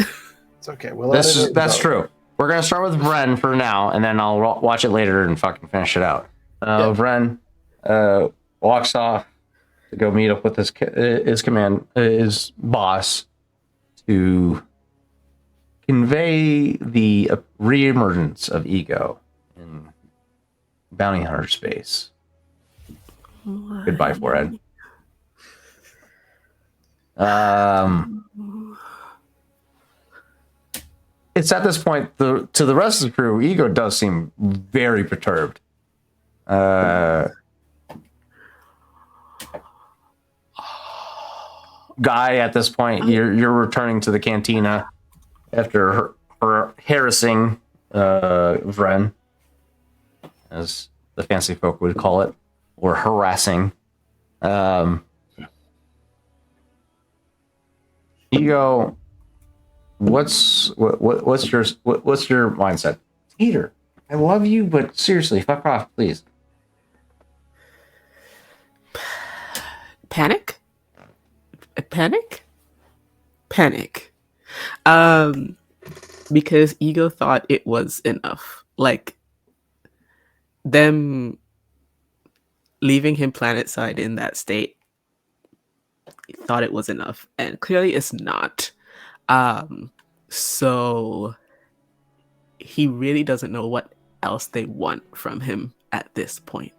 It's okay. Well, That's true. We're gonna start with Vren for now, and then I'll watch it later and fucking finish it out. Vren walks off to go meet up with his boss to convey the reemergence of ego in bounty hunter space. Goodbye, forehead. It's at this point to the rest of the crew, ego does seem very perturbed. Guy, at this point, you're returning to the cantina after her harassing Vren, as the fancy folk would call it, or harassing. Ego, what's your mindset? Peter, I love you, but seriously, fuck off, please. Panic. Because ego thought it was enough. Like, them leaving him planet side in that state, thought it was enough, and clearly it's not. So he really doesn't know what else they want from him at this point.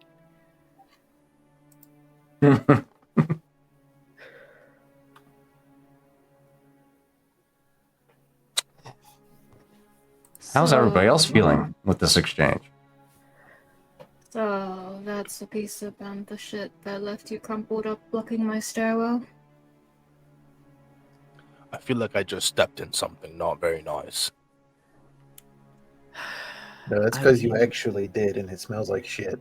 How's everybody else feeling with this exchange? So that's a piece of bantha shit that left you crumpled up blocking my stairwell. I feel like I just stepped in something not very nice. No, that's I because you mean- actually did, and it smells like shit.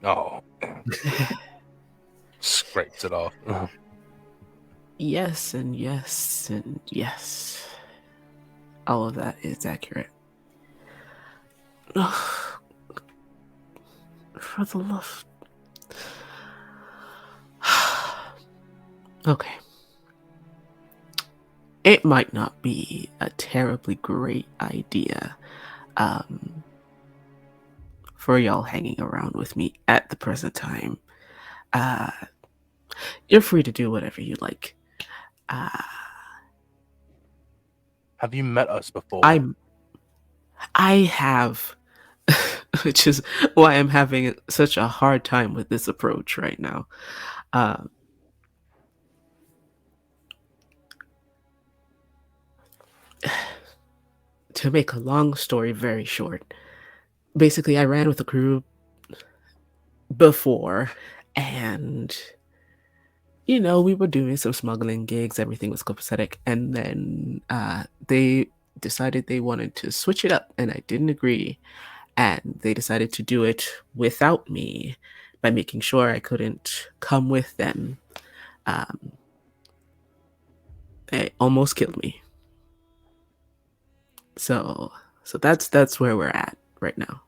Oh. Scrapes it off. Yes, and yes, and yes. All of that is accurate. For the love. Okay. It might not be a terribly great idea for y'all hanging around with me at the present time. Uh, you're free to do whatever you like. Have you met us before? I have, which is why I'm having such a hard time with this approach right now. To make a long story very short, basically, I ran with a crew before, and we were doing some smuggling gigs. Everything was copacetic, and then they decided they wanted to switch it up, and I didn't agree. And they decided to do it without me by making sure I couldn't come with them. It almost killed me. So that's where we're at right now.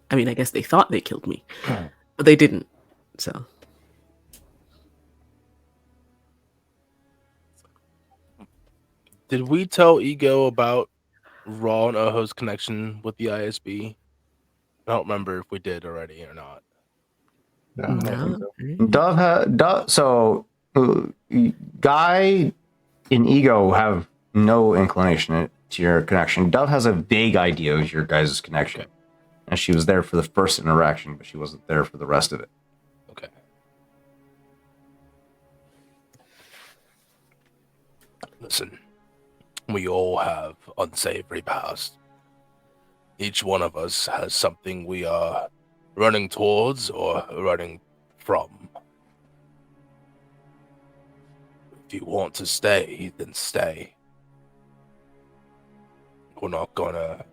I mean, I guess they thought they killed me, but they didn't. So Did we tell Ego about Raw and Oho's connection with the ISB? I don't remember if we did already or not. No, I don't think so. Dove. So, Guy and Ego have no inclination to your connection. Dove has a vague idea of your guys' connection, and she was there for the first interaction, but she wasn't there for the rest of it. Okay. Listen, we all have unsavory past. Each one of us has something we are running towards or running from. If you want to stay, then stay. We're not gonna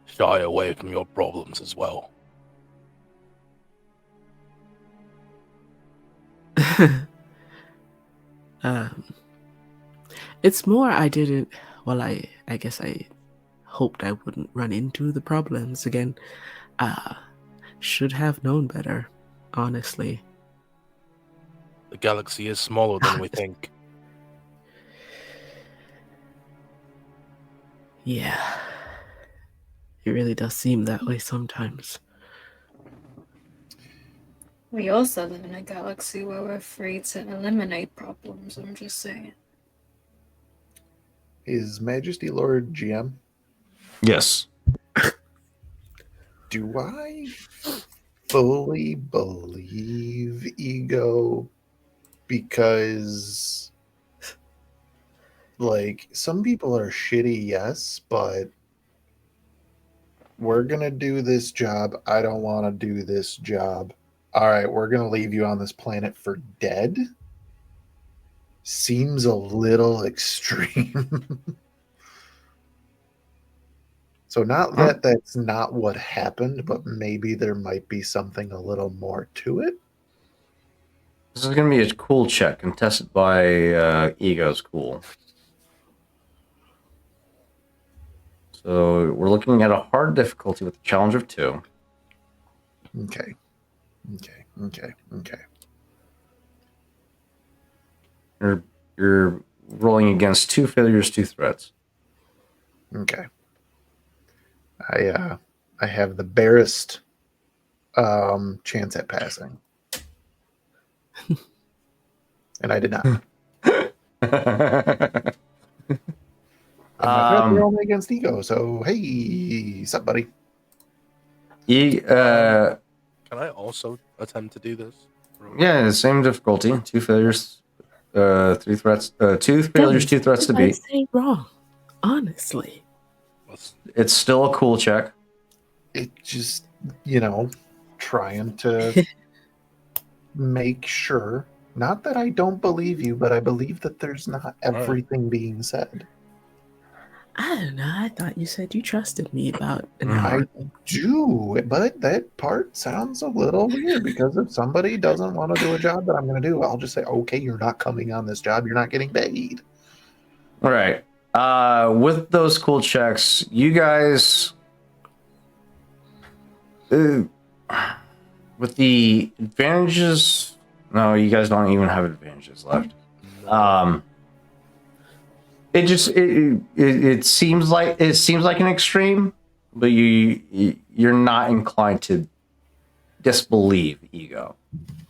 shy away from your problems as well. It's more I didn't. Well, I guess I hoped I wouldn't run into the problems again. Should have known better, honestly. The galaxy is smaller than we think. Yeah, it really does seem that way sometimes. We also live in a galaxy where we're free to eliminate problems, I'm just saying. Is Majesty Lord GM? Yes. Do I fully believe Ego? Because, like, some people are shitty, yes, but we're going to do this job. I don't want to do this job. All right, we're going to leave you on this planet for dead. Seems a little extreme. So not that that's not what happened, but maybe there might be something a little more to it. This is going to be a cool check, contested by Ego's cool. So we're looking at a hard difficulty with a challenge of 2. Okay. You're rolling against 2 failures, 2 threats. Okay. I have the barest chance at passing. And I did not. And my threats were only against Ego, so hey, sup, buddy? Can I also attempt to do this? Yeah, the same difficulty. 2 failures, 3 threats. 2 failures, 2 threats to What did I beat. say wrong? Honestly. It's still a cool check. It just, trying to make sure Not that I don't believe you, but I believe that there's not everything being said. I don't know. I thought you said you trusted me about an Mm. hour ago. Do, but that part sounds a little weird because if somebody doesn't want to do a job that I'm going to do, I'll just say, okay, you're not coming on this job. You're not getting paid. All right. With those cool checks, you guys, with the advantages, no, you guys don't even have advantages left. It just it seems like an extreme, but you're not inclined to disbelieve Ego.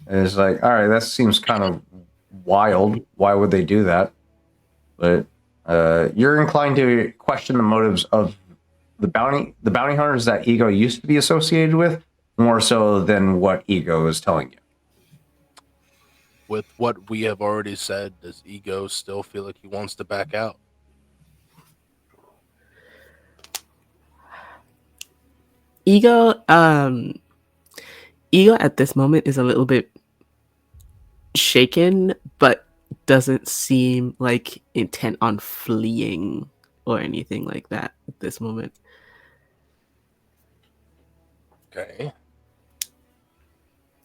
And it's like, all right, that seems kind of wild. Why would they do that? But you're inclined to question the motives of the bounty hunters that Ego used to be associated with, more so than what Ego is telling you. With what we have already said, does Ego still feel like he wants to back out? Ego at this moment is a little bit shaken, but doesn't seem like intent on fleeing or anything like that at this moment. Okay.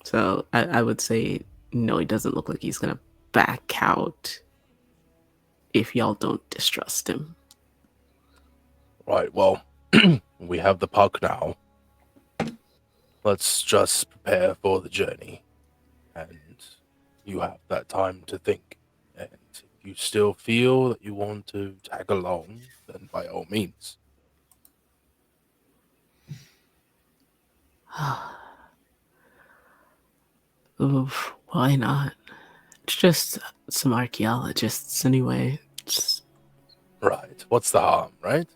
So I would say no, he doesn't look like he's gonna back out if y'all don't distrust him. Right, well, we have the puck now. Let's just prepare for the journey. And you have that time to think. And if you still feel that you want to tag along, then by all means. Oof, why not? It's just some archaeologists anyway. Right. What's the harm, right?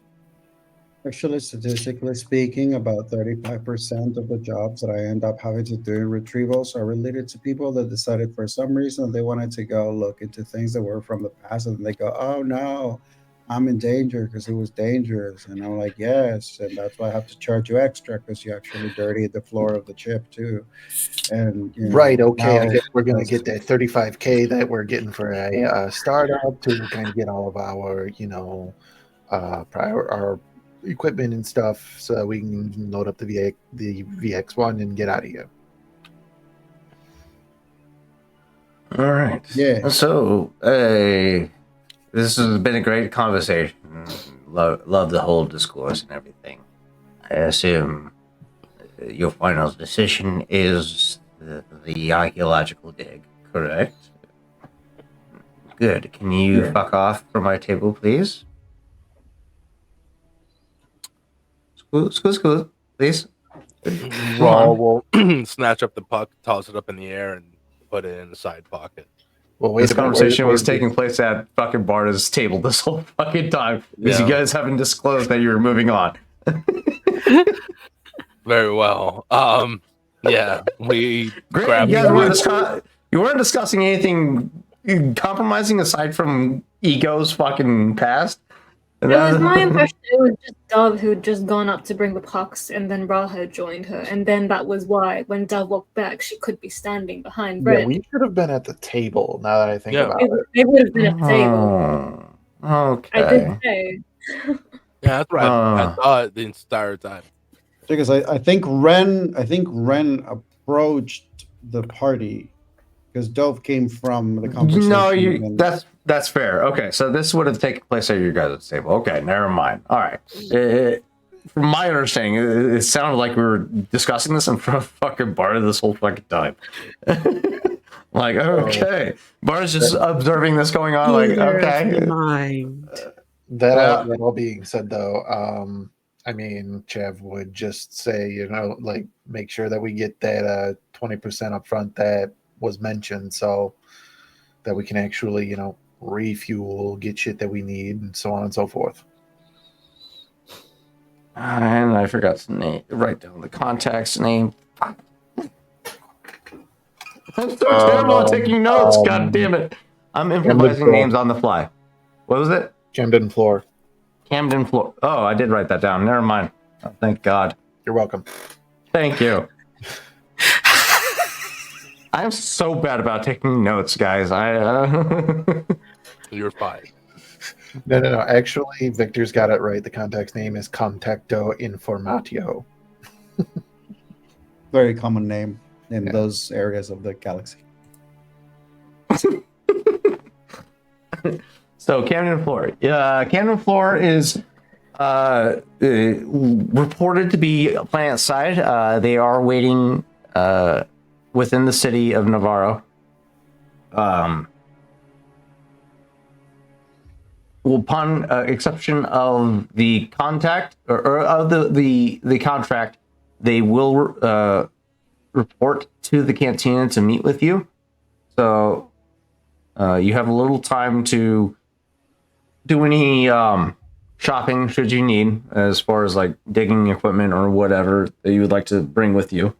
Actually, statistically speaking, about 35% of the jobs that I end up having to do in retrievals are related to people that decided for some reason they wanted to go look into things that were from the past, and they go, "Oh no, I'm in danger because it was dangerous." And I'm like, "Yes, and that's why I have to charge you extra because you actually dirtied the floor of the chip too." And Right. Okay. I now guess we're going to that's- get that 35K that we're getting for a startup to kind of get all of our, our equipment and stuff so that we can load up the VX1 and get out of here. All right. Yeah. So, this has been a great conversation. Love the whole discourse and everything. I assume your final decision is the archaeological dig, correct? Good. Can you fuck off from my table, please? Scoot, please. Raw will snatch up the puck, toss it up in the air, and put it in the side pocket. Well, This conversation was taking place at fucking Barta's table this whole fucking time because you guys haven't disclosed that you were moving on. Very well. Yeah, we Great. grabbed You weren't discussing anything compromising aside from Ego's fucking past. It was my impression it was just Dove who had just gone up to bring the pucks, and then Raha joined her, and then that was why when Dove walked back, she could be standing behind Brett. Yeah, we should have been at the table. Now that I think about it, They would have been at the table. Okay. I did say. Yeah, that's right. I thought the entire time. Because I think Ren approached the party because Dove came from the conversation. No, that's fair. Okay, so this would have taken place at your guys' table. Okay, never mind. All right. From my understanding, it sounded like we were discussing this in front of fucking Barta this whole fucking time. Like, okay, Barta's just observing this going on. Like, okay. Mind. that all being said, though, I mean, Chev would just say, like, make sure that we get that 20% up front that was mentioned, so that we can actually, refuel, get shit that we need, and so on and so forth. And I forgot to write down the contact's name. I'm so terrible at taking notes. God damn it! I'm improvising names on the fly. What was it? Camden Floor. Camden Floor. Oh, I did write that down. Never mind. Oh, thank God. You're welcome. Thank you. I'm so bad about taking notes, guys. You're fine. No. Actually, Victor's got it right. The contact's name is Contacto Informatio. Very common name in Yeah. those areas of the galaxy. So Camden Floor. Camden Floor is reported to be planet side. They are waiting within the city of Navarro. Upon exception of the contact or of the contract, they will report to the cantina to meet with you. So you have a little time to do any shopping should you need, as far as like digging equipment or whatever that you would like to bring with you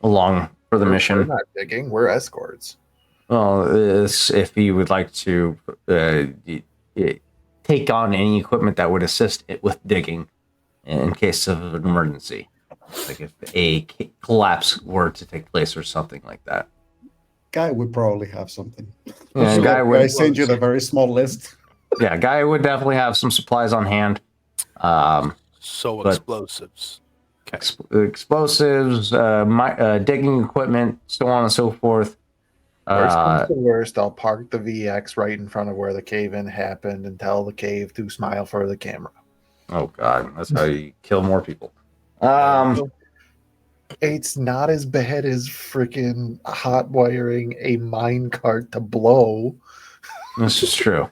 along for the We're mission. not digging. We're escorts. Well, if you would like to take on any equipment that would assist it with digging in case of an emergency, like if a collapse were to take place or something like that. Guy would probably have something. Yeah, I send you the very small list. Yeah, Guy would definitely have some supplies on hand. So But- explosives. Explosives, digging equipment, so on and so forth. Worst comes to worst, I'll park the VX right in front of where the cave-in happened and tell the cave to smile for the camera. Oh God, that's how you kill more people. It's not as bad as freaking hot wiring a mine cart to blow. This is true.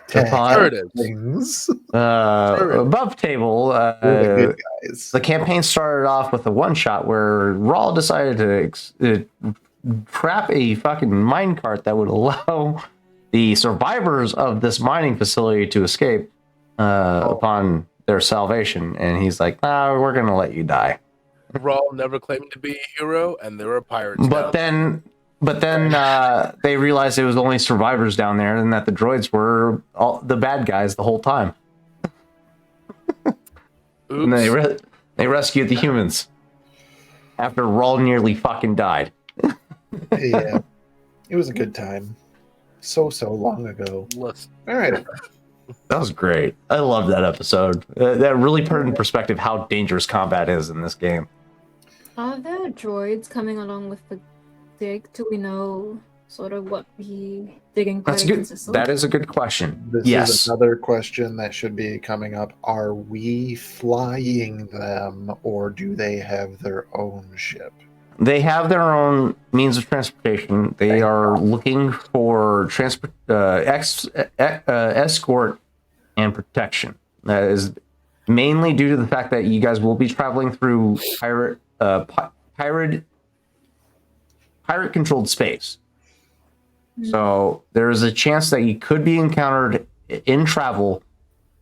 To Upon- Sure it is. things. Above table, We're the good guys. the campaign started off with a one shot where Rawl decided to trap a fucking minecart that would allow the survivors of this mining facility to escape upon their salvation. And he's like, "Nah, we're gonna let you die." Rawl never claimed to be a hero, and there were pirates. But down then they realized it was only survivors down there, and that the droids were all the bad guys the whole time. there. And Oops. they rescued the humans after Rawl nearly fucking died. Yeah. It was a good time. So long ago. Listen, All right. That was great. I love that episode. That really put in perspective how dangerous combat is in this game. Are there droids coming along with the dig? Do we know sort of what the digging That's party good. consists of? That is a good question. This Yes. is another question that should be coming up. Are we flying them or do they have their own ship? They have their own means of transportation. They are looking for escort and protection. That is mainly due to the fact that you guys will be traveling through pirate controlled space. So there is a chance that you could be encountered in travel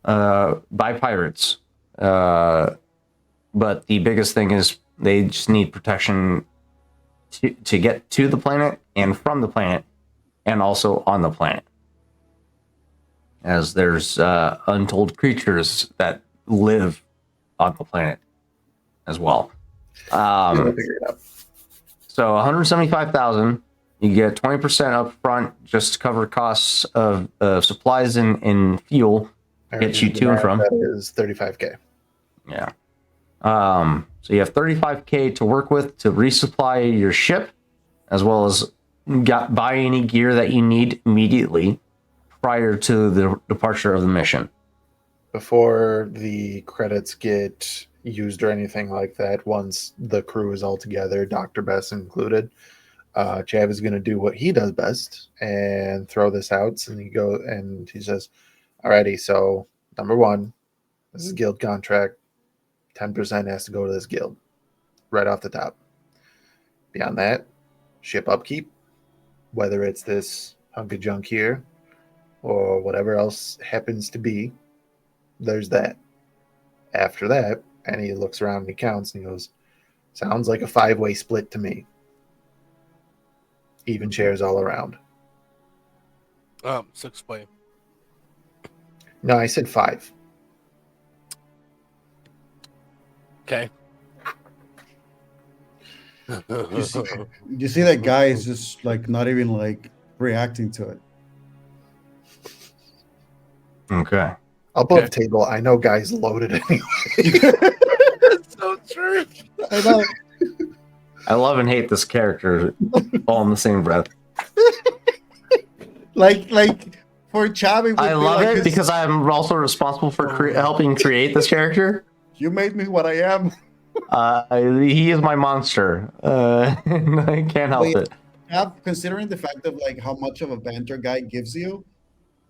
by pirates. But the biggest thing is they just need protection to get to the planet and from the planet and also on the planet. As there's untold creatures that live on the planet as well. We'll figure it out. So 175,000, you get 20% up front just to cover costs of supplies and fuel. Gets you to and from. That is 35K. Yeah. So you have 35K to work with to resupply your ship, as well as buy any gear that you need immediately prior to the departure of the mission. Before the credits get used or anything like that, once the crew is all together, Dr. Best included, Chav is going to do what he does best and throw this out. And he says, "Alrighty, so number one, this is a guild contract. 10% has to go to this guild right off the top. Beyond that, ship upkeep, whether it's this hunk of junk here or whatever else happens to be, there's that. After that," and he looks around and he counts and he goes, "Sounds like a 5-way split to me. Even shares all around." 6-way. No, I said 5. Okay. You see, you see that guy is just like not even like reacting to it. Okay. Above table, I know guys loaded anyway. That's so true. I know. I love and hate this character all in the same breath. Like for Chavi, would I be love like it his- because I'm also responsible for helping create this character. you made me what I am. He is my monster. I can't help it. Considering the fact of like how much of a banter guy gives you,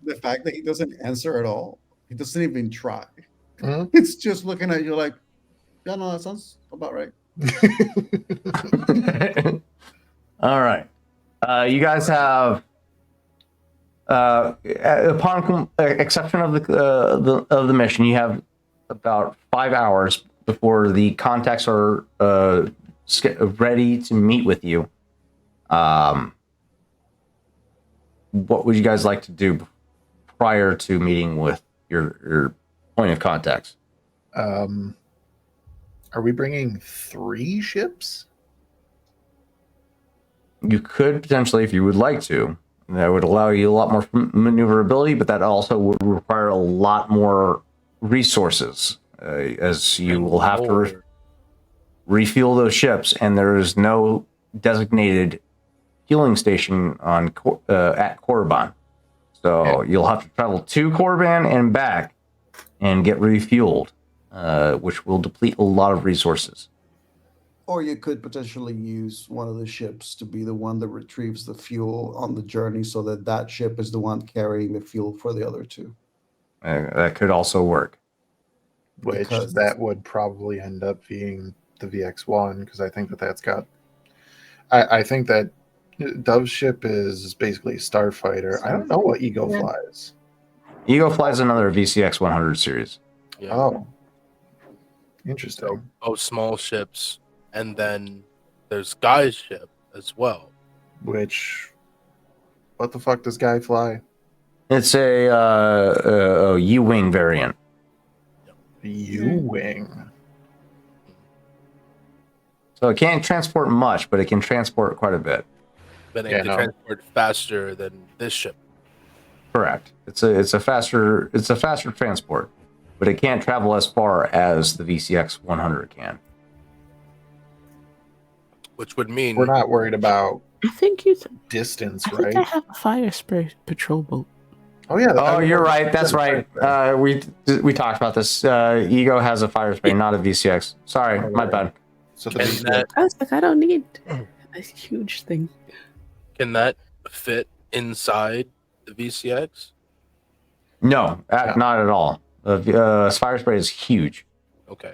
the fact that he doesn't answer at all, he doesn't even try. Mhm. It's just looking at you like, yeah, no, that sounds about right. All right. You guys have, upon exception of the mission, you have about 5 hours before the contacts are ready to meet with you. What would you guys like to do prior to meeting with your point of contacts? Are we bringing 3 ships? You could potentially, if you would like to. That would allow you a lot more maneuverability, but that also would require a lot more resources, as you will have to refuel those ships, and there is no designated fueling station on at Korriban. So you'll have to travel to Korriban and back and get refueled, which will deplete a lot of resources. Or you could potentially use one of the ships to be the one that retrieves the fuel on the journey so that that ship is the one carrying the fuel for the other 2. That could also work. Which Because- that would probably end up being the VX-1, because I think that's got... I think that Dove's ship is basically a starfighter. I don't know what Ego Yeah. flies. Ego flies another VCX 100 series. Yeah. Oh. Interesting. So both small ships, and then there's Guy's ship as well. Which... What the fuck does Guy fly? It's a U-wing variant. U-Wing. So it can't transport much, but it can transport quite a bit. But it Yeah, can no. transport faster than this ship. Correct. It's a faster transport, but it can't travel as far as the VCX 100 can. Which would mean We're not worried about I think you. distance, I think right? I have a fire spray patrol boat. Oh, yeah. Oh, you're right. That's right. We talked about this. Ego has a fire spray, not a VCX. Sorry, my bad. So the Can VCX that I was like, I don't need a huge thing. can that fit inside the VCX? No, not at all. Fire spray is huge. Okay.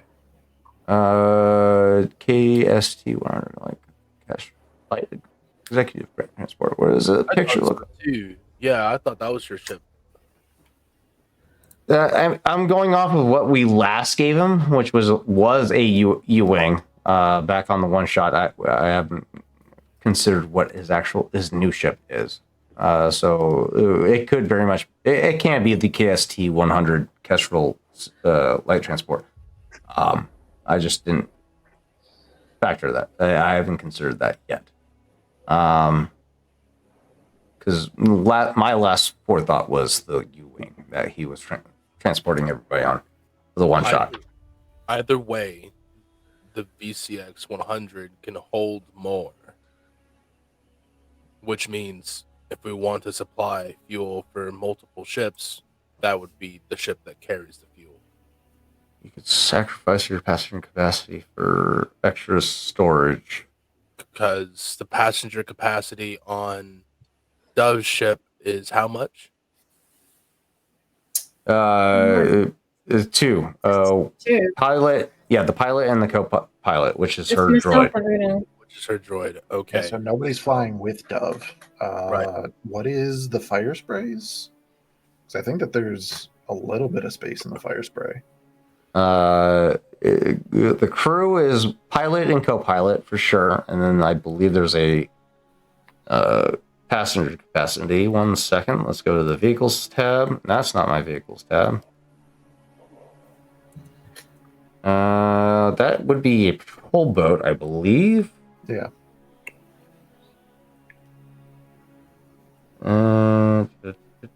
KST 100, like cash light executive transport. What does the I picture thought look so too. Yeah, I thought that was your ship. I'm going off of what we last gave him, which was a U-wing. Back on the one shot, I haven't considered what his new ship is. So it could very much it can't be the KST 100 Kestrel light transport. I just didn't factor that. I haven't considered that yet. Because my last forethought was the U-wing that he was transporting everybody on for the one shot. Either way, the VCX 100 can hold more. Which means if we want to supply fuel for multiple ships, that would be the ship that carries the fuel. You could sacrifice your passenger capacity for extra storage. Because the passenger capacity on Dove's ship is how much? Two. Two. Pilot. Yeah, the pilot and the co-pilot, which is It's her myself droid. and Runa. Which is her droid. Yeah, Okay. so nobody's flying with Dove. Right. What is the fire sprays? Because I think that there's a little bit of space in the fire spray. The crew is pilot and co-pilot for sure, and then I believe there's a passenger capacity. 1 second, let's go to the vehicles tab. That's not my vehicles tab. That would be a patrol boat, I believe. Yeah.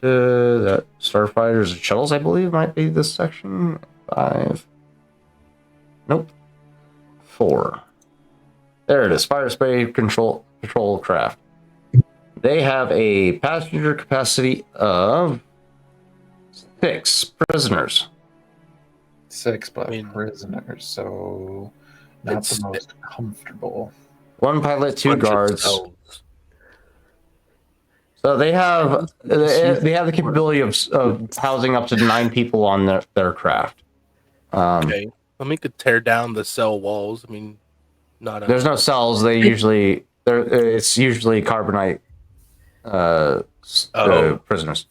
That starfighters and shuttles, I believe, might be this section. 5. Nope. 4. There it is. Fire space patrol craft. They have a passenger capacity of 6 prisoners. 6 but I mean, prisoners, so not it's- the most comfortable. 1 pilot, 2 bunch of guards. cells. So they have the capability of housing up to 9 people on their craft. Okay, I mean, could tear down the cell walls. I mean, not a, There's no cells. It's usually carbonite prisoners.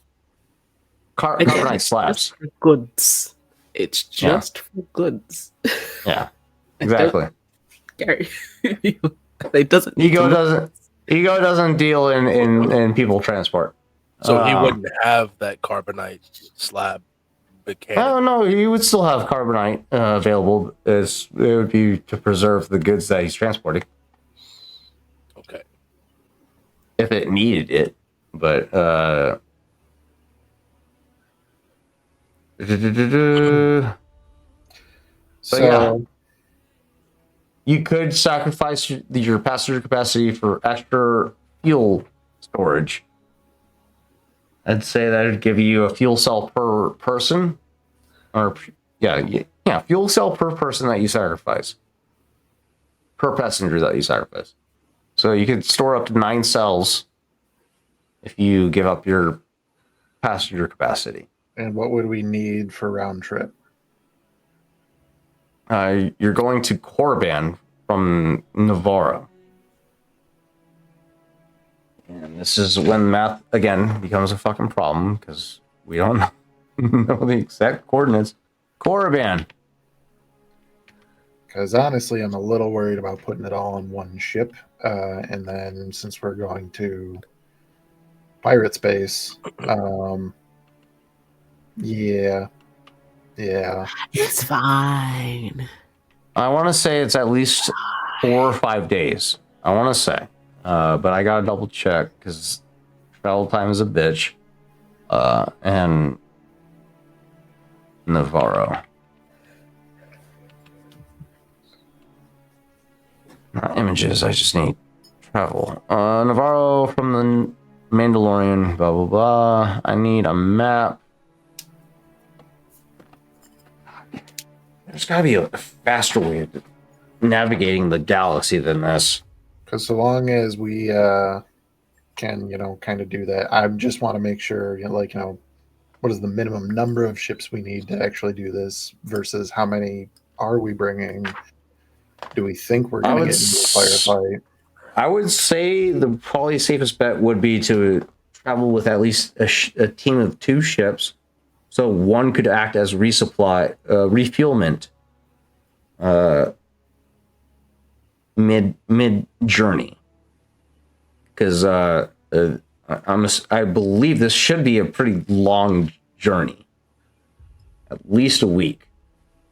Again, Carbonite it's slabs. just for goods. It's just for goods. Yeah, exactly. Gary, it doesn't. Ego doesn't deal in people transport. so he wouldn't have that carbonite slab mechanic. Oh no, he would still have carbonite available. It would be to preserve the goods that he's transporting Okay. if it needed it. But So yeah. You could sacrifice your passenger capacity for extra fuel storage. I'd say that would give you a fuel cell per person, or fuel cell per person that you sacrifice, per passenger that you sacrifice. So you could store up to 9 cells if you give up your passenger capacity. and what would we need for round trip? You're going to Korriban from Navarro. And this is when math, again, becomes a fucking problem, because we don't know the exact coordinates. Korriban. Because honestly, I'm a little worried about putting it all on one ship. And then since we're going to pirate space, yeah. It's fine. I want to say it's at least 4 or 5 days. I want to say. But I got to double check, because travel time is a bitch. And Navarro. Not images, I just need travel. Navarro from the Mandalorian, blah, blah, blah. I need a map. There's got to be a faster way of navigating the galaxy than this. Because so long as we can, kind of do that, I just want to make sure, what is the minimum number of ships we need to actually do this versus how many are we bringing? Do we think we're going to get into a firefight? I would say the probably safest bet would be to travel with at least a team of 2 ships, so one could act as resupply, refuelment, mid journey. Because I believe this should be a pretty long journey, at least a week.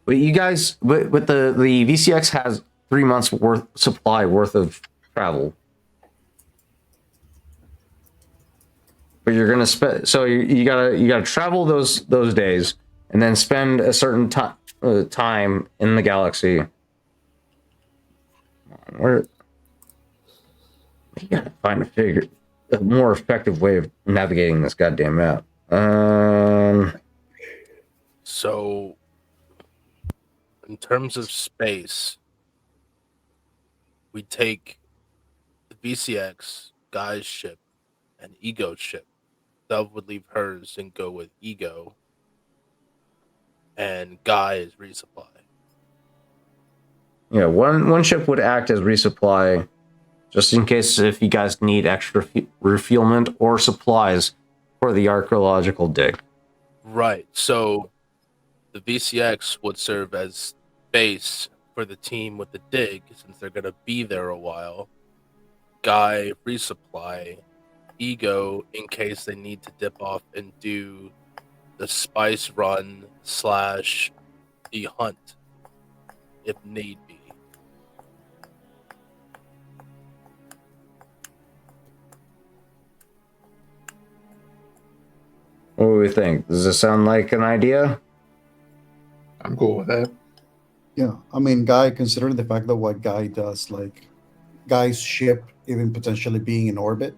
But you guys, with the VCX has 3 months supply worth of travel. But you're gonna spend, so you gotta travel those days and then spend a certain time in the galaxy. Where you gotta find a more effective way of navigating this goddamn map. So, in terms of space, we take the VCX, Guy's ship, and Ego's ship. Dove would leave hers and go with Ego, and Guy is resupply. Yeah, one ship would act as resupply, just in case if you guys need extra refuelment or supplies for the archaeological dig. Right. So the VCX would serve as base for the team with the dig, since they're going to be there a while. Guy resupply, Ego in case they need to dip off and do the spice run / the hunt if need be. What do we think? Does this sound like an idea? I'm cool with that. Yeah, I mean, Guy, considering the fact that what Guy does, like Guy's ship even potentially being in orbit,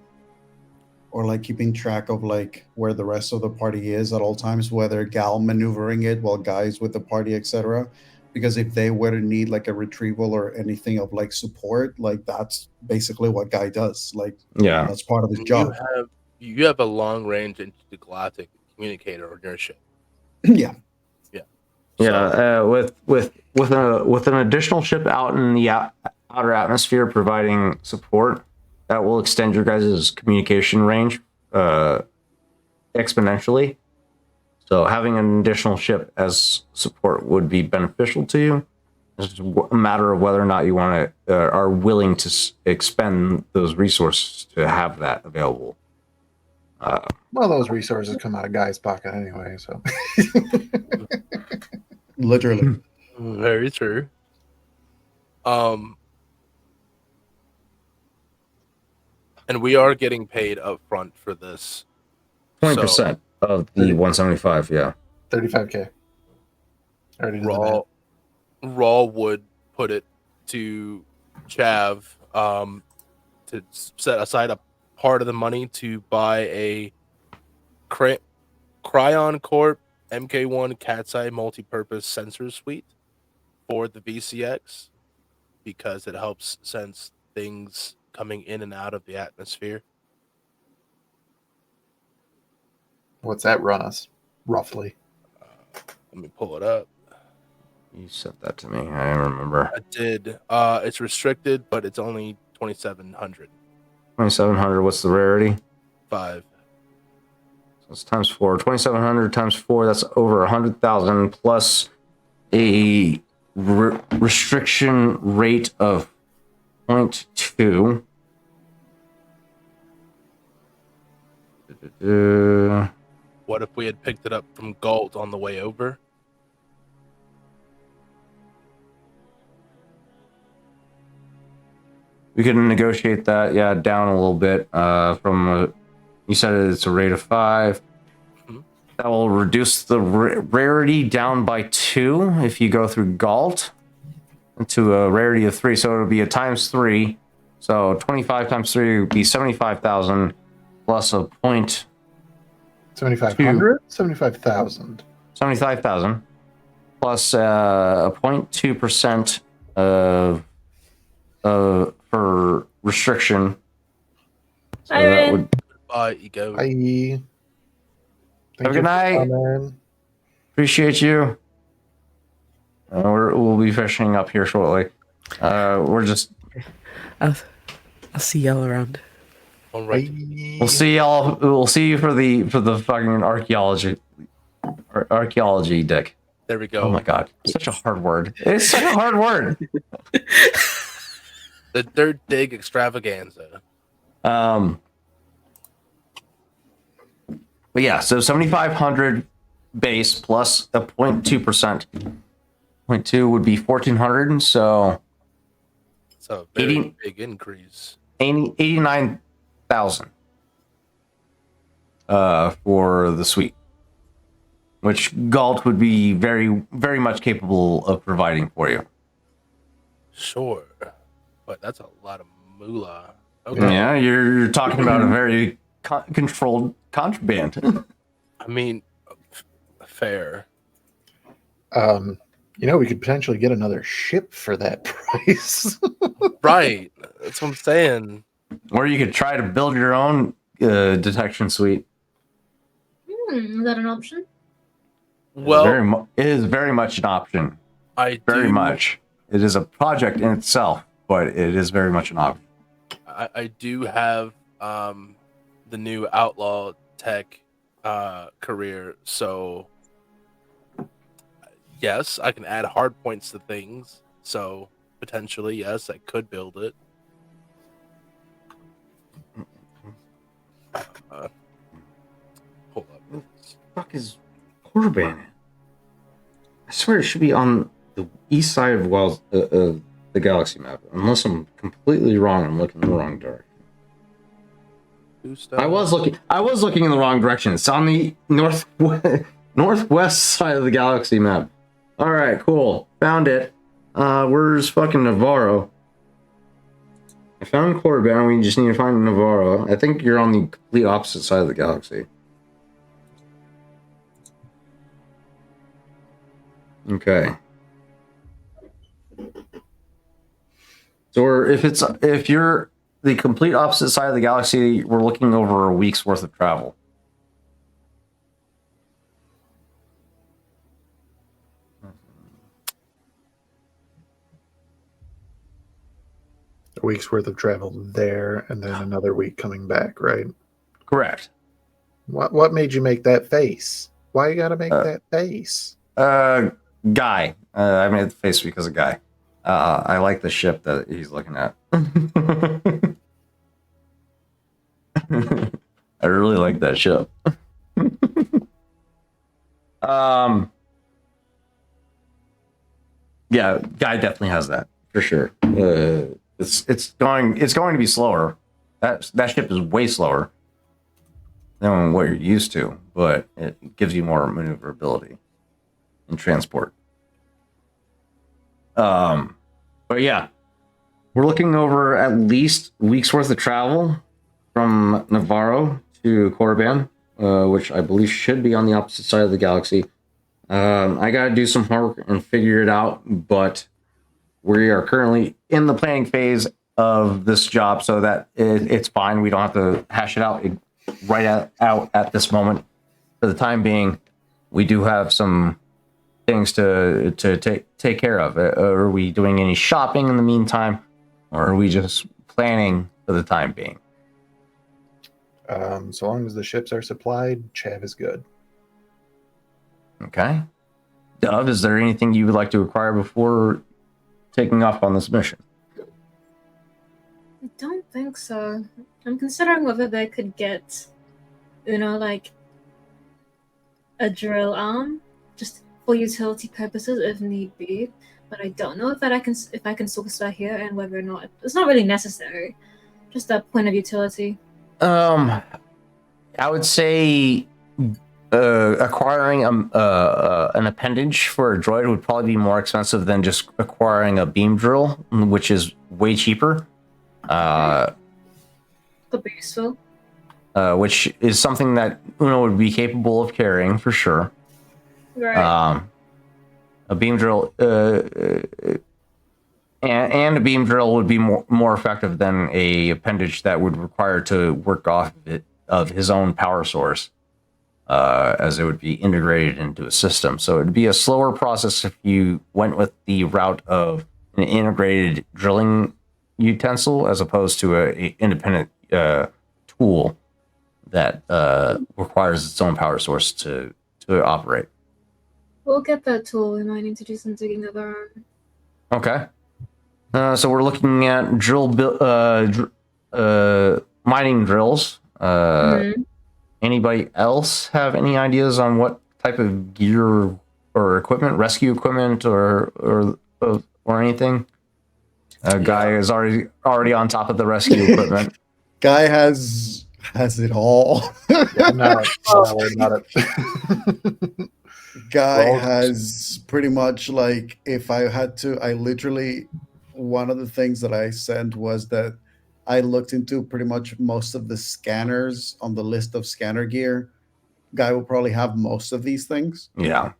or like keeping track of like where the rest of the party is at all times, whether Gal maneuvering it while Guy's with the party, etc. Because if they were to need like a retrieval or anything of like support, like that's basically what Guy does. Like Yeah. that's part of his And job. you have a long range intergalactic communicator on your ship. Yeah. Yeah, with an additional ship out in the outer atmosphere providing support, that will extend your guys' communication range exponentially. So having an additional ship as support would be beneficial to you. It's just a matter of whether or not you want to are willing to expend those resources to have that available. Well, those resources come out of Guy's pocket anyway, so. Literally. Very true. And we are getting paid up front for this. 20% of the 175, yeah. 35K. Already did the math. Raw would put it to Chav to set aside a part of the money to buy a Cryon Corp MK1 Cat's Eye multi-purpose sensor suite for the VCX because it helps sense things coming in and out of the atmosphere. What's that run us, roughly? Let me pull it up. You sent that to me. I remember. I did. It's restricted, but it's only 2,700. 2,700. What's the rarity? 5. So it's times 4. 2,700 times 4. That's over 100,000 plus a restriction rate of 0.2. What if we had picked it up from Galt on the way over? We could negotiate that, yeah, down a little bit. You said it's a rate of 5. Mhm. That will reduce the rarity down by 2 if you go through Galt into a rarity of 3. So it'll be a times 3. So 25 times 3 would be 75,000 plus a point. 7,500? 75,000. 75,000 plus a 0.2% for restriction. So that Iron. would Ego. Bye. Thank Have a you good night. for coming. appreciate you. We'll be fishing up here shortly. We're just I'll see y'all around. All right. Bye. we'll see y'all. We'll see you for the fucking archaeology dick. There we go. Oh my god, such a hard word. It's such a hard word. The Dirt Dig Extravaganza. But yeah, so 7,500 base plus a 0.2%. 0.2 would be 1,400, so It's a very 80 big increase. 89,000 for the suite, which Galt would be very, very much capable of providing for you. Sure. But that's a lot of moolah. Okay. Yeah, you're talking about a very controlled contraband. I mean, fair. We could potentially get another ship for that price. Right. That's what I'm saying. Or you could try to build your own detection suite. Is that an option? Well, It is very much an option. Very do, much. It is a project in itself, but it is very much an option. I do have the new Outlaw Tech career, so yes, I can add hard points to things. So potentially, yes, I could build it. Hold up. Fuck is Corban? I swear it should be on the east side of the galaxy map. Unless I'm completely wrong, I'm looking in the wrong direction. 2 stars. I was looking in the wrong direction. It's on the northwest side of the galaxy map. All right, cool. Found it. Where's fucking Navarro? I found Korriban. We just need to find Navarro. I think you're on the complete opposite side of the galaxy. Okay. So if you're the complete opposite side of the galaxy, we're looking over a week's worth of travel. A week's worth of travel there, and then another week coming back, right? Correct. What made you make that face? Why you gotta make that face? Guy. I made the face because of Guy. I like the ship that he's looking at. I really like that ship. Yeah, Guy definitely has that for sure. It's going to be slower. That ship is way slower than what you're used to, but it gives you more maneuverability and transport. But yeah, we're looking over at least a week's worth of travel from Navarro to Korriban, which I believe should be on the opposite side of the galaxy. I gotta do some homework and figure it out, but we are currently in the planning phase of this job, so that it's fine. We don't have to hash it out out at this moment. For the time being, we do have some things to take care of. Are we doing any shopping in the meantime, or are we just planning for the time being? So long as the ships are supplied, Chav is good. Okay. Dove, is there anything you would like to acquire before taking off on this mission? I don't think so. I'm considering whether they could get, like a drill arm, just for utility purposes if need be. But I don't know if I can source that here and whether or not it's not really necessary. Just a point of utility. I would say acquiring an appendage for a droid would probably be more expensive than just acquiring a beam drill, which is way cheaper. Could be useful. Which is something that Uno would be capable of carrying for sure. Right. A beam drill and a beam drill would be more effective than a appendage that would require to work off of his own power source, as it would be integrated into a system. So it would be a slower process if you went with the route of an integrated drilling utensil as opposed to a independent tool that requires its own power source to operate. We'll get that tool. We might need to do some digging of our own. Okay. So we're looking at mining drills. Anybody else have any ideas on what type of gear or equipment, rescue equipment, or anything? Guy is already on top of the rescue equipment. Guy has it all. I'm not worried about it. Guy has pretty much, like, if I had to, I literally, one of the things that I sent was that I looked into pretty much most of the scanners on the list of scanner gear. Guy will probably have most of these things. Yeah.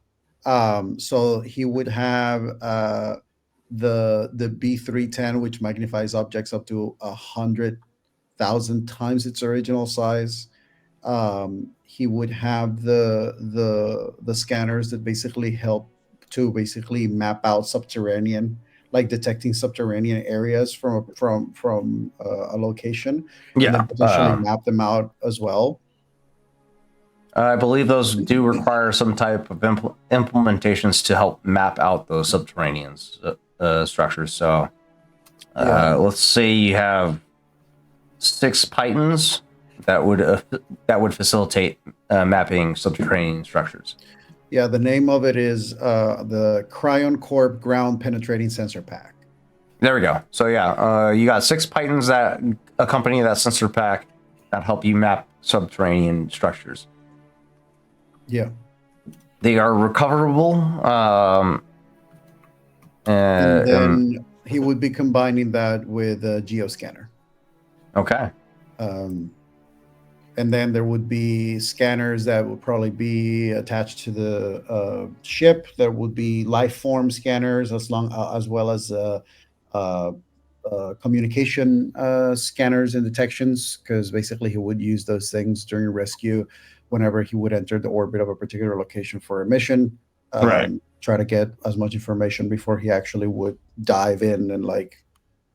So he would have the B310, which magnifies objects up to 100,000 times its original size. He would have the scanners that basically help to basically map out subterranean, like detecting subterranean areas from a location. Yeah. And then potentially map them out as well. I believe those do require some type of implementations to help map out those subterranean structures. So let's say you have 6 Pythons that would facilitate mapping subterranean structures. Yeah, the name of it is the Cryon Corp Ground Penetrating Sensor Pack. There we go. So yeah, you got 6 Pythons that accompany that sensor pack. that help you map subterranean structures. Yeah. They are recoverable. And then he would be combining that with a geoscanner. Okay. And then there would be scanners that would probably be attached to the ship. There would be life form scanners as well as communication scanners and detections, because basically he would use those things during rescue whenever he would enter the orbit of a particular location for a mission. Right. Try to get as much information before he actually would dive in and like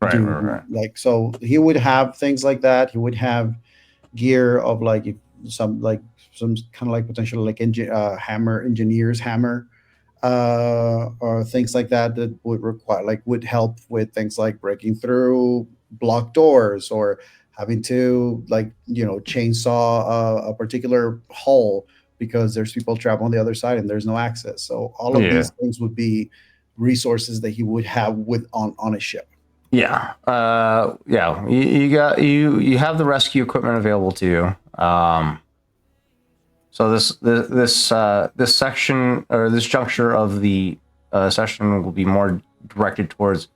Right. like, so he would have things like that. He would have gear of like some kind of like potential like engineer's hammer, or things like that would help with things like breaking through blocked doors, or having to chainsaw a particular hull because there's people trapped on the other side and there's no access. So all of these things would be resources that he would have on a ship. Yeah. You have the rescue equipment available to you. So this section, or this juncture of the session, will be more directed towards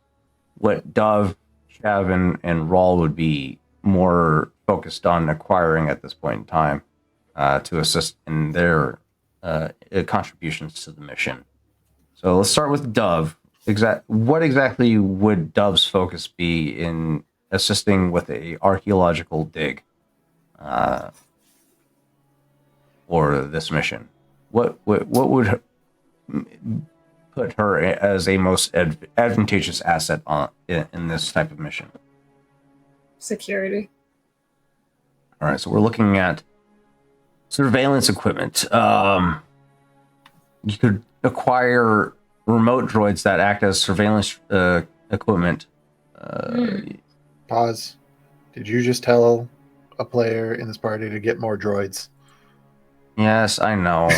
what Dove, Chav, and Rawl would be more focused on acquiring at this point in time, to assist in their contributions to the mission. So let's start with Dove. What exactly would Dove's focus be in assisting with a archaeological dig for this mission? What would put her as a most advantageous asset in this type of mission? Security. All right, so we're looking at surveillance equipment. You could acquire remote droids that act as surveillance equipment. Pause. Did you just tell a player in this party to get more droids? Yes, I know.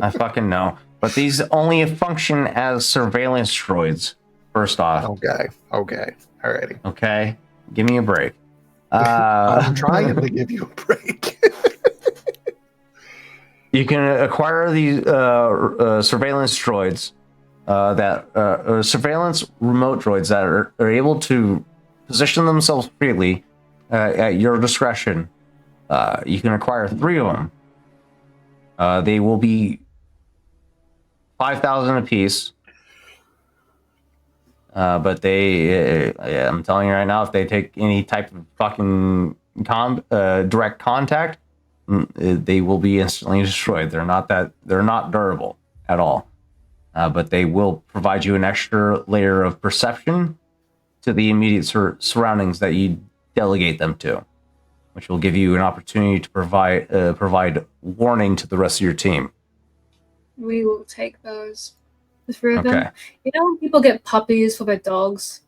I fucking know. But these only function as surveillance droids, first off. Okay. Alrighty. Okay? Give me a break. I'm trying to give you a break. You can acquire these surveillance droids, surveillance remote droids that are able to position themselves freely at your discretion. You can acquire 3 of them. They will be 5,000 apiece. But I'm telling you right now, if they take any type of fucking direct contact, they will be instantly destroyed. They're not durable at all. But they will provide you an extra layer of perception to the immediate surroundings that you delegate them to, which will give you an opportunity to provide warning to the rest of your team. We will take those. The 3 of Okay. them. You know when people get puppies for their dogs?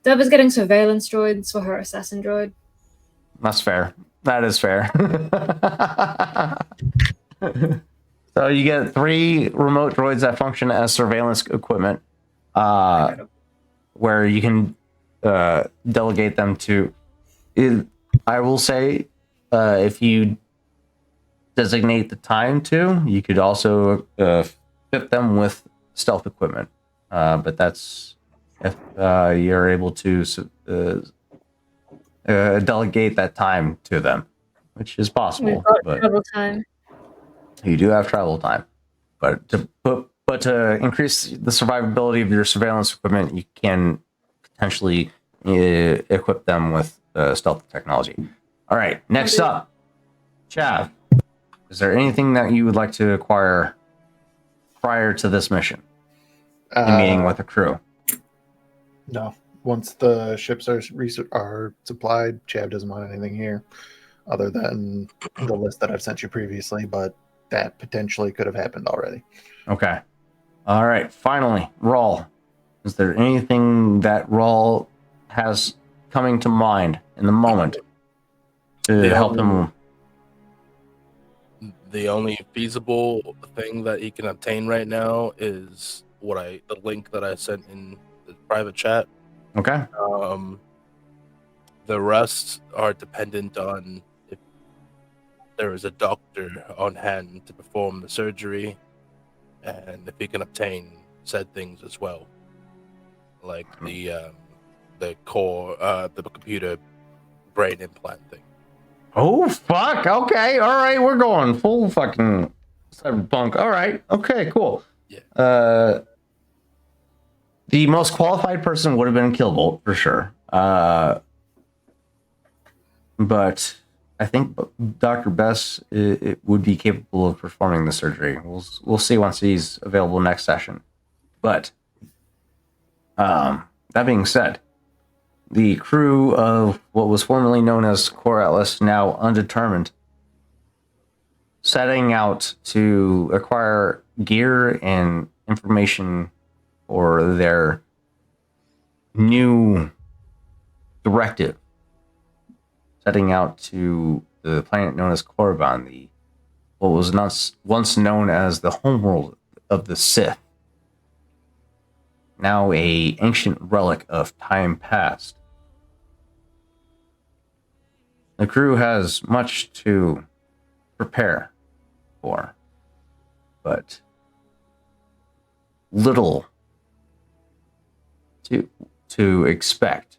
Dove is getting surveillance droids for her assassin droid. That's fair. That is fair. So you get 3 remote droids that function as surveillance equipment, where you can delegate them to. I will say, if you designate the time to, you could also fit them with stealth equipment. But that's if you're able to delegate that time to them, which is possible. We've got but travel time. you do have travel time. But to increase the survivability of your surveillance equipment, you can potentially equip them with stealth technology. All right, next up, Chav. Is there anything that you would like to acquire prior to this mission? Meeting with the crew. No. Once the ships are supplied, Chav doesn't want anything here other than the list that I've sent you previously, but that potentially could have happened already. Okay. All right. Finally, Rawl. Is there anything that Rawl has coming to mind in the moment to help him? The only feasible thing that he can obtain right now is the link that I sent in the private chat. Okay. The rest are dependent on if there is a doctor on hand to perform the surgery, and if he can obtain said things as well, like the core, the computer brain implant thing. Oh fuck! Okay, all right, we're going full fucking cyberpunk. All right, okay, cool. Yeah. The most qualified person would have been Killbolt for sure. But I think Dr. Bess it would be capable of performing the surgery. We'll see once he's available next session. But that being said, the crew of what was formerly known as Core Atlas, now Undetermined, setting out to acquire gear and information for their new directive, setting out to the planet known as Korriban, the what was once known as the homeworld of the Sith, now a ancient relic of time past. The crew has much to prepare for, but little to expect.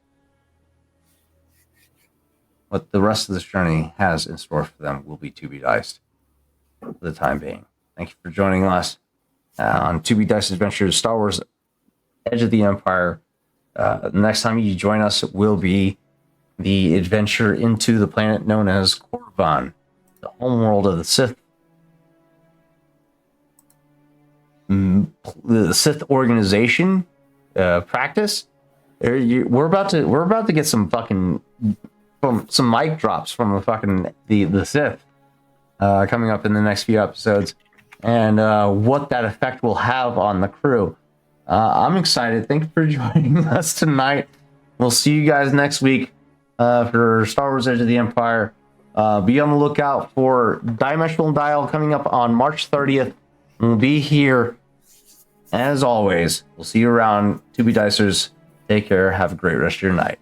What the rest of this journey has in store for them will be to be diced for the time being. Thank you for joining us on To Be Diced Adventures Star Wars Edge of the Empire. The next time you join us will be the adventure into the planet known as Korriban, the homeworld of the Sith. The Sith organization practice. We're about to get some fucking some mic drops from the fucking the Sith coming up in the next few episodes, and what that effect will have on the crew. I'm excited. Thank you for joining us tonight. We'll see you guys next week for Star Wars Edge of the Empire. Be on the lookout for Dimensional Dial coming up on March 30th. We'll be here as always. We'll see you around. To Be Dicers. Take care. Have a great rest of your night.